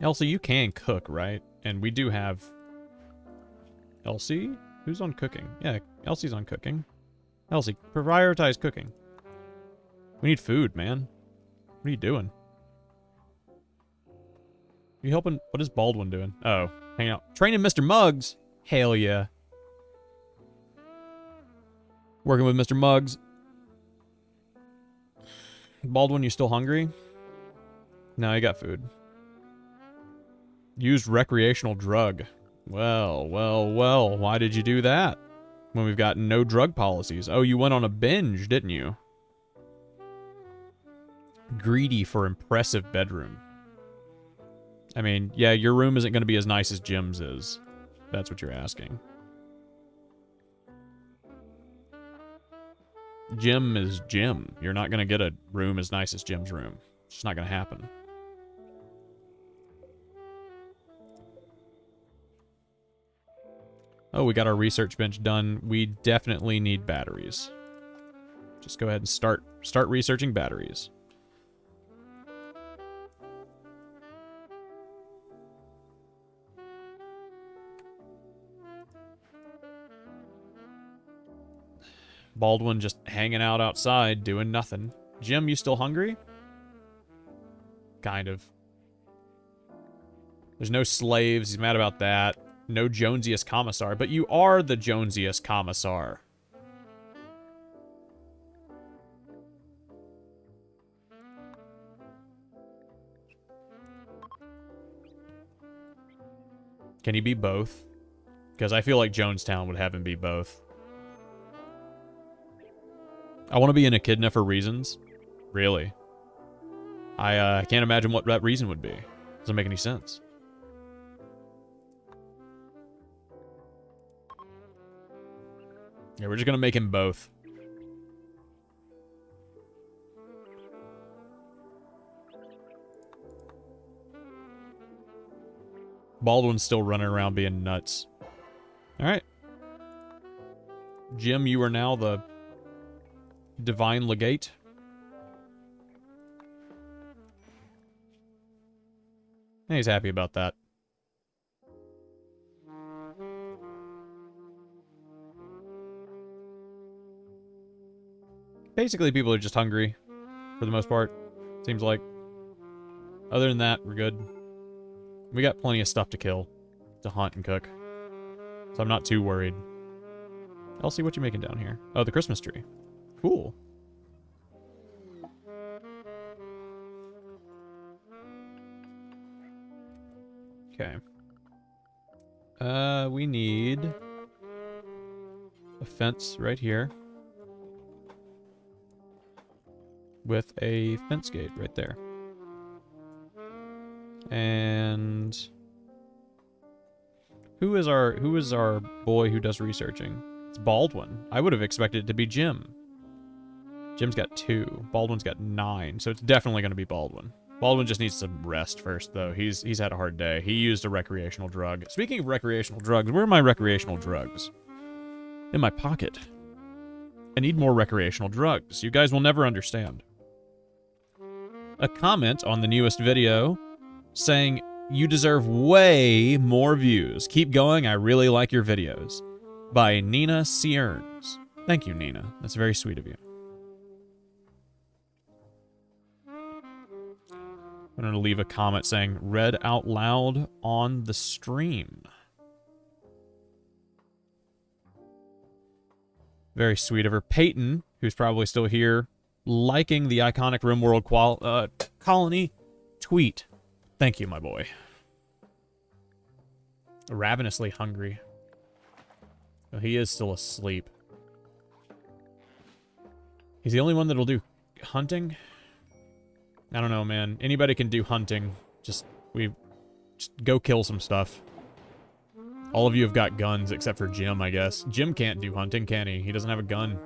Elsie, you can cook, right? And we do have... Elsie? Who's on cooking? Yeah, Elsie's on cooking. Elsie, prioritize cooking. We need food, man. What are you doing? You helping? What is Baldwin doing? Oh, hang out. Training Mr. Muggs? Hell yeah. Working with Mr. Muggs. Baldwin, you still hungry? No, you got food. Used recreational drug. Well, why did you do that? When we've got no drug policies. Oh, you went on a binge, didn't you? Greedy for impressive bedroom. I mean, yeah, your room isn't going to be as nice as Jim's is. That's what you're asking. Jim is Jim. You're not going to get a room as nice as Jim's room. It's just not going to happen. Oh, we got our research bench done. We definitely need batteries. Just go ahead and start researching batteries. . Baldwin just hanging out outside, doing nothing. Jim, you still hungry? Kind of. There's no slaves. He's mad about that. No Jonesiest Commissar. But you are the Jonesiest Commissar. Can he be both? Because I feel like Jonestown would have him be both. I want to be an echidna for reasons. Really. I can't imagine what that reason would be. Doesn't make any sense. Yeah, we're just going to make him both. Baldwin's still running around being nuts. Alright. Jim, you are now the Divine Legate. And he's happy about that. Basically, people are just hungry, for the most part, seems like. Other than that, we're good. We got plenty of stuff to kill, to hunt and cook. So I'm not too worried. Elsie, what you making down here? Oh, the Christmas tree. Cool. Okay. We need a fence right here. With a fence gate right there. And who is our boy who does researching? It's Baldwin. I would have expected it to be Jim. Jim's got 2. Baldwin's got 9, so it's definitely going to be Baldwin. Baldwin just needs some rest first, though. He's had a hard day. He used a recreational drug. Speaking of recreational drugs, where are my recreational drugs? In my pocket. I need more recreational drugs. You guys will never understand. A comment on the newest video saying, you deserve way more views. Keep going, I really like your videos. By Nina Searns. Thank you, Nina. That's very sweet of you. I'm going to leave a comment saying, read out loud on the stream. Very sweet of her. Peyton, who's probably still here, liking the iconic RimWorld colony tweet. Thank you, my boy. Ravenously hungry. Oh, he is still asleep. He's the only one that'll do hunting. I don't know, man. Anybody can do hunting. Just go kill some stuff. All of you have got guns except for Jim, I guess. Jim can't do hunting, can he? He doesn't have a gun.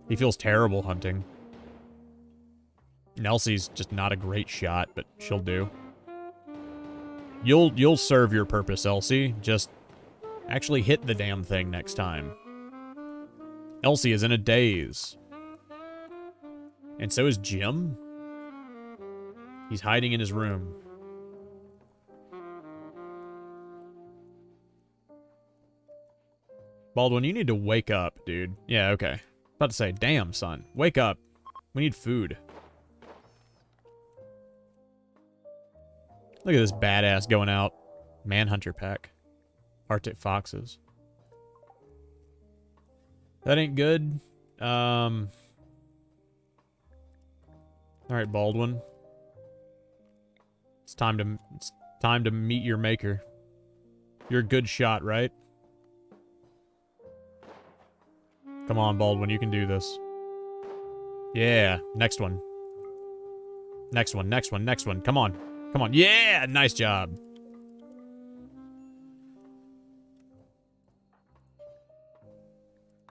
He feels terrible hunting. Nelsie's just not a great shot, but she'll do. You'll serve your purpose, Elsie. Just actually hit the damn thing next time. Elsie is in a daze. And so is Jim. He's hiding in his room. Baldwin, you need to wake up, dude. Yeah, okay. About to say, damn, son. Wake up. We need food. Look at this badass going out. Manhunter pack. Arctic foxes. That ain't good. Alright, Baldwin. It's time to meet your maker. You're a good shot, right? Come on, Baldwin, you can do this. Yeah, next one. Next one, next one, next one. Come on. Come on. Yeah, nice job.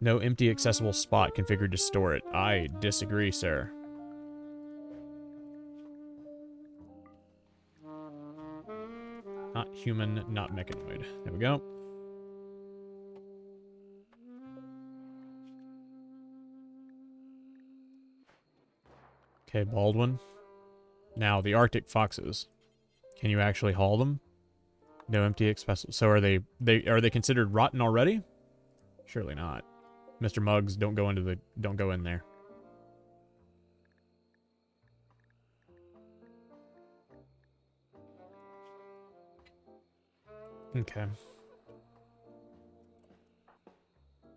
No empty accessible spot configured to store it. I disagree, sir. Not human, not mechanoid. There we go. Okay, Baldwin. Now, the Arctic foxes. Can you actually haul them? No empty accessible. So are they considered rotten already? Surely not. Mr. Muggs, don't go in there. Okay.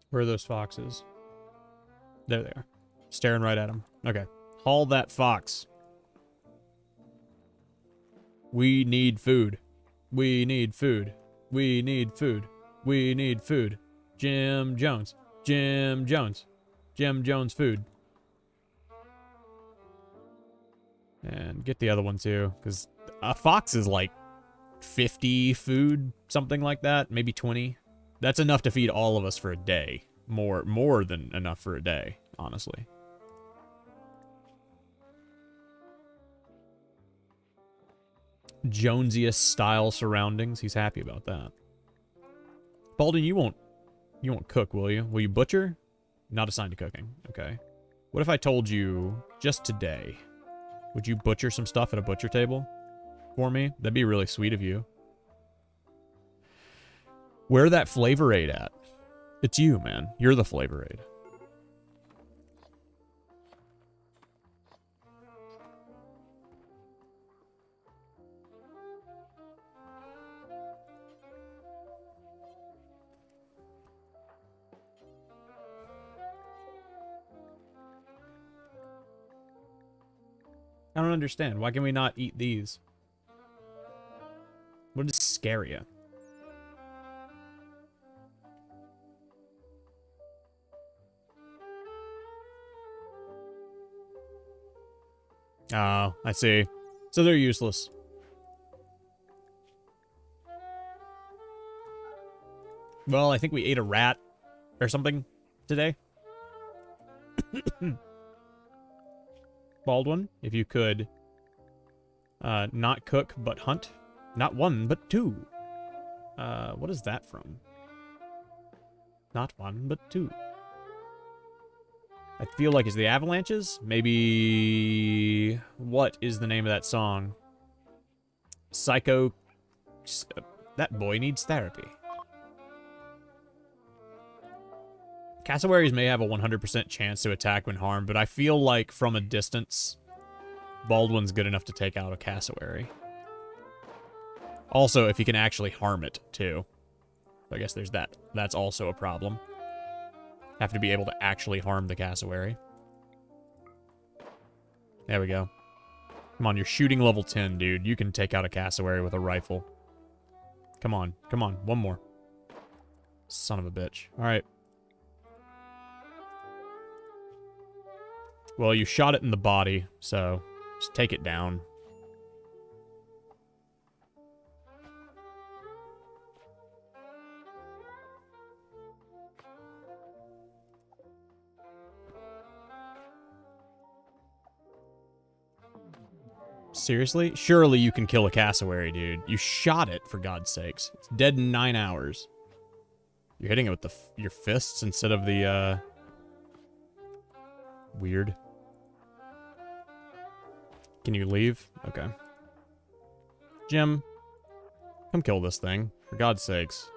Where are those foxes? There they are. Staring right at them. Okay. Haul that fox. We need food. We need food. We need food. We need food. Jim Jones. Jim Jones. Jim Jones food. And get the other one too, because a fox is like 50 food, something like that, maybe 20. That's enough to feed all of us for a day. More than enough for a day, honestly. Jonesiest style surroundings. He's happy about that. Baldwin, you won't cook, will you? Will you butcher? Not assigned to cooking. Okay. What if I told you just today? Would you butcher some stuff at a butcher table for me? That'd be really sweet of you. Where that flavor aid at? It's you, man. You're the flavor aid. I don't understand. Why can we not eat these? What does scare you? Oh, I see. So they're useless. Well, I think we ate a rat or something today. Baldwin, if you could not cook but hunt. Not one, but two. What is that from? Not one, but two. I feel like it's the Avalanches? Maybe... What is the name of that song? Psycho... That boy needs therapy. Cassowaries may have a 100% chance to attack when harmed, but I feel like from a distance, Baldwin's good enough to take out a cassowary. Also, if he can actually harm it, too. I guess there's that. That's also a problem. Have to be able to actually harm the cassowary. There we go. Come on, you're shooting level 10, dude. You can take out a cassowary with a rifle. Come on, come on, one more. Son of a bitch. Alright. Well, you shot it in the body, so just take it down. Seriously? Surely you can kill a cassowary, dude. You shot it, for God's sakes. It's dead in 9 hours. You're hitting it with your fists instead of the, Weird. Can you leave? Okay. Jim, come kill this thing, for God's sakes.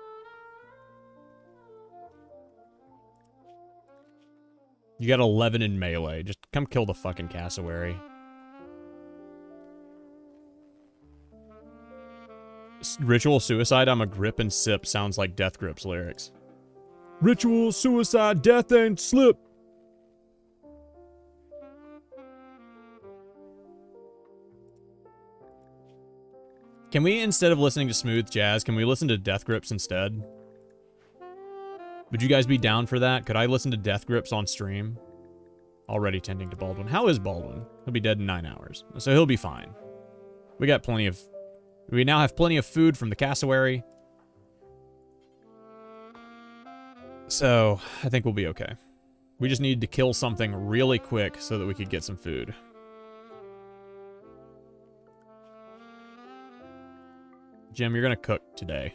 You got 11 in melee. Just come kill the fucking cassowary. Ritual suicide, I'm a grip and sip sounds like Death Grip's lyrics. Ritual suicide, death and slip. Can we, instead of listening to smooth jazz, can we listen to Death Grips instead? Would you guys be down for that? Could I listen to Death Grips on stream? Already tending to Baldwin. How is Baldwin? He'll be dead in 9 hours. So he'll be fine. We got plenty of... We now have plenty of food from the cassowary. So, I think we'll be okay. We just need to kill something really quick so that we could get some food. Jim, you're gonna cook today.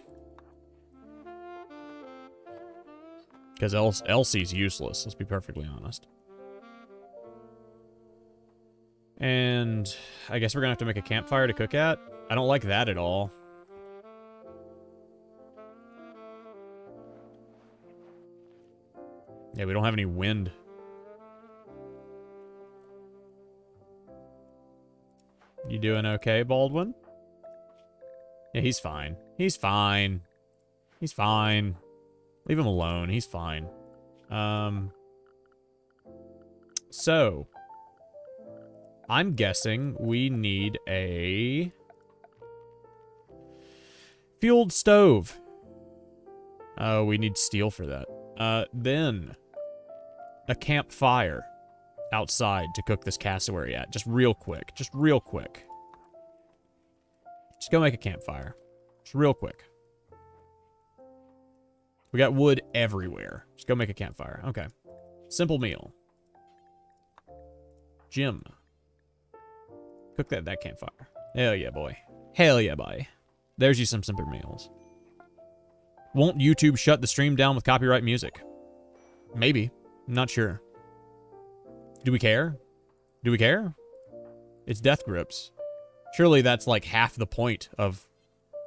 Because Elsie's useless, let's be perfectly honest. And I guess we're gonna have to make a campfire to cook at. I don't like that at all. Yeah, we don't have any wind. You doing okay, Baldwin? Yeah, he's fine. He's fine. He's fine. Leave him alone. He's fine. So, I'm guessing we need a fueled stove. Oh, we need steel for that. Then a campfire outside to cook this cassowary at. Just real quick. Just real quick. Just go make a campfire. Just real quick. We got wood everywhere. Just go make a campfire. Okay. Simple meal. Jim. Cook that campfire. Hell yeah, boy. Hell yeah, boy. There's you some simple meals. Won't YouTube shut the stream down with copyright music? Maybe. I'm not sure. Do we care? Do we care? It's death grips. Surely that's like half the point of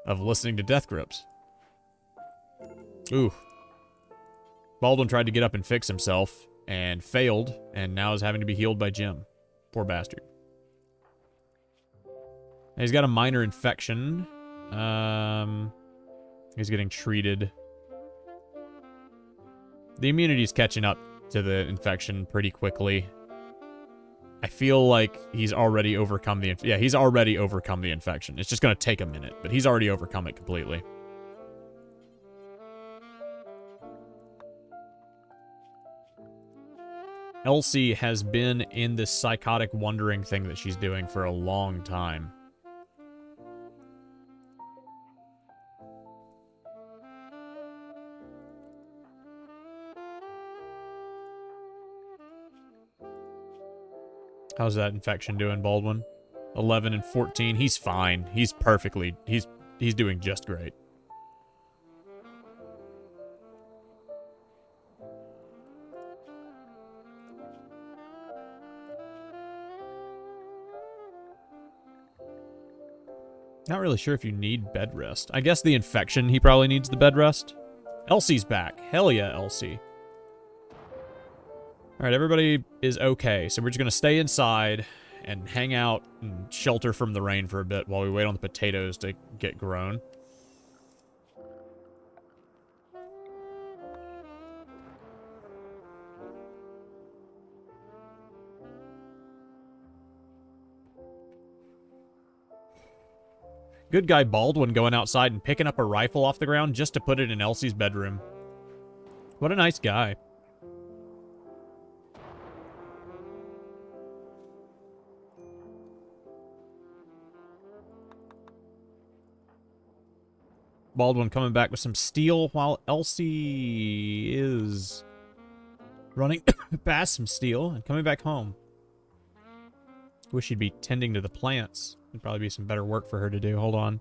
listening to death grips. Ooh. Baldwin tried to get up and fix himself and failed, and now is having to be healed by Jim. Poor bastard. He's got a minor infection. He's getting treated. The immunity's catching up to the infection pretty quickly. I feel like he's already overcome the... Yeah, he's already overcome the infection. It's just going to take a minute, but he's already overcome it completely. Elsie has been in this psychotic wandering thing that she's doing for a long time. How's that infection doing, Baldwin? 11 and 14. He's fine. He's perfectly... He's doing just great. Not really sure if you need bed rest. I guess the infection, he probably needs the bed rest. Elsie's back. Hell yeah, Elsie. Alright, everybody is okay. So we're just going to stay inside and hang out and shelter from the rain for a bit while we wait on the potatoes to get grown. Good guy Baldwin going outside and picking up a rifle off the ground just to put it in Elsie's bedroom. What a nice guy. Baldwin coming back with some steel while Elsie is running past some steel and coming back home. Wish she'd be tending to the plants. There'd probably be some better work for her to do. Hold on.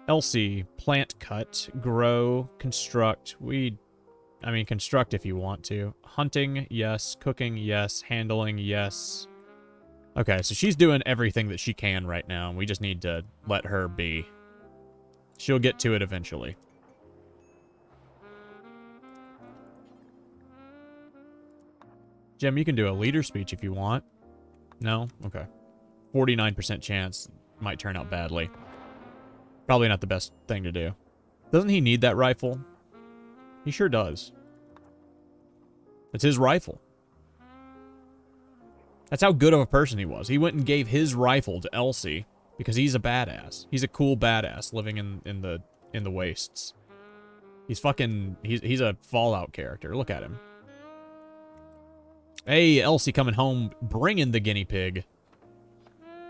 Elsie, plant cut, grow, construct. I mean, construct if you want to. Hunting, yes. Cooking, yes. Handling, yes. Okay, so she's doing everything that she can right now. We just need to let her be. She'll get to it eventually. Jim, you can do a leader speech if you want. No? Okay. 49% chance might turn out badly. Probably not the best thing to do. Doesn't he need that rifle? He sure does. It's his rifle. That's how good of a person he was. He went and gave his rifle to Elsie because he's a badass. He's a cool badass living in the wastes. He's a Fallout character. Look at him. Hey, Elsie coming home, bringing the guinea pig.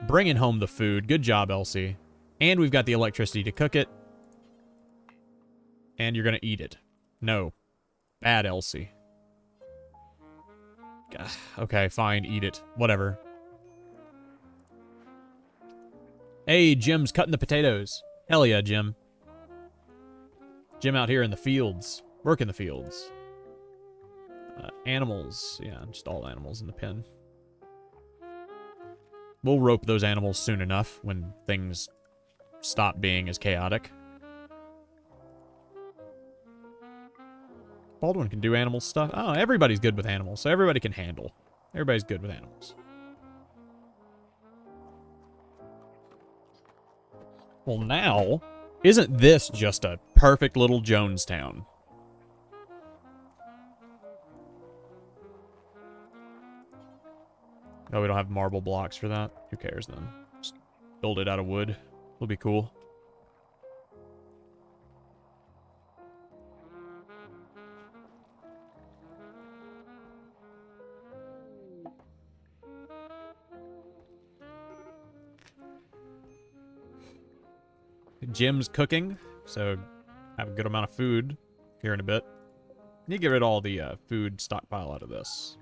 Bringing home the food. Good job, Elsie. And we've got the electricity to cook it. And you're going to eat it. No. Bad Elsie. Okay, fine. Eat it. Whatever. Hey, Jim's cutting the potatoes. Hell yeah, Jim. Jim out here in the fields. Working the fields. Animals. Yeah, just all animals in the pen. We'll rope those animals soon enough when things stop being as chaotic. Baldwin can do animal stuff. Oh, everybody's good with animals, so everybody can handle. Everybody's good with animals. Well, now, isn't this just a perfect little Jonestown? Oh, we don't have marble blocks for that? Who cares then? Just build it out of wood. It'll be cool. Jim's cooking, so have a good amount of food here in a bit. Need to get rid of all the food stockpile out of this.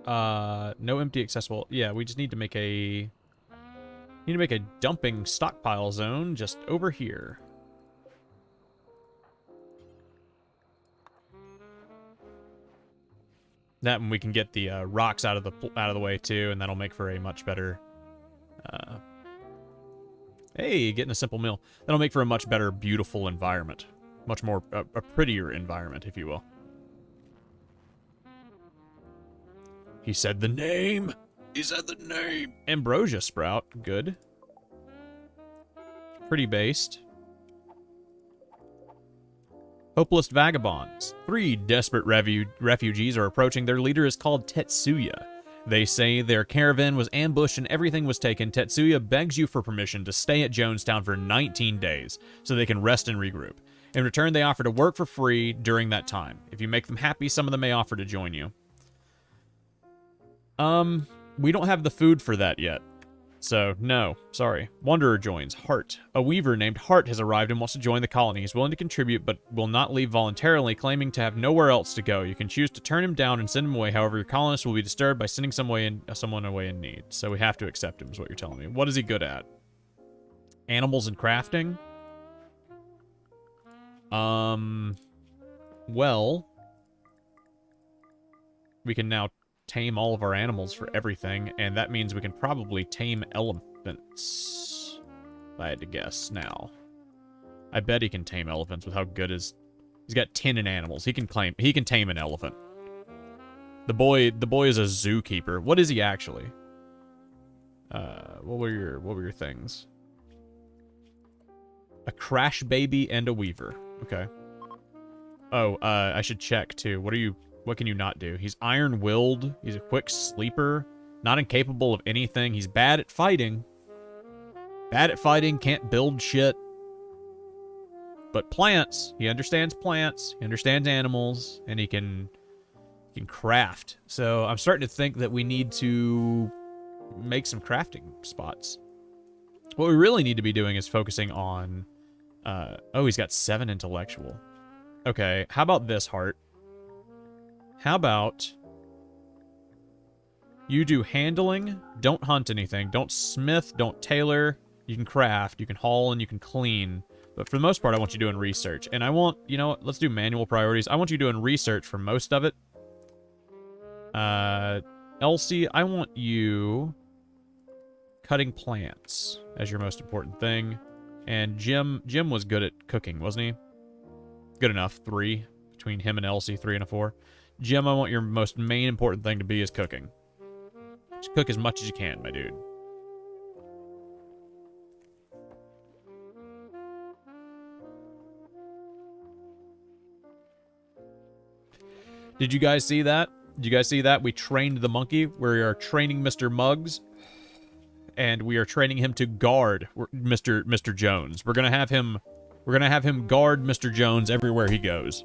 No empty accessible. Yeah, we just need to make a dumping stockpile zone just over here. That one we can get the rocks out of the way too, and that'll make for a much better. Hey, getting a simple meal. That'll make for a much better, beautiful environment, much more a prettier environment, if you will. He said the name. He said the name. Ambrosia sprout, good. Pretty based. Hopeless vagabonds. 3 desperate refugees are approaching. Their leader is called Tetsuya. They say their caravan was ambushed and everything was taken. Tetsuya begs you for permission to stay at Jonestown for 19 days so they can rest and regroup. In return, they offer to work for free during that time. If you make them happy, some of them may offer to join you. We don't have the food for that yet. So, no. Sorry. Wanderer joins. Hart. A weaver named Hart has arrived and wants to join the colony. He's willing to contribute, but will not leave voluntarily, claiming to have nowhere else to go. You can choose to turn him down and send him away. However, your colonists will be disturbed by sending someone away in need. So we have to accept him, is what you're telling me. What is he good at? Animals and crafting? Well, we can now tame all of our animals for everything, and that means we can probably tame elephants. If I had to guess now. I bet he can tame elephants with how good his... He's got 10 in animals. He can tame an elephant. The boy is a zookeeper. What is he actually? What were your things? A crash baby and a weaver. Okay. Oh, I should check too. What can you not do? He's iron-willed. He's a quick sleeper. Not incapable of anything. He's bad at fighting. Bad at fighting, can't build shit. But plants. He understands plants. He understands animals. And he can craft. So I'm starting to think that we need to make some crafting spots. What we really need to be doing is focusing on... oh, he's got 7 intellectual. Okay, how about this, Hart? How about you do handling, don't hunt anything, don't smith, don't tailor, you can craft, you can haul, and you can clean. But for the most part, I want you doing research. And I want, you know what, let's do manual priorities. I want you doing research for most of it. Elsie, I want you cutting plants as your most important thing. And Jim was good at cooking, wasn't he? Good enough, 3. Between him and Elsie, 3 and a 4. Jim, I want your most main important thing to be is cooking. Just cook as much as you can, my dude. Did you guys see that? Did you guys see that? We trained the monkey. We are training Mr. Muggs. And we are training him to guard Mr. Jones. We're gonna have him guard Mr. Jones everywhere he goes.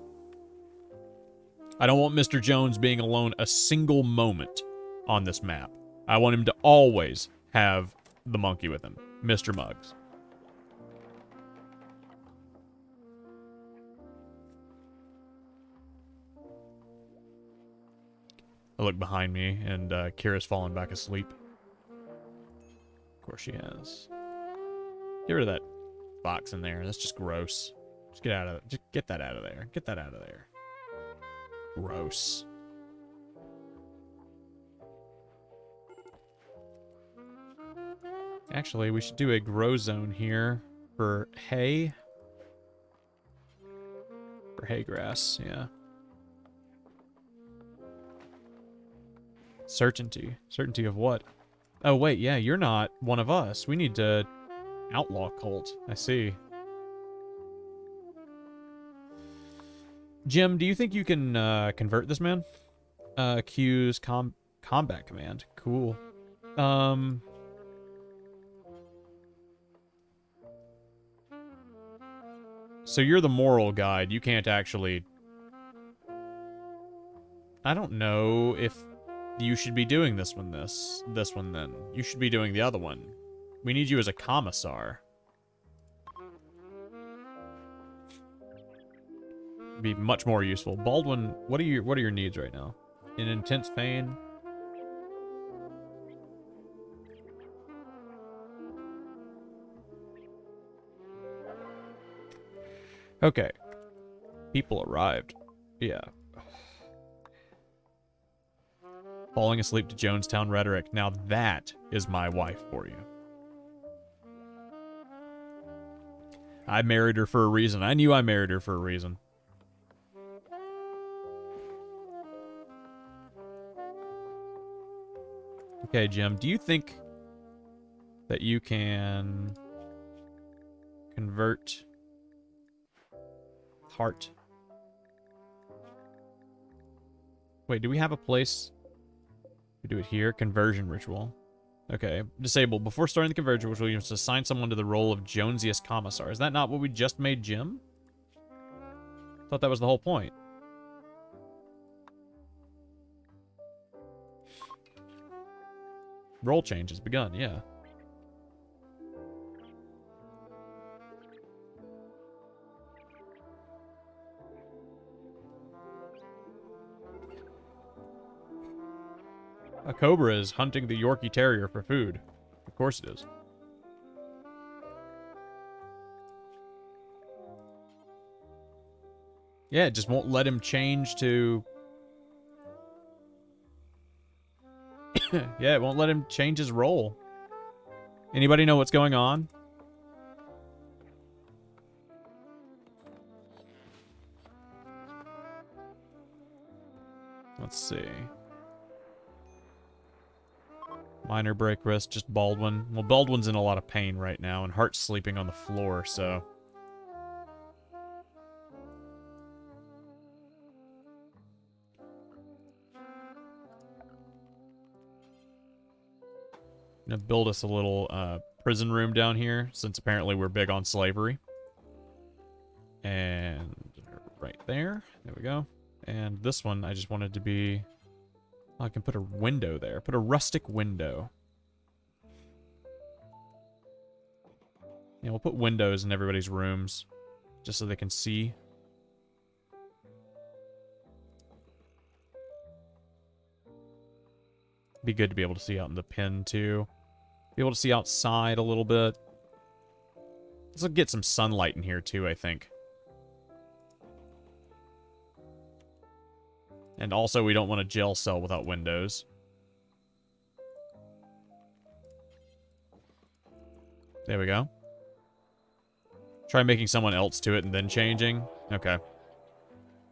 I don't want Mr. Jones being alone a single moment on this map. I want him to always have the monkey with him, Mr. Muggs. I look behind me, and Kira's fallen back asleep. Of course she has. Get rid of that box in there. That's just gross. Just get out of it. Just get that out of there. Get that out of there. Gross. Actually, we should do a grow zone here for hay. For hay grass, yeah. Certainty. Certainty of what? Oh, wait, yeah, you're not one of us. We need to outlaw cult. I see. Jim, do you think you can convert this man? Q's combat command. Cool. So you're the moral guide. You can't actually... I don't know if you should be doing this one then. You should be doing the other one. We need you as a commissar. Be much more useful. Baldwin, what are your needs right now? In intense pain? Okay. People arrived. Yeah. Falling asleep to Jonestown rhetoric. Now that is my wife for you. I married her for a reason. I knew I married her for a reason. Okay, Jim, do you think that you can convert heart? Wait, do we have a place? We do it here. Conversion ritual. Okay. Disable. Before starting the conversion ritual, you must assign someone to the role of Jonesiest Commissar. Is that not what we just made Jim? Thought that was the whole point. Role change has begun, yeah. A cobra is hunting the Yorkie Terrier for food. Of course it is. Yeah, it just won't let him change to... Yeah, it won't let him change his role. Anybody know what's going on? Let's see. Minor break wrist, just Baldwin. Well, Baldwin's in a lot of pain right now, and Hart's sleeping on the floor, so... Gonna build us a little prison room down here, since apparently we're big on slavery. And right there. There we go. And this one, I just wanted to be... Oh, I can put a window there. Put a rustic window. Yeah, we'll put windows in everybody's rooms, just so they can see. Be good to be able to see out in the pen, too. Be able to see outside a little bit. This will get some sunlight in here, too, I think. And also, we don't want a jail cell without windows. There we go. Try making someone else to it and then changing. Okay.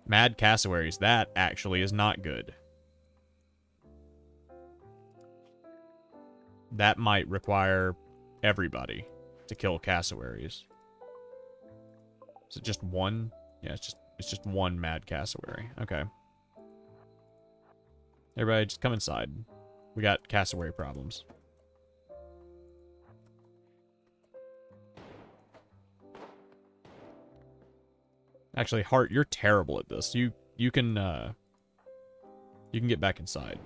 Mad cassowaries. That actually is not good. That might require everybody to kill cassowaries. Is it just one? Yeah, it's just one mad cassowary. Okay. Everybody just come inside. We got cassowary problems. Actually, Hart, you're terrible at this. You can get back inside.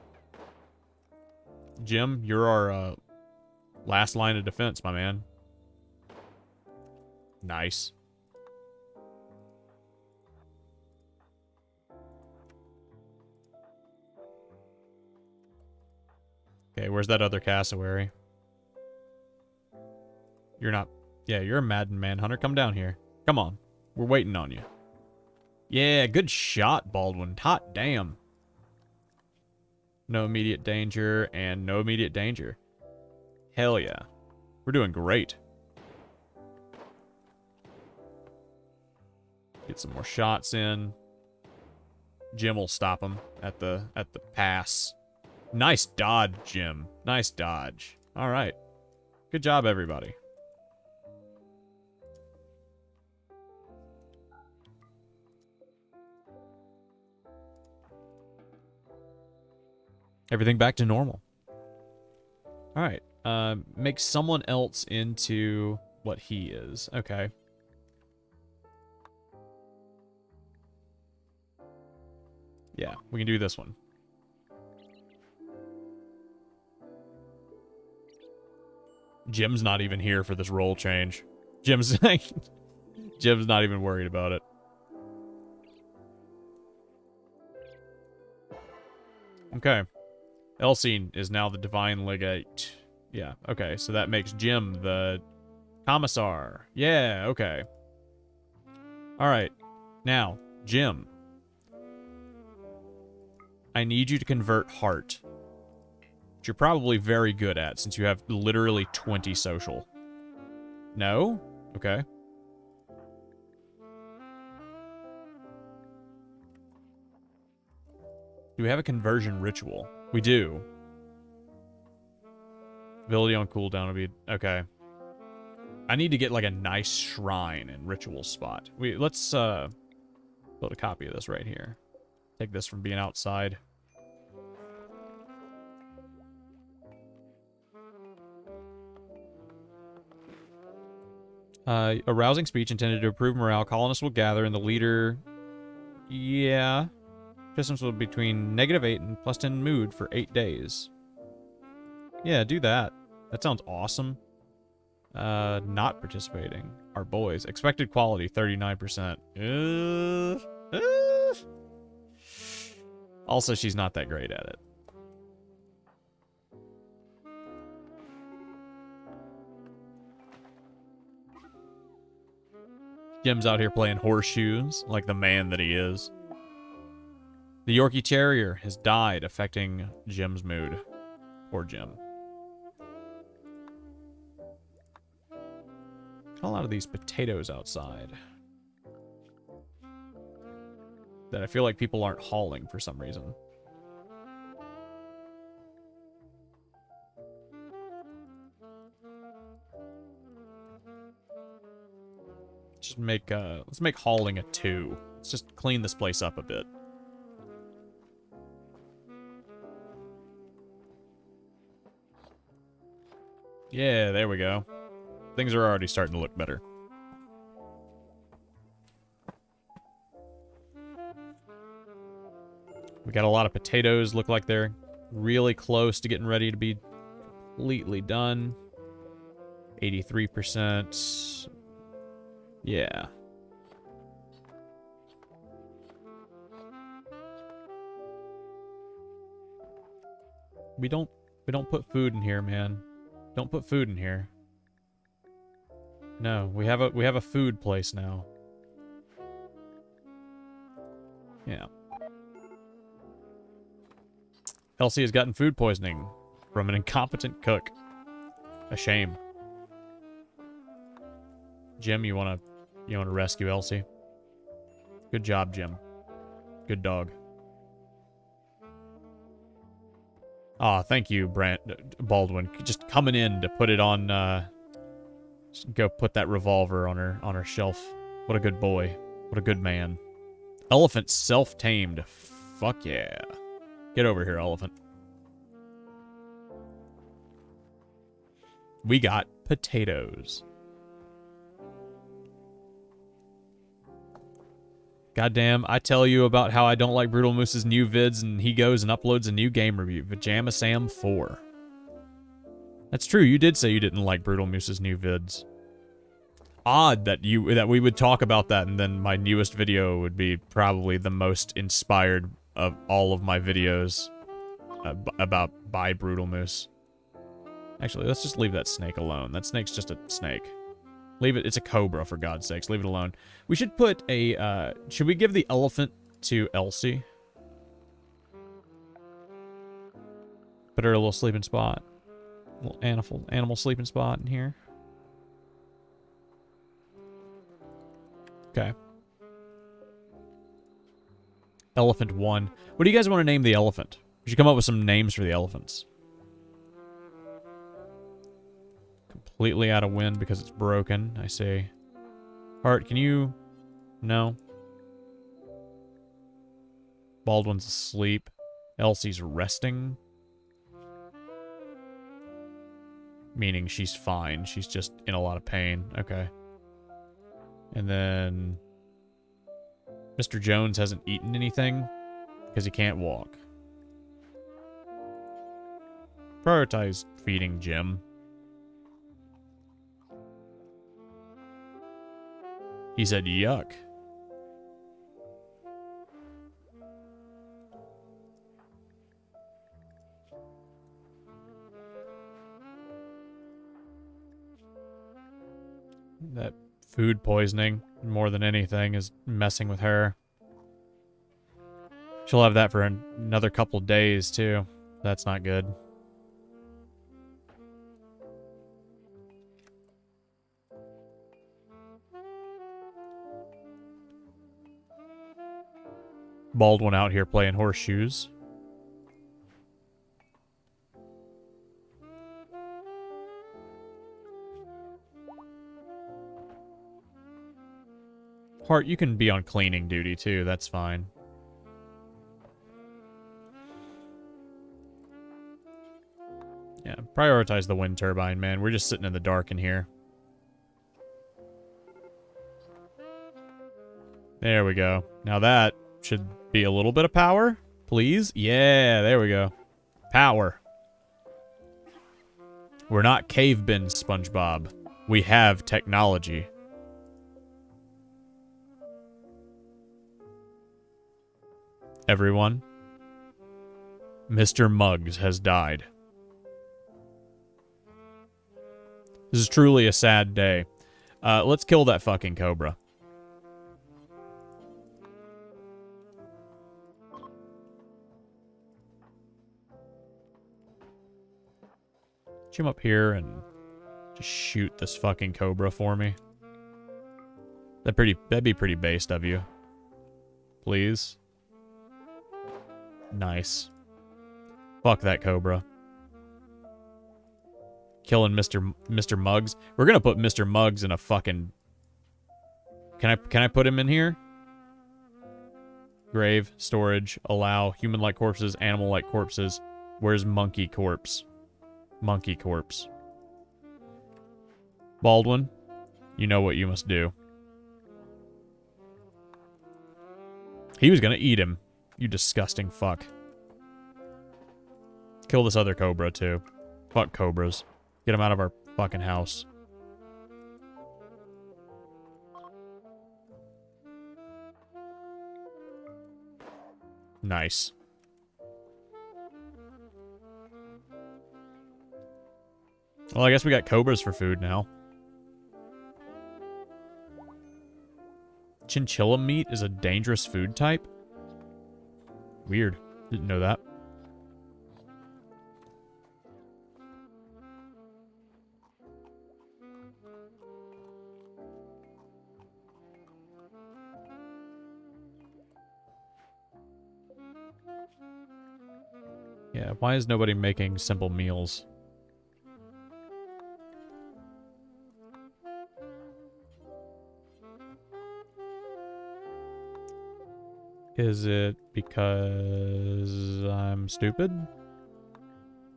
Jim, you're our last line of defense, my man. Nice. Okay, where's that other cassowary? You're not... Yeah, you're a Madden Manhunter. Come down here. Come on. We're waiting on you. Yeah, good shot, Baldwin. Hot damn. No immediate danger and no immediate danger. Hell yeah. We're doing great. Get some more shots in. Jim will stop him at the pass. Nice dodge, Jim. Nice dodge. All right. Good job, everybody. Everything back to normal. All right. Make someone else into what he is. Okay. Yeah, we can do this one. Jim's not even here for this role change. Jim's Jim's not even worried about it. Okay. Elsine is now the Divine Legate. Yeah, okay. So that makes Jim the Commissar. Yeah, okay. Alright. Now, Jim. I need you to convert heart. Which you're probably very good at, since you have literally 20 social. No? Okay. Do we have a conversion ritual? We do. Ability on cooldown would be... Okay. I need to get, like, a nice shrine and ritual spot. Let's, build a copy of this right here. Take this from being outside. A rousing speech intended to improve morale. Colonists will gather and the leader... Yeah. Distance will be between -8 and +10 mood for 8 days. Yeah, do that. That sounds awesome. Not participating. Our boys. Expected quality, 39%. Also, she's not that great at it. Jim's out here playing horseshoes, like the man that he is. The Yorkie Terrier has died, affecting Jim's mood. Poor Jim. A lot of these potatoes outside that I feel like people aren't hauling for some reason. Just make let's make hauling a 2. Let's just clean this place up a bit. Yeah, there we go. Things are already starting to look better. We got a lot of potatoes. Look like they're really close to getting ready to be completely done. 83%. Yeah. We don't put food in here, man. Don't put food in here. No, we have a food place now. Yeah. Elsie has gotten food poisoning from an incompetent cook. A shame. Jim, you wanna rescue Elsie? Good job, Jim. Good dog. Aw, thank you, Baldwin. Just coming in to put it on, just go put that revolver on her shelf. What a good boy. What a good man. Elephant self-tamed. Fuck yeah. Get over here, elephant. We got potatoes. Goddamn, I tell you about how I don't like Brutal Moose's new vids, and he goes and uploads a new game review, Pajama Sam 4. That's true, you did say you didn't like Brutal Moose's new vids. Odd that we would talk about that, and then my newest video would be probably the most inspired of all of my videos by Brutal Moose. Actually, let's just leave that snake alone. That snake's just a snake. Leave it. It's a cobra, for God's sakes. Leave it alone. We should put a, should we give the elephant to Elsie? Put her a little sleeping spot. Little animal sleeping spot in here. Okay. Elephant 1. What do you guys want to name the elephant? We should come up with some names for the elephants. Completely out of wind because it's broken, I say. Heart, can you... No. Baldwin's asleep. Elsie's resting. Meaning she's fine. She's just in a lot of pain. Okay. And then... Mr. Jones hasn't eaten anything because he can't walk. Prioritize feeding Jim. He said, yuck. That food poisoning, more than anything, is messing with her. She'll have that for another couple days, too. That's not good. Baldwin out here playing horseshoes. Hart, you can be on cleaning duty too, that's fine. Yeah, prioritize the wind turbine, man. We're just sitting in the dark in here. There we go. Now that should be a little bit of power, please. Yeah, there we go. Power. We're not cave bin SpongeBob. We have technology. Everyone, Mr. Muggs has died. This is truly a sad day. Let's kill that fucking cobra. Come up here and just shoot this fucking cobra for me. That'd be pretty based of you. Please. Nice. Fuck that cobra. Killing Mr. Muggs. We're gonna put Mr. Muggs in a fucking... Can I put him in here? Grave, storage, allow, human-like corpses, animal-like corpses. Where's monkey corpse? Monkey corpse. Baldwin, you know what you must do. He was gonna eat him. You disgusting fuck. Kill this other cobra, too. Fuck cobras. Get him out of our fucking house. Nice. Well, I guess we got cobras for food now. Chinchilla meat is a dangerous food type? Weird. Didn't know that. Yeah, why is nobody making simple meals? Is it because I'm stupid?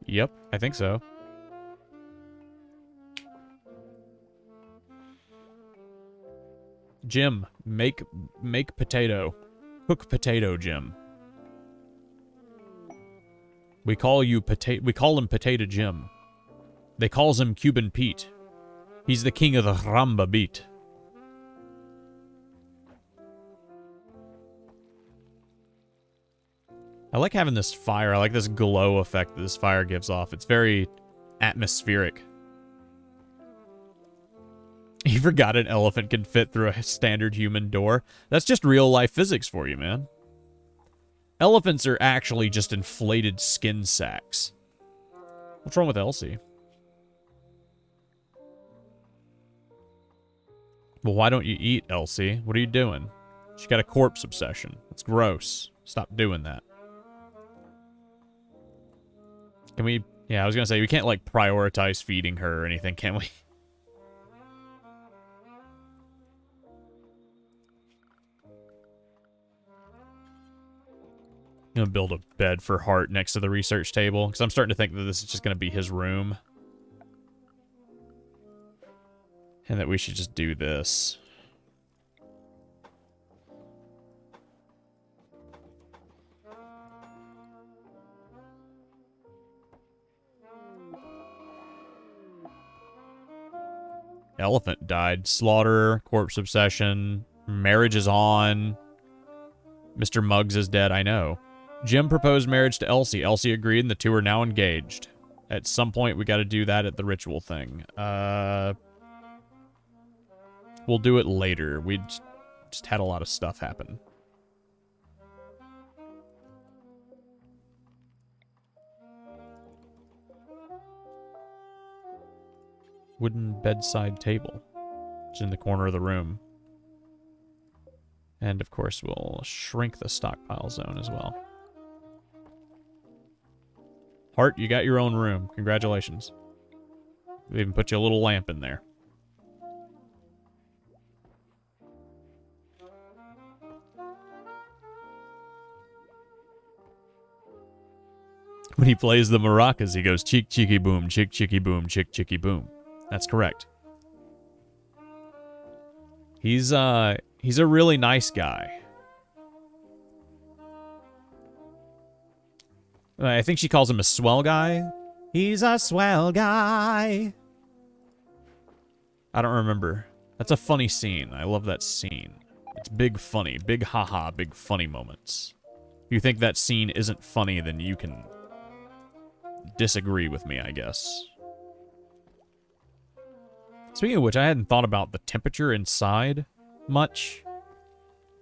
Yep, I think so. Jim, make potato. Cook potato, Jim. We call him Potato Jim. They calls him Cuban Pete. He's the king of the Ramba beat. I like having this fire. I like this glow effect that this fire gives off. It's very atmospheric. You forgot an elephant can fit through a standard human door? That's just real life physics for you, man. Elephants are actually just inflated skin sacks. What's wrong with Elsie? Well, why don't you eat, Elsie? What are you doing? She got a corpse obsession. It's gross. Stop doing that. Can we... Yeah, I was gonna say, we can't, like, prioritize feeding her or anything, can we? I'm gonna build a bed for Hart next to the research table, because I'm starting to think that this is just gonna be his room. And that we should just do this. Elephant died. Slaughter, corpse obsession, marriage is on. Mr. Muggs is dead, I know. Jim proposed marriage to Elsie. Elsie agreed, and the two are now engaged. At some point, we gotta do that at the ritual thing. We'll do it later. We just had a lot of stuff happen. Wooden bedside table. It's in the corner of the room. And, of course, we'll shrink the stockpile zone as well. Hart, you got your own room. Congratulations. We even put you a little lamp in there. When he plays the maracas, he goes cheek, cheeky, boom, chick, cheeky, boom, chick, cheeky, boom. That's correct. He's a really nice guy. I think she calls him a swell guy. He's a swell guy. I don't remember. That's a funny scene. I love that scene. It's big funny. Big haha, big funny moments. If you think that scene isn't funny, then you can disagree with me, I guess. Speaking of which, I hadn't thought about the temperature inside much.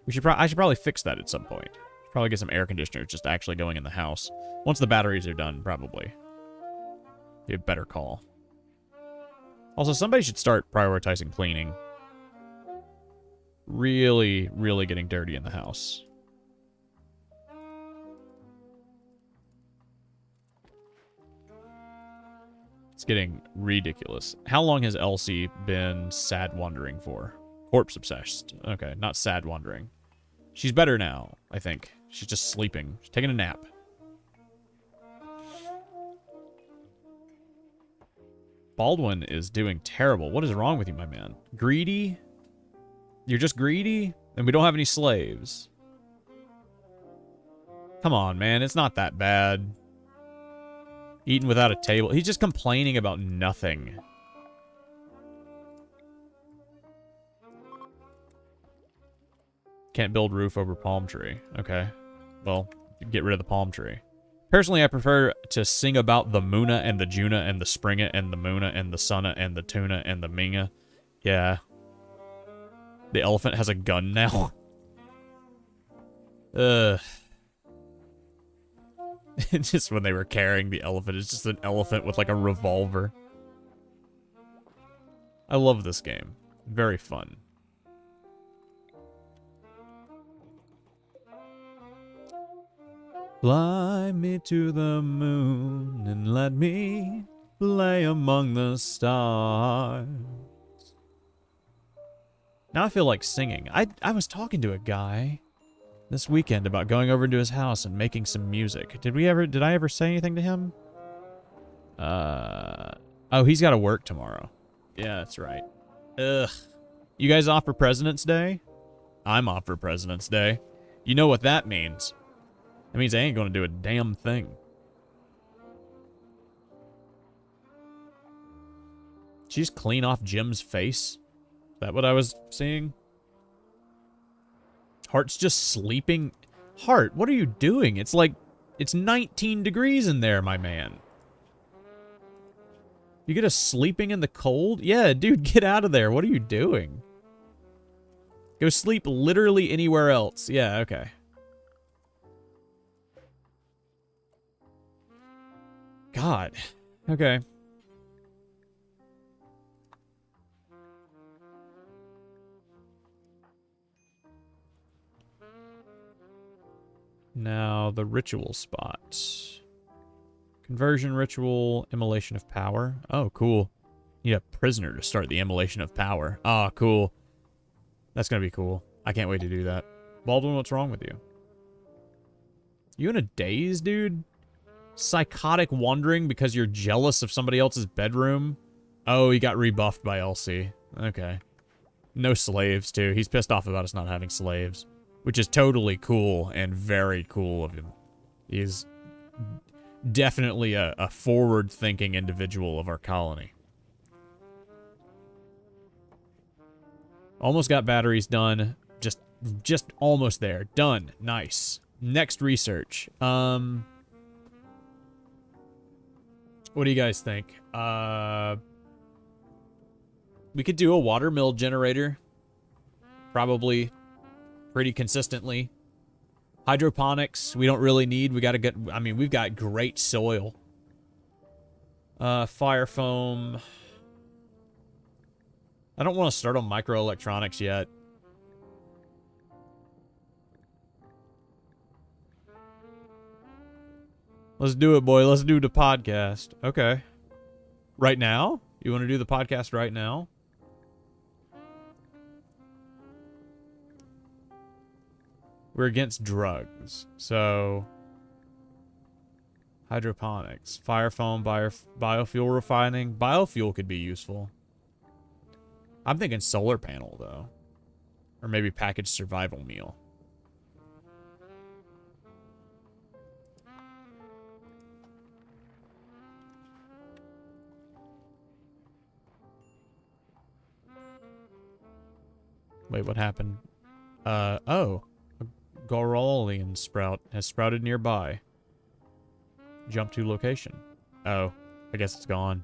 I should probably fix that at some point. Probably get some air conditioners just actually going in the house. Once the batteries are done, probably. Be a better call. Also, somebody should start prioritizing cleaning. Really, really getting dirty in the house. It's getting ridiculous. How long has Elsie been sad wandering for? Corpse obsessed. Okay, not sad wandering. She's better now, I think. She's just sleeping. She's taking a nap. Baldwin is doing terrible. What is wrong with you, my man? Greedy? You're just greedy? And we don't have any slaves. Come on, man. It's not that bad. Eating without a table. He's just complaining about nothing. Can't build roof over palm tree. Okay. Well, get rid of the palm tree. Personally, I prefer to sing about the Moona and the Juna and the Springa and the Moona and the Sunna and the Tuna and the Minga. Yeah. The elephant has a gun now. Ugh. Just when they were carrying the elephant, it's just an elephant with like a revolver. I love this game. Very fun. Fly me to the moon and let me play among the stars. Now I feel like singing. I was talking to a guy this weekend about going over to his house and making some music. Did I ever say anything to him? Oh, he's got to work tomorrow. Yeah, that's right. Ugh. You guys off for President's Day? I'm off for President's Day. You know what that means. That means I ain't gonna do a damn thing. Did she just clean off Jim's face? Is that what I was seeing? Hart's just sleeping. Hart, what are you doing? It's like, it's 19 degrees in there, my man. You get us sleeping in the cold? Yeah, dude, get out of there. What are you doing? Go sleep literally anywhere else. Yeah, okay. God. Okay. Now, the ritual spot. Conversion ritual, immolation of power. Oh, cool. Need a prisoner to start the immolation of power. Ah, cool. That's going to be cool. I can't wait to do that. Baldwin, what's wrong with you? You in a daze, dude? Psychotic wandering because you're jealous of somebody else's bedroom? Oh, he got rebuffed by Elsie. Okay. No slaves, too. He's pissed off about us not having slaves. Which is totally cool and very cool of him. He's definitely a forward-thinking individual of our colony. Almost got batteries done. Just almost there. Done. Nice. Next research. What do you guys think? We could do a water mill generator. Probably pretty consistently. Hydroponics, we don't really need. We got to get, I mean, we've got great soil. Fire foam. I don't want to start on microelectronics yet. Let's do it, boy. Let's do the podcast. Okay. Right now? You want to do the podcast right now? We're against drugs. So, hydroponics, fire foam, biofuel refining. Biofuel could be useful. I'm thinking solar panel, though. Or maybe packaged survival meal. Wait, what happened? Oh. A Gorolian sprout has sprouted nearby. Jump to location. Oh, I guess it's gone.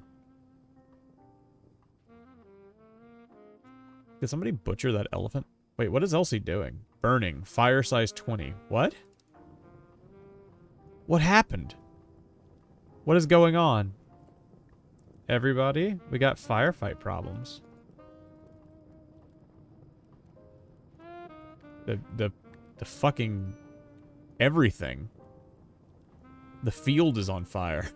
Did somebody butcher that elephant? Wait, what is Elsie doing? Burning. Fire size 20. What? What happened? What is going on? Everybody, we got firefight problems. The fucking everything. The field is on fire.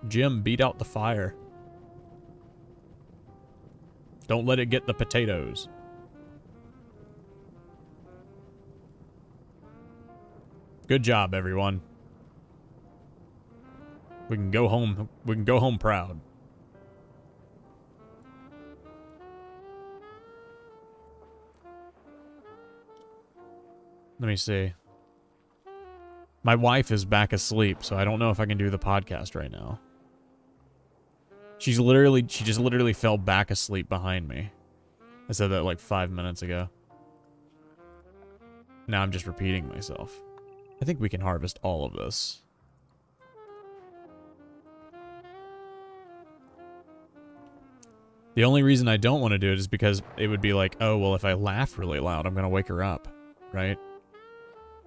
Jim, beat out the fire. Don't let it get the potatoes. Good job, everyone. We can go home. We can go home proud. Let me see. My wife is back asleep, so I don't know if I can do the podcast right now. She just literally fell back asleep behind me. I said that like 5 minutes ago. Now I'm just repeating myself. I think we can harvest all of this. The only reason I don't want to do it is because it would be like, oh, well, if I laugh really loud, I'm going to wake her up, right?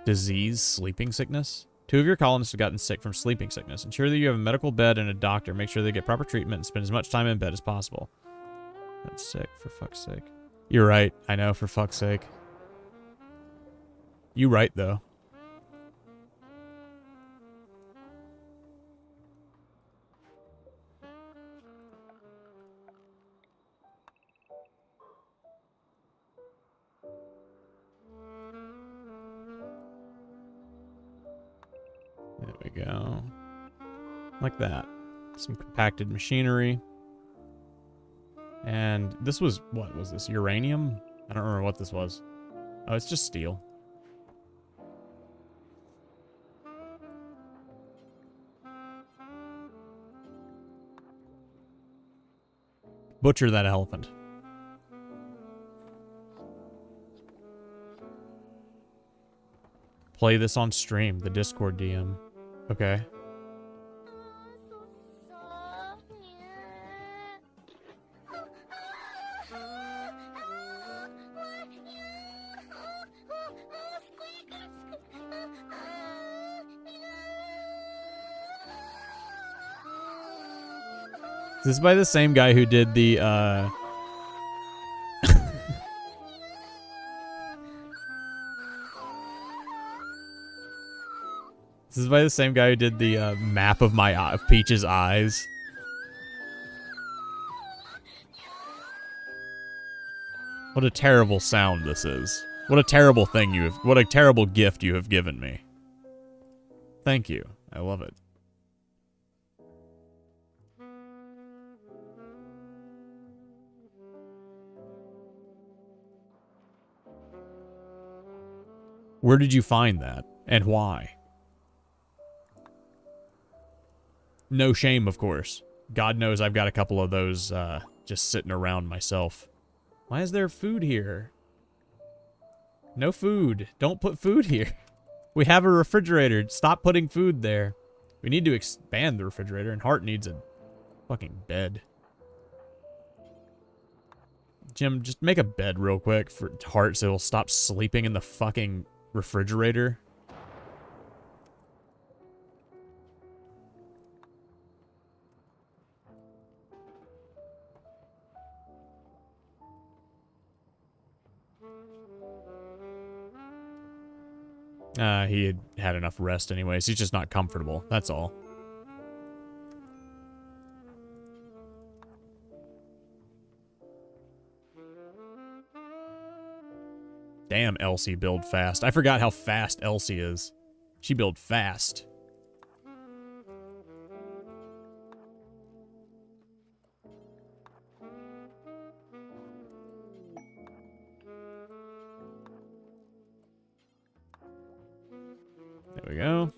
Disease, sleeping sickness. 2 of your colonists have gotten sick from sleeping sickness. Ensure that you have a medical bed and a doctor. Make sure they get proper treatment and spend as much time in bed as possible. I'm sick, for fuck's sake. You're right. I know, for fuck's sake. You right, though. There we go. Like that. Some compacted machinery. And this was, what was this? Uranium? I don't remember what this was. Oh, it's just steel. Butcher that elephant. Play this on stream, the Discord DM. Okay. Is this by the same guy who did the, This is by the same guy who did the map of of Peach's eyes. What a terrible sound this is. What a terrible thing what a terrible gift you have given me. Thank you. I love it. Where did you find that? And why? No shame, of course. God knows I've got a couple of those just sitting around myself. Why is there food here? No food. Don't put food here. We have a refrigerator. Stop putting food there. We need to expand the refrigerator, and Hart needs a fucking bed. Jim, just make a bed real quick for Hart so he'll stop sleeping in the fucking refrigerator. He had enough rest anyways. He's just not comfortable. That's all. Damn, Elsie build fast. I forgot how fast Elsie is. She build fast. There we go.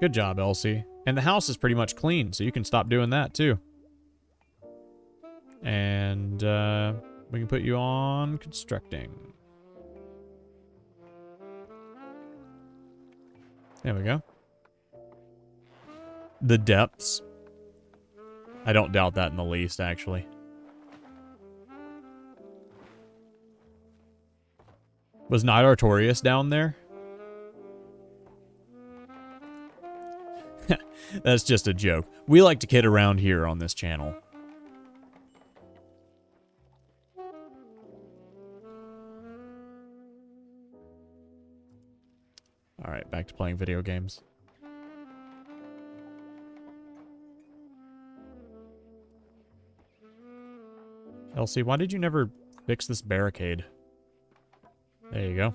Good job, Elsie. And the house is pretty much clean, so you can stop doing that too. And we can put you on constructing. There we go. The depths. I don't doubt that in the least, actually. Was not Artorias down there? That's just a joke. We like to kid around here on this channel. Alright, back to playing video games. Elsie, why did you never fix this barricade? There you go.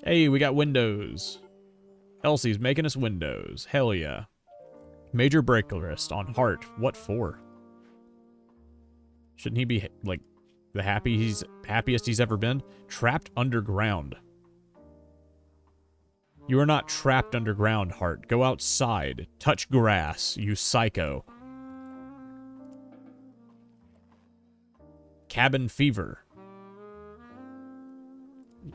Hey, we got windows. Elsie's making us windows. Hell yeah. Major break list on Hart. What for? Shouldn't he be, like, the happiest he's ever been? Trapped underground. You are not trapped underground, Hart. Go outside. Touch grass, you psycho. Cabin fever.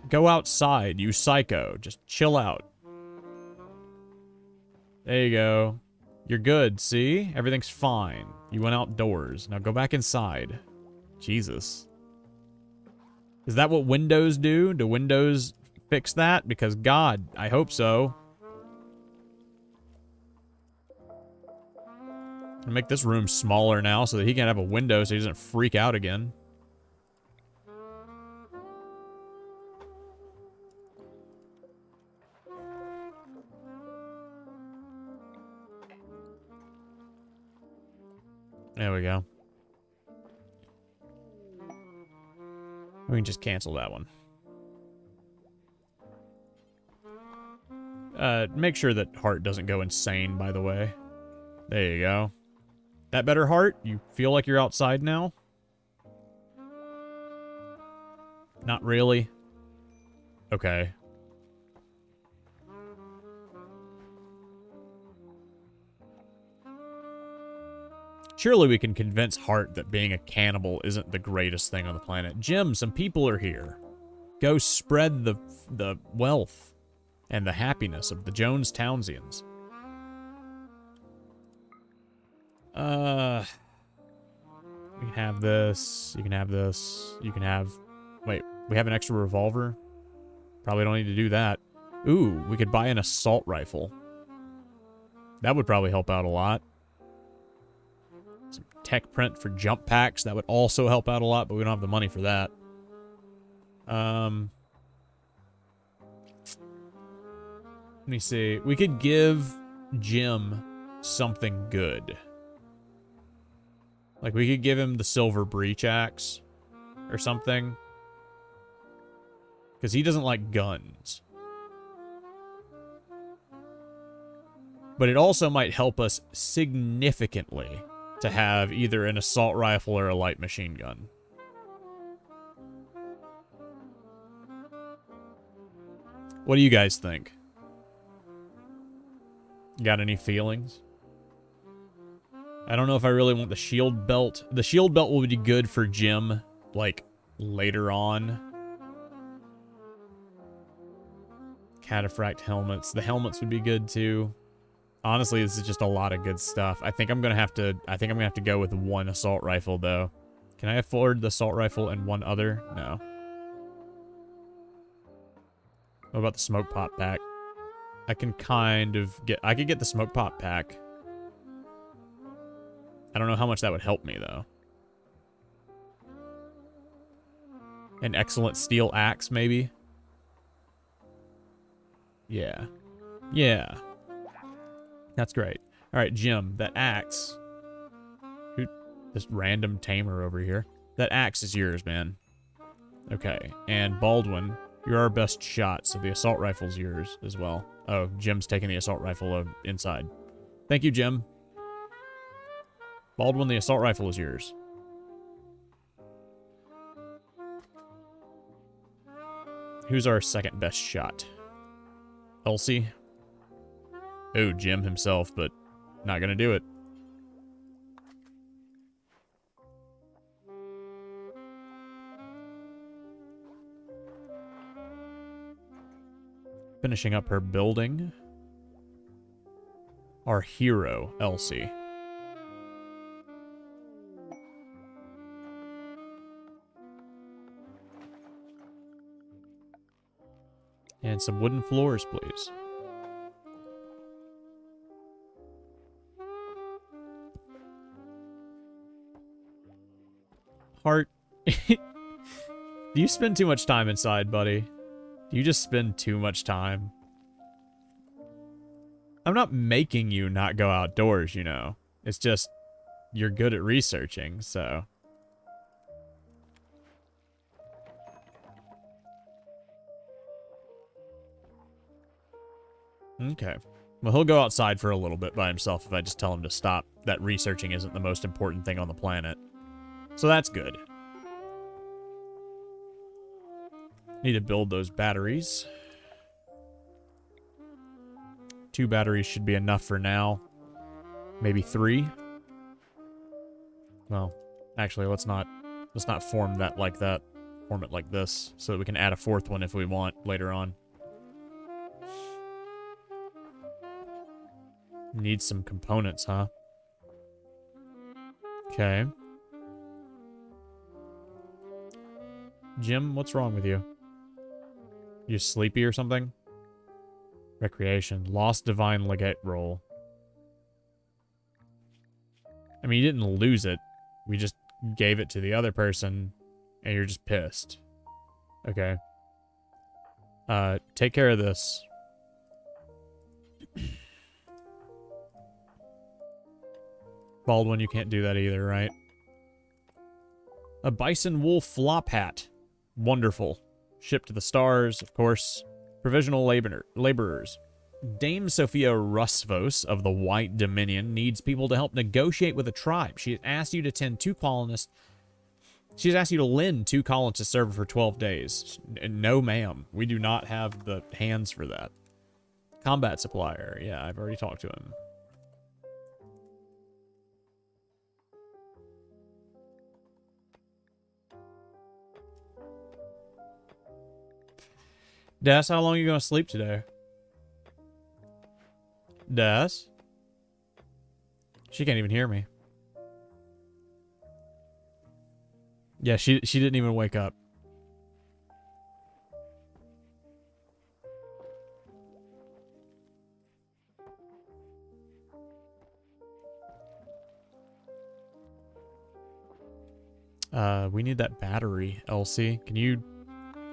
Go outside, you psycho. Just chill out. There you go. You're good, see? Everything's fine. You went outdoors. Now go back inside. Jesus. Is that what Windows do? Do Windows fix that? Because God, I hope so. I'll make this room smaller now so that he can have a window so he doesn't freak out again. There we go. We can just cancel that one. Make sure that Hart doesn't go insane, by the way. There you go. That better, Hart? You feel like you're outside now? Not really? Okay. Surely we can convince Hart that being a cannibal isn't the greatest thing on the planet. Jim, some people are here. Go spread the wealth and the happiness of the Jonestownsians. You can have this. You can have this. You can have... Wait, we have an extra revolver? Probably don't need to do that. Ooh, we could buy an assault rifle. That would probably help out a lot. Some tech print for jump packs. That would also help out a lot, but we don't have the money for that. Let me see. We could give Jim something good. Like, we could give him the silver breach axe or something. Because he doesn't like guns. But it also might help us significantly to have either an assault rifle or a light machine gun. What do you guys think? Got any feelings? I don't know if I really want the shield belt. The shield belt will be good for Jim, like, later on. Cataphract helmets. The helmets would be good, too. Honestly, this is just a lot of good stuff. I think I'm gonna have to go with one assault rifle, though. Can I afford the assault rifle and one other? No. What about the smoke pop pack? I can kind of get... I could get the smoke pop pack. I don't know how much that would help me, though. An excellent steel axe, maybe? Yeah. Yeah. That's great. Alright, Jim, that axe... This random tamer over here. That axe is yours, man. Okay, and Baldwin, you're our best shot, so the assault rifle's yours as well. Oh, Jim's taking the assault rifle inside. Thank you, Jim. Baldwin, the assault rifle is yours. Who's our second best shot? Elsie? Oh, Jim himself, but not gonna do it. Finishing up her building. Our hero, Elsie. And some wooden floors, please. Heart. Do you spend too much time inside, buddy? Do you just spend too much time? I'm not making you not go outdoors, you know. It's just, you're good at researching, so... Okay. Well, he'll go outside for a little bit by himself if I just tell him to stop. That researching isn't the most important thing on the planet. So that's good. Need to build those batteries. 2 batteries should be enough for now. Maybe 3. Well, actually, let's not form that like that. Form it like this, so that we can add a 4th one if we want later on. Need some components, huh? Okay. Jim, what's wrong with you? You sleepy or something? Recreation. Lost divine legate roll. I mean, you didn't lose it. We just gave it to the other person, and you're just pissed. Okay. Take care of this. Baldwin, you can't do that either, right? A bison wool flop hat. Wonderful. Shipped to the stars, of course. Provisional laborers. Dame Sophia Rusvos of the White Dominion needs people to help negotiate with a tribe. She has asked you to tend 2 colonists. She's asked you to lend 2 colonists to serve her for 12 days. No, ma'am. We do not have the hands for that. Combat supplier. Yeah, I've already talked to him. Des, how long are you going to sleep today? Des? She can't even hear me. Yeah, she didn't even wake up. We need that battery, Elsie. Can you...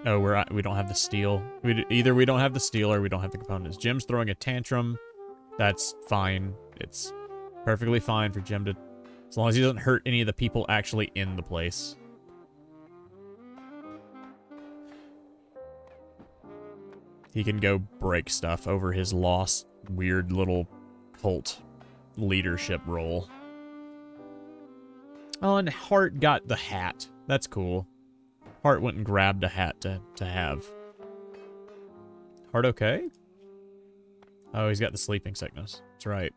Oh, we don't have the steel. Either we don't have the steel or we don't have the components. Jim's throwing a tantrum. That's fine. It's perfectly fine for Jim to... As long as he doesn't hurt any of the people actually in the place. He can go break stuff over his lost, weird little cult leadership role. Oh, and Hart got the hat. That's cool. Hart went and grabbed a hat to have. Hart okay? Oh, he's got the sleeping sickness. That's right.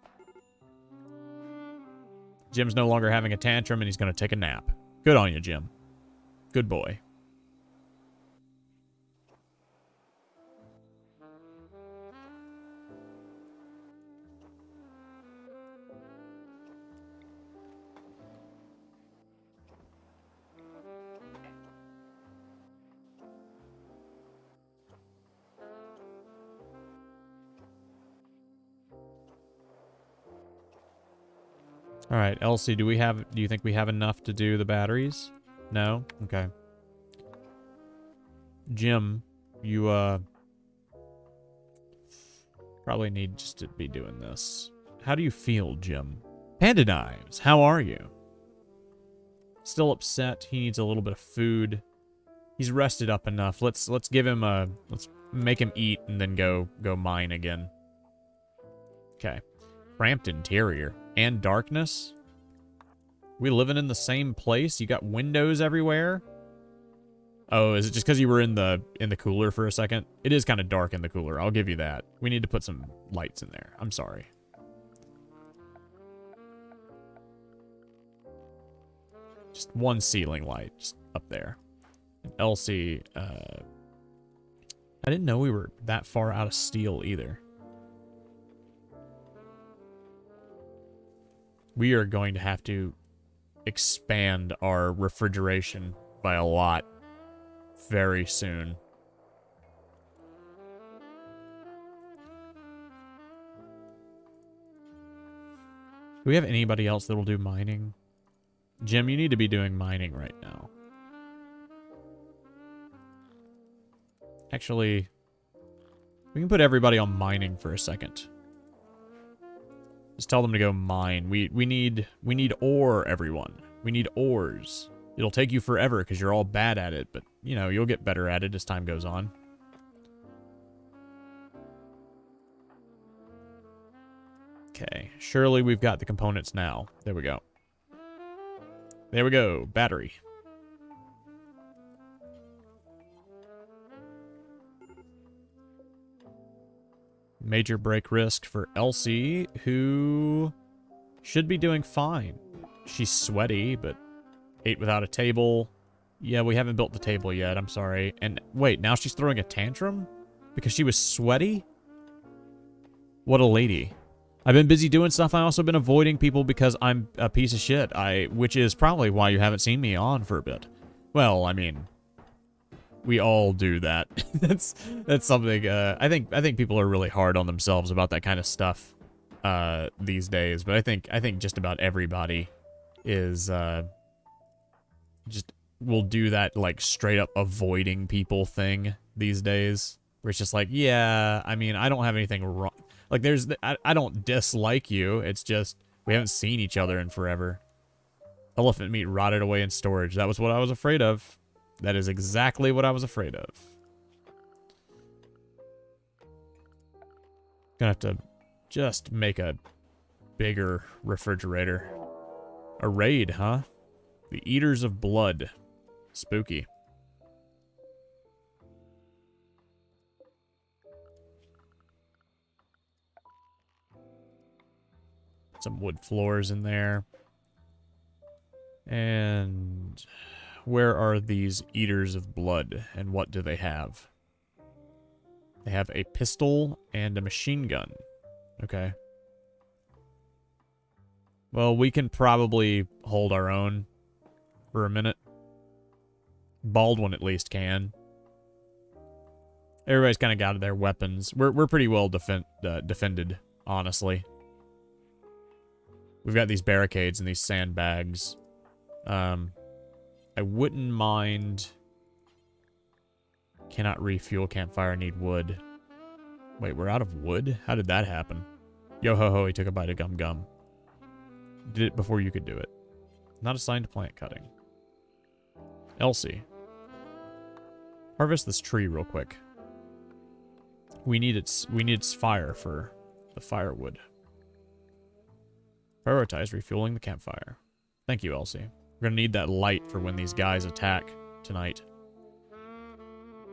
Jim's no longer having a tantrum, and he's going to take a nap. Good on you, Jim. Good boy. All right, Elsie, do you think we have enough to do the batteries? No? Okay. Jim, you, probably need just to be doing this. How do you feel, Jim? Panda Knives, how are you? Still upset. He needs a little bit of food. He's rested up enough. Let's give him a... Let's make him eat and then go mine again. Okay. Cramped interior. And darkness? We living in the same place? You got windows everywhere? Oh, is it just because you were in the cooler for a second? It is kind of dark in the cooler. I'll give you that. We need to put some lights in there. I'm sorry. Just one ceiling light, just up there. And Elsie, I didn't know we were that far out of steel either. We are going to have to expand our refrigeration by a lot very soon. Do we have anybody else that will do mining? Jim, you need to be doing mining right now. Actually, we can put everybody on mining for a second. Just tell them to go mine. We need ore, everyone. We need ores. It'll take you forever because you're all bad at it, but, you know, you'll get better at it as time goes on. Okay, surely we've got the components now. There we go. There we go. Battery. Major break risk for Elsie, who should be doing fine. She's sweaty, but ate without a table. Yeah, we haven't built the table yet. I'm sorry. And wait, now she's throwing a tantrum? Because she was sweaty? What a lady. I've been busy doing stuff. I've also been avoiding people because I'm a piece of shit. Which is probably why you haven't seen me on for a bit. Well, I mean, we all do that. that's something. I think people are really hard on themselves about that kind of stuff these days. But I think just about everybody is just will do that, like, straight up avoiding people thing these days, where it's just like, yeah, I mean, I don't have anything wrong. Like, I don't dislike you. It's just we haven't seen each other in forever. Elephant meat rotted away in storage. That was what I was afraid of. That is exactly what I was afraid of. Gonna have to just make a bigger refrigerator. A raid, huh? The Eaters of Blood. Spooky. Some wood floors in there. And where are these Eaters of Blood, and what do they have? They have a pistol and a machine gun. Okay. Well, we can probably hold our own for a minute. Baldwin at least can. Everybody's kind of got their weapons. We're pretty well defended, honestly. We've got these barricades and these sandbags. I wouldn't mind... Cannot refuel campfire, need wood. Wait, we're out of wood? How did that happen? Yo-ho-ho, he took a bite of gum-gum. Did it before you could do it. Not assigned to plant cutting. Elsie. Harvest this tree real quick. We need its fire for the firewood. Prioritize refueling the campfire. Thank you, Elsie. We're gonna need that light for when these guys attack tonight.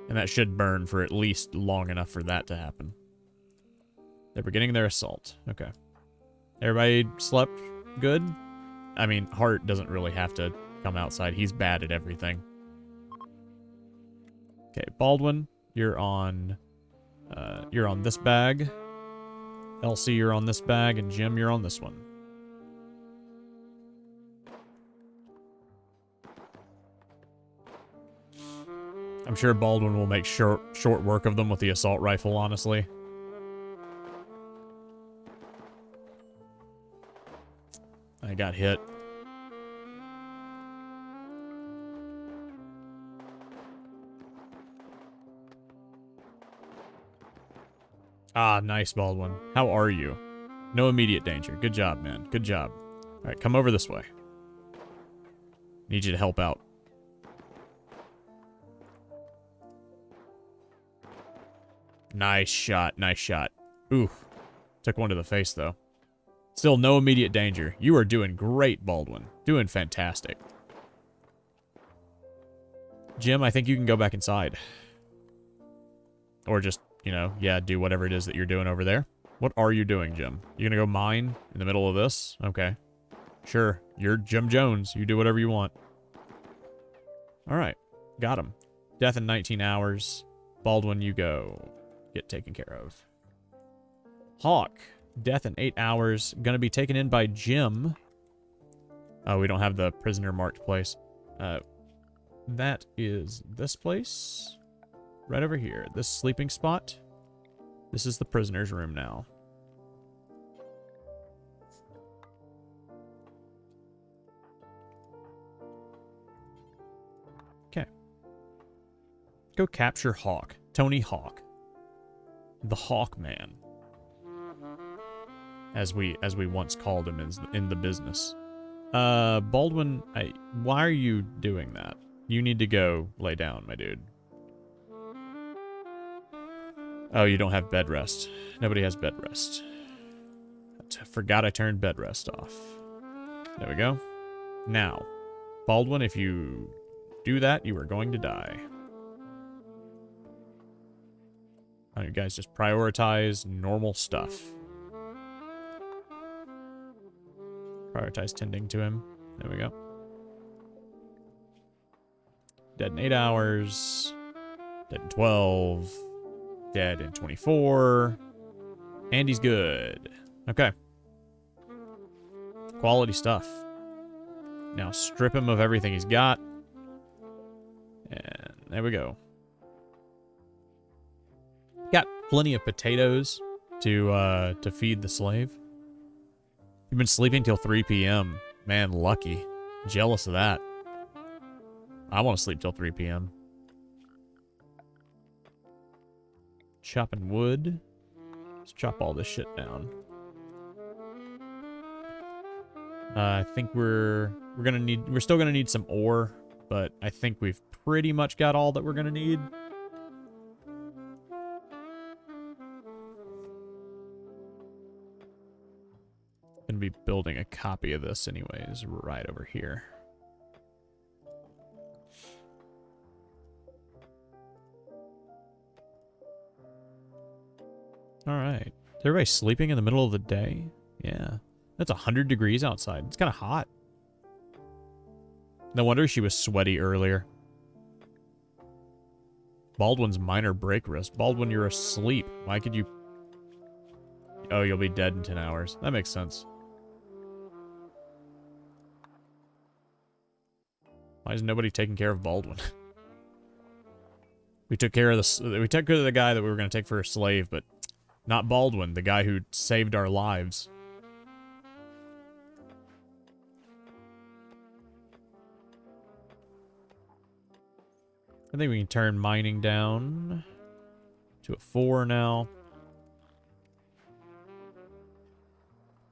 And that should burn for at least long enough for that to happen. They're beginning their assault. Okay. Everybody slept good? I mean, Hart doesn't really have to come outside. He's bad at everything. Okay, Baldwin, you're on this bag. Elsie, you're on this bag, and Jim, you're on this one. I'm sure Baldwin will make short work of them with the assault rifle, honestly. I got hit. Ah, nice, Baldwin. How are you? No immediate danger. Good job, man. Good job. All right, come over this way. Need you to help out. Nice shot. Nice shot. Oof. Took one to the face, though. Still no immediate danger. You are doing great, Baldwin. Doing fantastic. Jim, I think you can go back inside. Or just, you know, yeah, do whatever it is that you're doing over there. What are you doing, Jim? You gonna go mine in the middle of this? Okay. Sure. You're Jim Jones. You do whatever you want. Alright. Got him. Death in 19 hours. Baldwin, you go. Get taken care of. Hawk. Death in 8 hours. Gonna be taken in by Jim. Oh, we don't have the prisoner marked place. That is this place. Right over here. This sleeping spot. This is the prisoner's room now. Okay. Go capture Hawk. Tony Hawk. The Hawk Man. As we once called him in the business. Baldwin, why are you doing that? You need to go lay down, my dude. Oh, you don't have bed rest. Nobody has bed rest. I forgot I turned bed rest off. There we go. Now, Baldwin, if you do that, you are going to die. Oh, you guys just prioritize normal stuff. Prioritize tending to him. There we go. Dead in 8 hours. Dead in 12. Dead in 24. And he's good. Okay. Quality stuff. Now strip him of everything he's got. And there we go. Got plenty of potatoes to feed the slave. You've been sleeping till 3 p.m. Man, lucky. Jealous of that. I want to sleep till 3 p.m. Chopping wood. Let's chop all this shit down. I think we're still gonna need some ore, but I think we've pretty much got all that we're gonna need. Gonna be building a copy of this anyways, right over here. Alright. Is everybody sleeping in the middle of the day? Yeah. That's 100 degrees outside. It's kind of hot. No wonder she was sweaty earlier. Baldwin's minor break risk. Baldwin, you're asleep. Why could you... Oh, you'll be dead in 10 hours. That makes sense. Why is nobody taking care of Baldwin? We took care of the guy that we were going to take for a slave, but not Baldwin, the guy who saved our lives. I think we can turn mining down to a 4 now.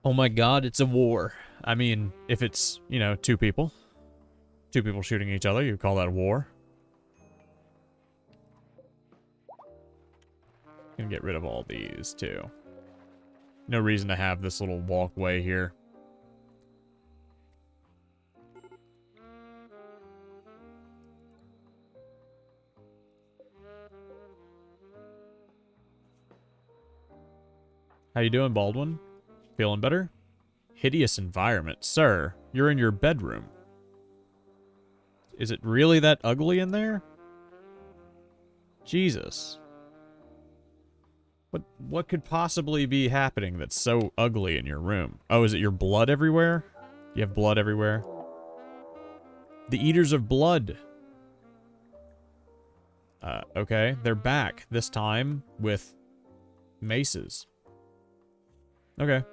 Oh my god, it's a war. I mean, if it's, you know, two people shooting each other, you call that a war. Gonna get rid of all these, too. No reason to have this little walkway here. How you doing, Baldwin? Feeling better? Hideous environment. Sir, you're in your bedroom. Is it really that ugly in there? Jesus. What could possibly be happening that's so ugly in your room? Oh, is it your blood everywhere? You have blood everywhere? The Eaters of Blood. Okay. They're back. This time with maces. Okay.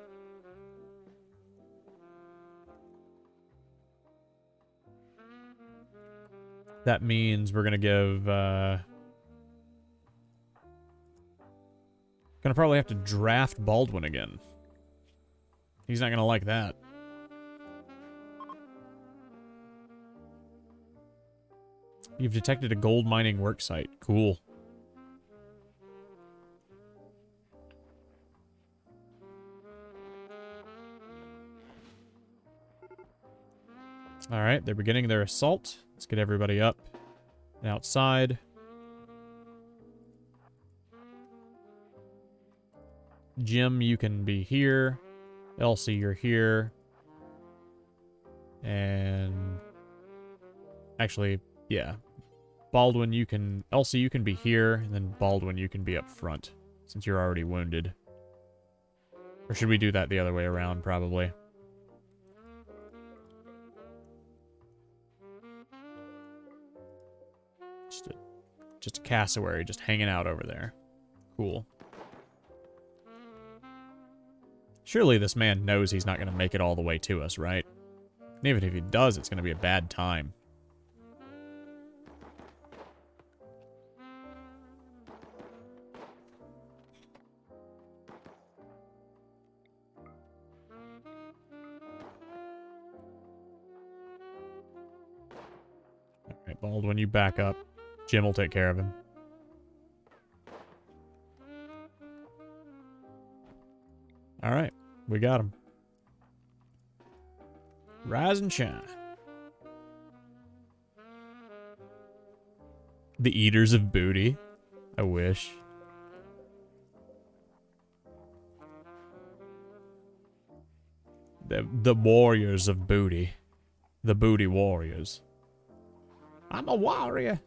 That means we're gonna give, gonna probably have to draft Baldwin again. He's not gonna like that. You've detected a gold mining work site. Cool. Alright, they're beginning their assault. Let's get everybody up and outside. Jim, you can be here. Elsie, you're here. And... actually, yeah. Baldwin, you can... Elsie, you can be here. And then Baldwin, you can be up front. Since you're already wounded. Or should we do that the other way around, probably? Just a cassowary just hanging out over there. Cool. Surely this man knows he's not going to make it all the way to us, right? And even if he does, it's going to be a bad time. Alright, Baldwin, you back up. Jim will take care of him. Alright, we got him. Rise and shine. The Eaters of Booty. I wish. The Warriors of Booty. The Booty Warriors. I'm a warrior.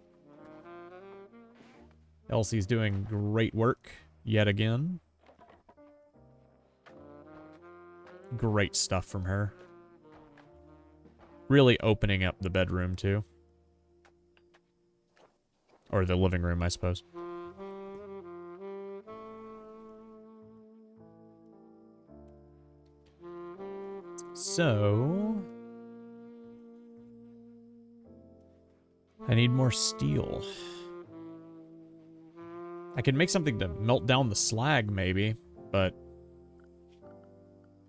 Elsie's doing great work yet again. Great stuff from her. Really opening up the bedroom, too. Or the living room, I suppose. So... I need more steel. I could make something to melt down the slag, maybe, but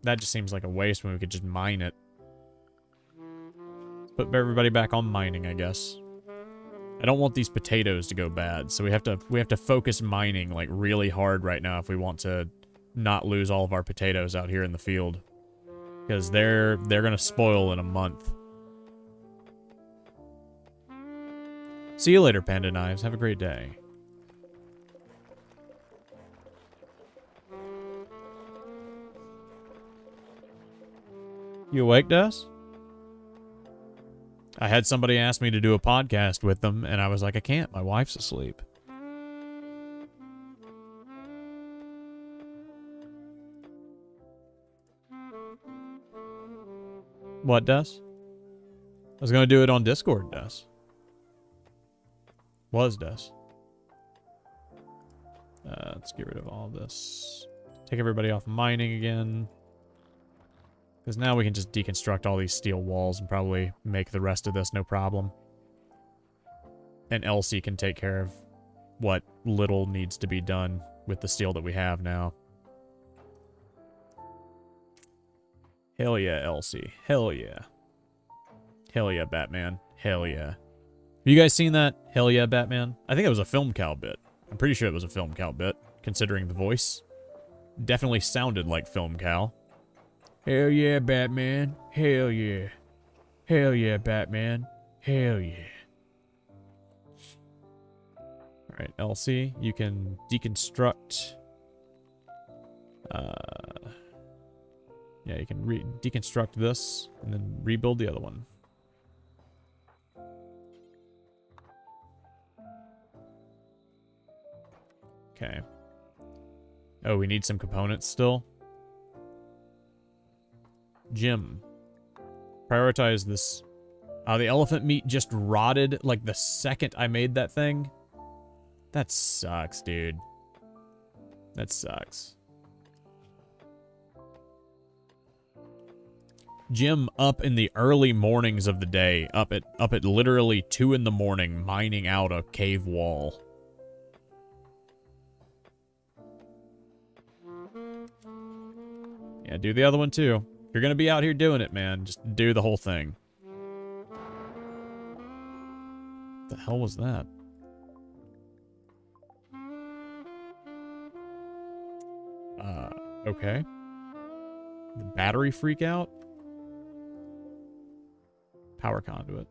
that just seems like a waste when we could just mine it. Let's put everybody back on mining, I guess. I don't want these potatoes to go bad, so we have to focus mining like really hard right now if we want to not lose all of our potatoes out here in the field, because they're gonna spoil in a month. See you later, Panda Knives. Have a great day. You awake, Des? I had somebody ask me to do a podcast with them, and I was like, I can't. My wife's asleep. What, Des? I was going to do it on Discord, Des. Was Des. Let's get rid of all this. Take everybody off mining again. Because now we can just deconstruct all these steel walls and probably make the rest of this no problem. And Elsie can take care of what little needs to be done with the steel that we have now. Hell yeah, Elsie. Hell yeah. Hell yeah, Batman. Hell yeah. Have you guys seen that? Hell yeah, Batman? I think it was a Film Cow bit. I'm pretty sure it was a Film Cow bit, considering the voice. Definitely sounded like Film Cow. Hell yeah, Batman. Hell yeah. Hell yeah, Batman. Hell yeah. Alright, Elsie, you can deconstruct... yeah, you can deconstruct this, and then rebuild the other one. Okay. Oh, we need some components still? Jim. Prioritize this. The elephant meat just rotted like the second I made that thing. That sucks, dude. That sucks. Jim up in the early mornings of the day, up at literally 2 in the morning, mining out a cave wall. Yeah, do the other one too. If you're gonna be out here doing it, man, just do the whole thing. What the hell was that? Okay. The battery freak out? Power conduit.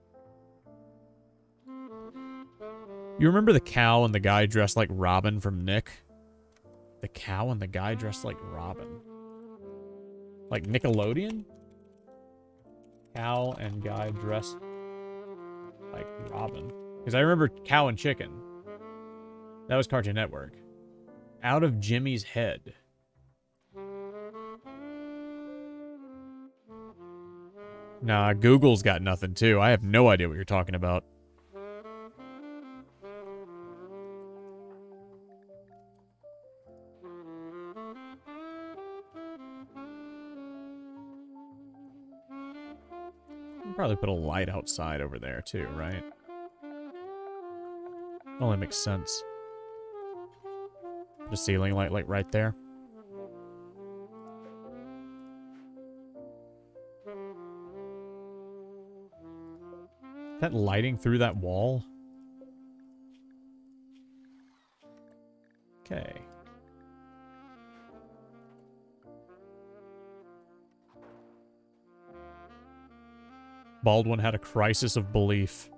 You remember the cow and the guy dressed like Robin from Nick? The cow and the guy dressed like Robin. Like Nickelodeon? Cow and guy dressed like Robin. Because I remember Cow and Chicken. That was Cartoon Network. Out of Jimmy's head. Nah, Google's got nothing too. I have no idea what you're talking about. Probably put a light outside over there too, right? Only makes sense. Put a ceiling light like right there. That lighting through that wall? Okay. Baldwin had a crisis of belief.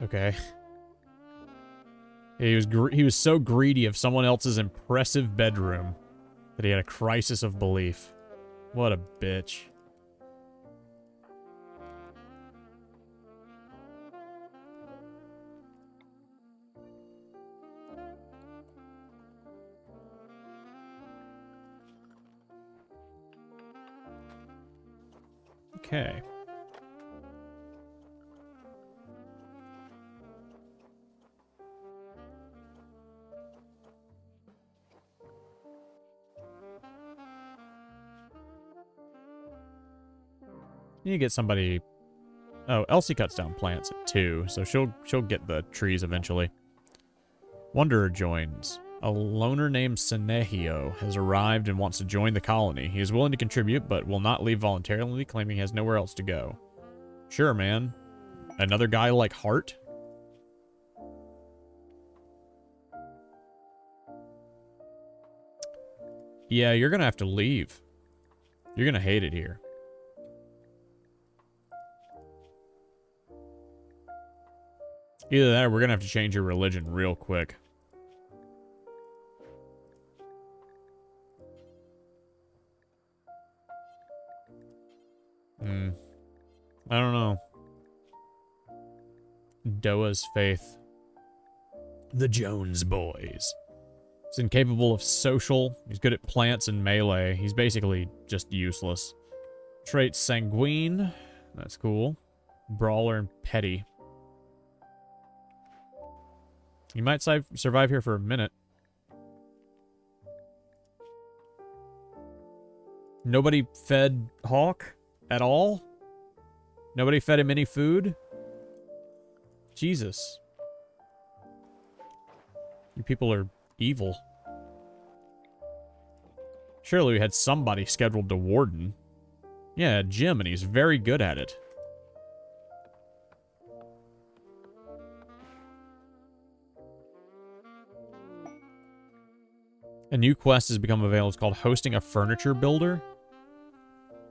Okay. He was so greedy of someone else's impressive bedroom that he had a crisis of belief. What a bitch. Okay. You need to get somebody... Oh, Elsie cuts down plants at 2, so she'll get the trees eventually. Wanderer joins. A loner named Senehio has arrived and wants to join the colony. He is willing to contribute, but will not leave voluntarily, claiming he has nowhere else to go. Sure, man. Another guy like Hart? Yeah, you're gonna have to leave. You're gonna hate it here. Either that or we're gonna have to change your religion real quick. I don't know. Doa's faith. The Jones boys. He's incapable of social. He's good at plants and melee. He's basically just useless. Trait sanguine. That's cool. Brawler and petty. He might survive here for a minute. Nobody fed Hawk at all? Nobody fed him any food? Jesus. You people are evil. Surely we had somebody scheduled to warden. Yeah, Jim, and he's very good at it. A new quest has become available. It's called Hosting a Furniture Builder.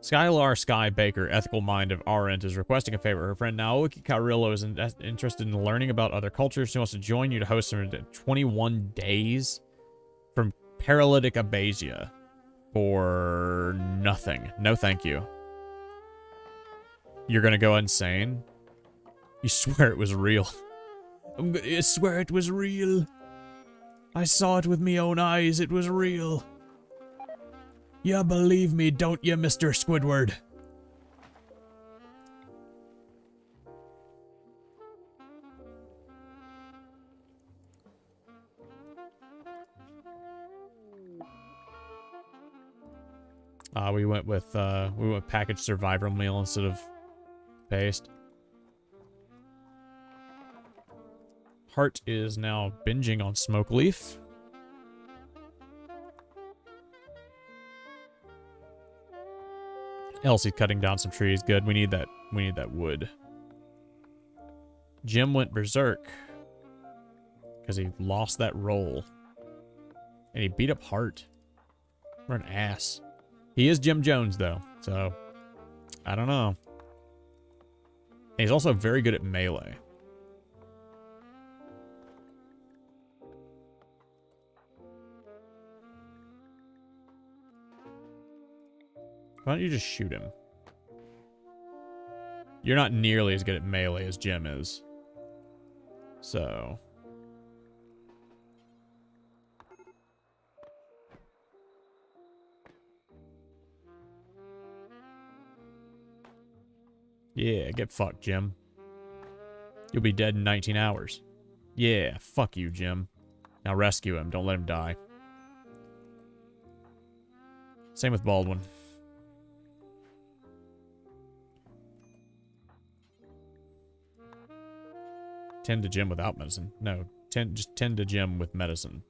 Skylar Sky Baker, ethical mind of Arendt, is requesting a favor. Her friend Naoki Carrillo is interested in learning about other cultures. She wants to join you to host her 21 days from paralytic abasia for nothing. No thank you. You're gonna go insane? You swear it was real. I swear it was real. I saw it with me own eyes. It was real. You believe me, don't you, Mr. Squidward? We went with packaged survival meal instead of paste. Hart is now binging on smoke leaf. Elsie's cutting down some trees. Good. We need that wood. Jim went berserk because he lost that roll. And he beat up Hart. What an ass. He is Jim Jones, though, so I don't know. And he's also very good at melee. Why don't you just shoot him? You're not nearly as good at melee as Jim is. So... yeah, get fucked, Jim. You'll be dead in 19 hours. Yeah, fuck you, Jim. Now rescue him. Don't let him die. Same with Baldwin. Tend to Jim without medicine. No, just tend to Jim with medicine.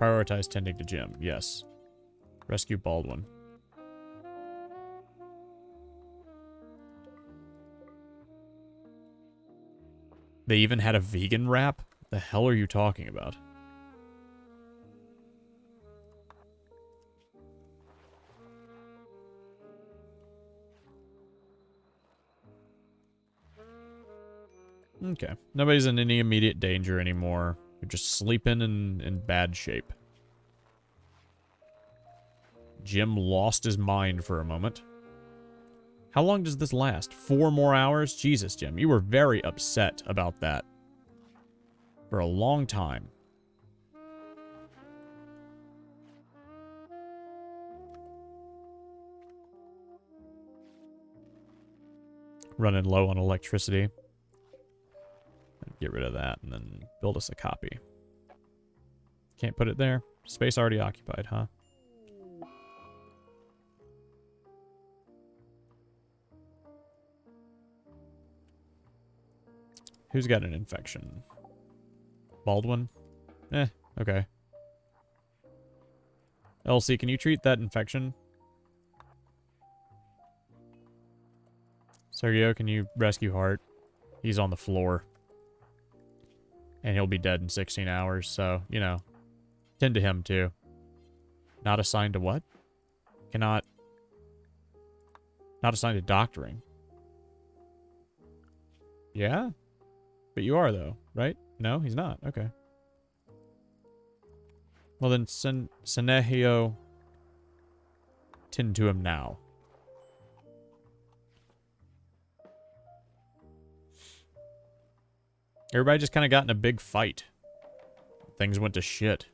Prioritize tending to Jim. Yes. Rescue Baldwin. They even had a vegan wrap? The hell are you talking about? Okay. Nobody's in any immediate danger anymore. You're just sleeping in bad shape. Jim lost his mind for a moment. How long does this last? 4 more hours? Jesus, Jim. You were very upset about that. For a long time. Running low on electricity. Get rid of that and then build us a copy. Can't put it there? Space already occupied, huh? Who's got an infection? Baldwin? Okay. Elsie, can you treat that infection? Sergio, can you rescue Hart? He's on the floor. And he'll be dead in 16 hours, so, you know. Tend to him, too. Not assigned to what? Cannot... Not assigned to doctoring. Yeah? But you are, though, right? No, he's not. Okay. Well, then, Senehio... Tend to him now. Everybody just kind of got in a big fight. Things went to shit.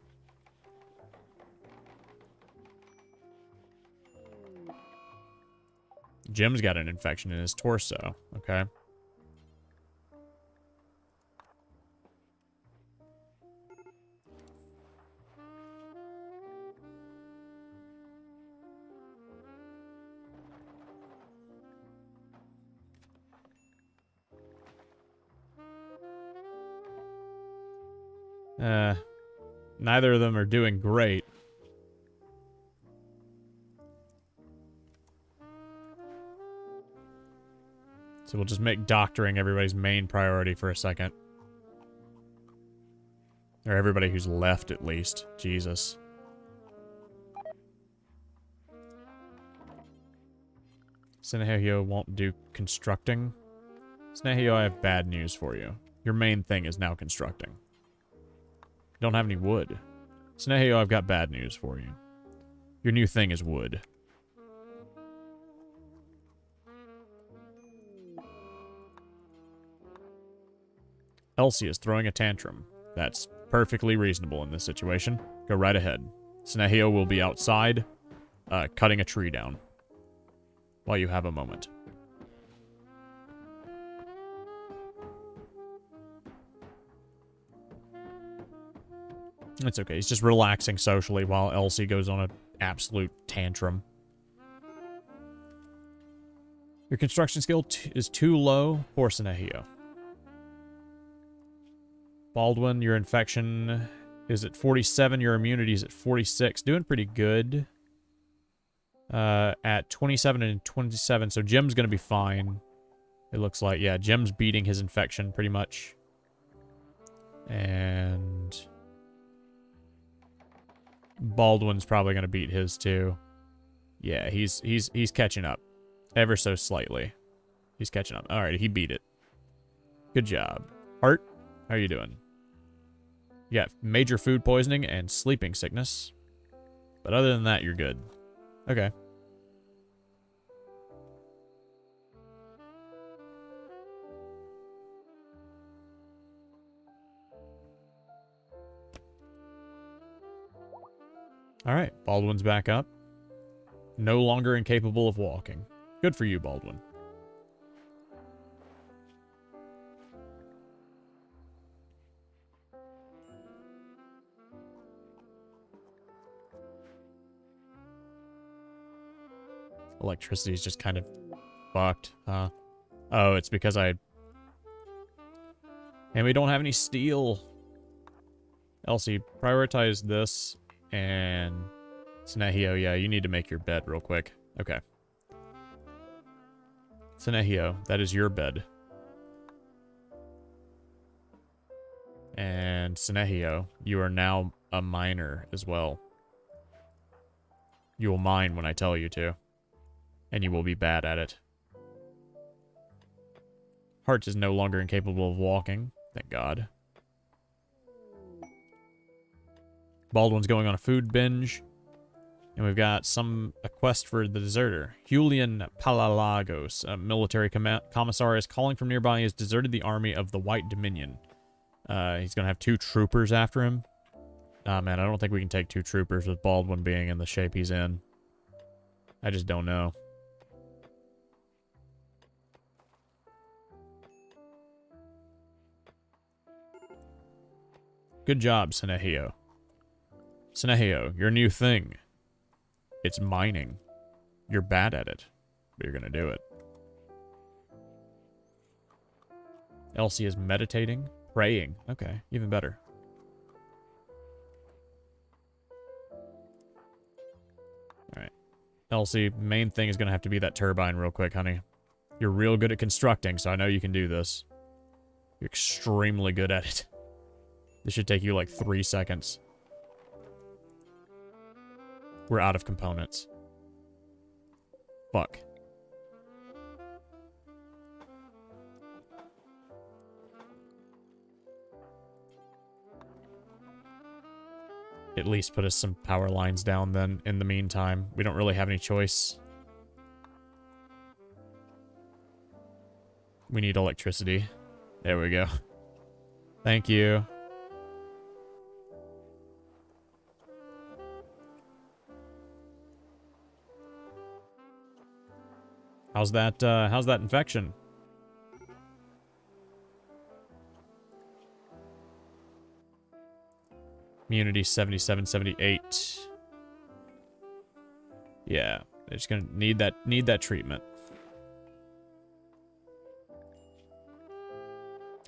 Jim's got an infection in his torso. Okay. Neither of them are doing great. So we'll just make doctoring everybody's main priority for a second. Or everybody who's left, at least. Jesus. Senehio won't do constructing. Senehio, I have bad news for you. Your main thing is now constructing. You don't have any wood. Senehio, I've got bad news for you. Your new thing is wood. Elsie is throwing a tantrum. That's perfectly reasonable in this situation. Go right ahead. Senehio will be outside, cutting a tree down. While you have a moment. It's okay. He's just relaxing socially while Elsie goes on an absolute tantrum. Your construction skill is too low. Poor Senehio. Baldwin, your infection is at 47. Your immunity is at 46. Doing pretty good. At 27 and 27. So Jim's going to be fine. It looks like. Yeah, Jim's beating his infection pretty much. And Baldwin's probably going to beat his too. Yeah, he's catching up. Ever so slightly. He's catching up. Alright, he beat it. Good job. Art, how are you doing? You got major food poisoning and sleeping sickness. But other than that, you're good. Okay. Alright, Baldwin's back up. No longer incapable of walking. Good for you, Baldwin. Electricity's just kind of fucked, huh? Oh, it's because and we don't have any steel. Elsie, prioritize this. And Senehio, yeah, you need to make your bed real quick. Okay. Senehio, that is your bed. And Senehio, you are now a miner as well. You will mine when I tell you to. And you will be bad at it. Hart is no longer incapable of walking. Thank God. Baldwin's going on a food binge. And we've got a quest for the deserter. Julian Palalagos, a military commissar, is calling from nearby. He has deserted the army of the White Dominion. He's going to have 2 troopers after him. Man, I don't think we can take 2 troopers with Baldwin being in the shape he's in. I just don't know. Good job, Senehio. Senehio, your new thing. It's mining. You're bad at it, but you're gonna do it. Elsie is meditating, praying. Okay, even better. Alright. Elsie, main thing is gonna have to be that turbine real quick, honey. You're real good at constructing, so I know you can do this. You're extremely good at it. This should take you like 3 seconds. We're out of components. Fuck. At least put us some power lines down then in the meantime. We don't really have any choice. We need electricity. There we go. Thank you. How's that infection? Immunity 77, 78. Yeah, they're just gonna need that treatment.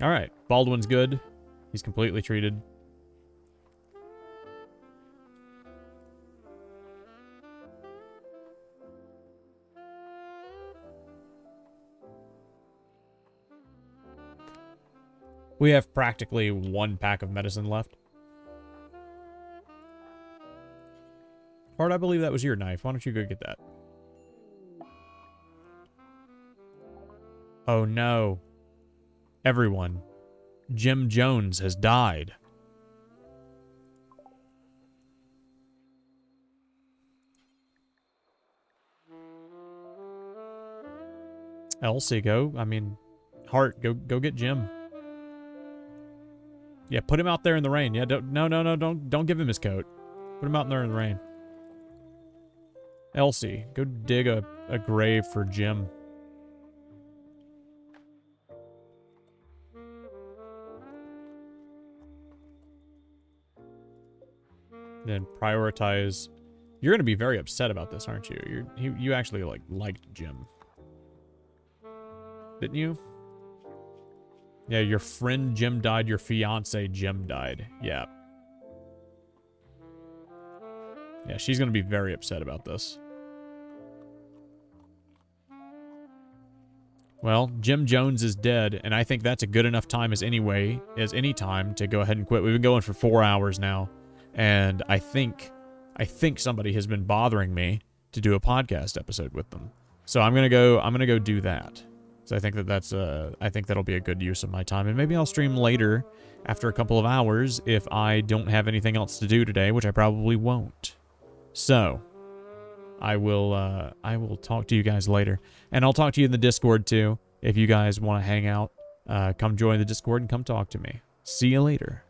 Alright, Baldwin's good. He's completely treated. We have practically 1 pack of medicine left. Bart, I believe that was your knife. Why don't you go get that? Oh no. Everyone. Jim Jones has died. Elsie, go. I mean, Hart, go get Jim. Yeah, put him out there in the rain. Yeah, don't give him his coat. Put him out there in the rain. Elsie, go dig a grave for Jim. Then prioritize. You're going to be very upset about this, aren't you? You actually liked Jim. Didn't you? Yeah, your friend Jim died, your fiance Jim died. Yeah. Yeah, she's going to be very upset about this. Well, Jim Jones is dead, and I think that's a good enough time as any time to go ahead and quit. We've been going for 4 hours now, and I think somebody has been bothering me to do a podcast episode with them. So I'm gonna go do that. So I think I think that'll be a good use of my time, and maybe I'll stream later after a couple of hours if I don't have anything else to do today, which I probably won't. So I will talk to you guys later, and I'll talk to you in the Discord too. If you guys want to hang out, come join the Discord and come talk to me. See you later.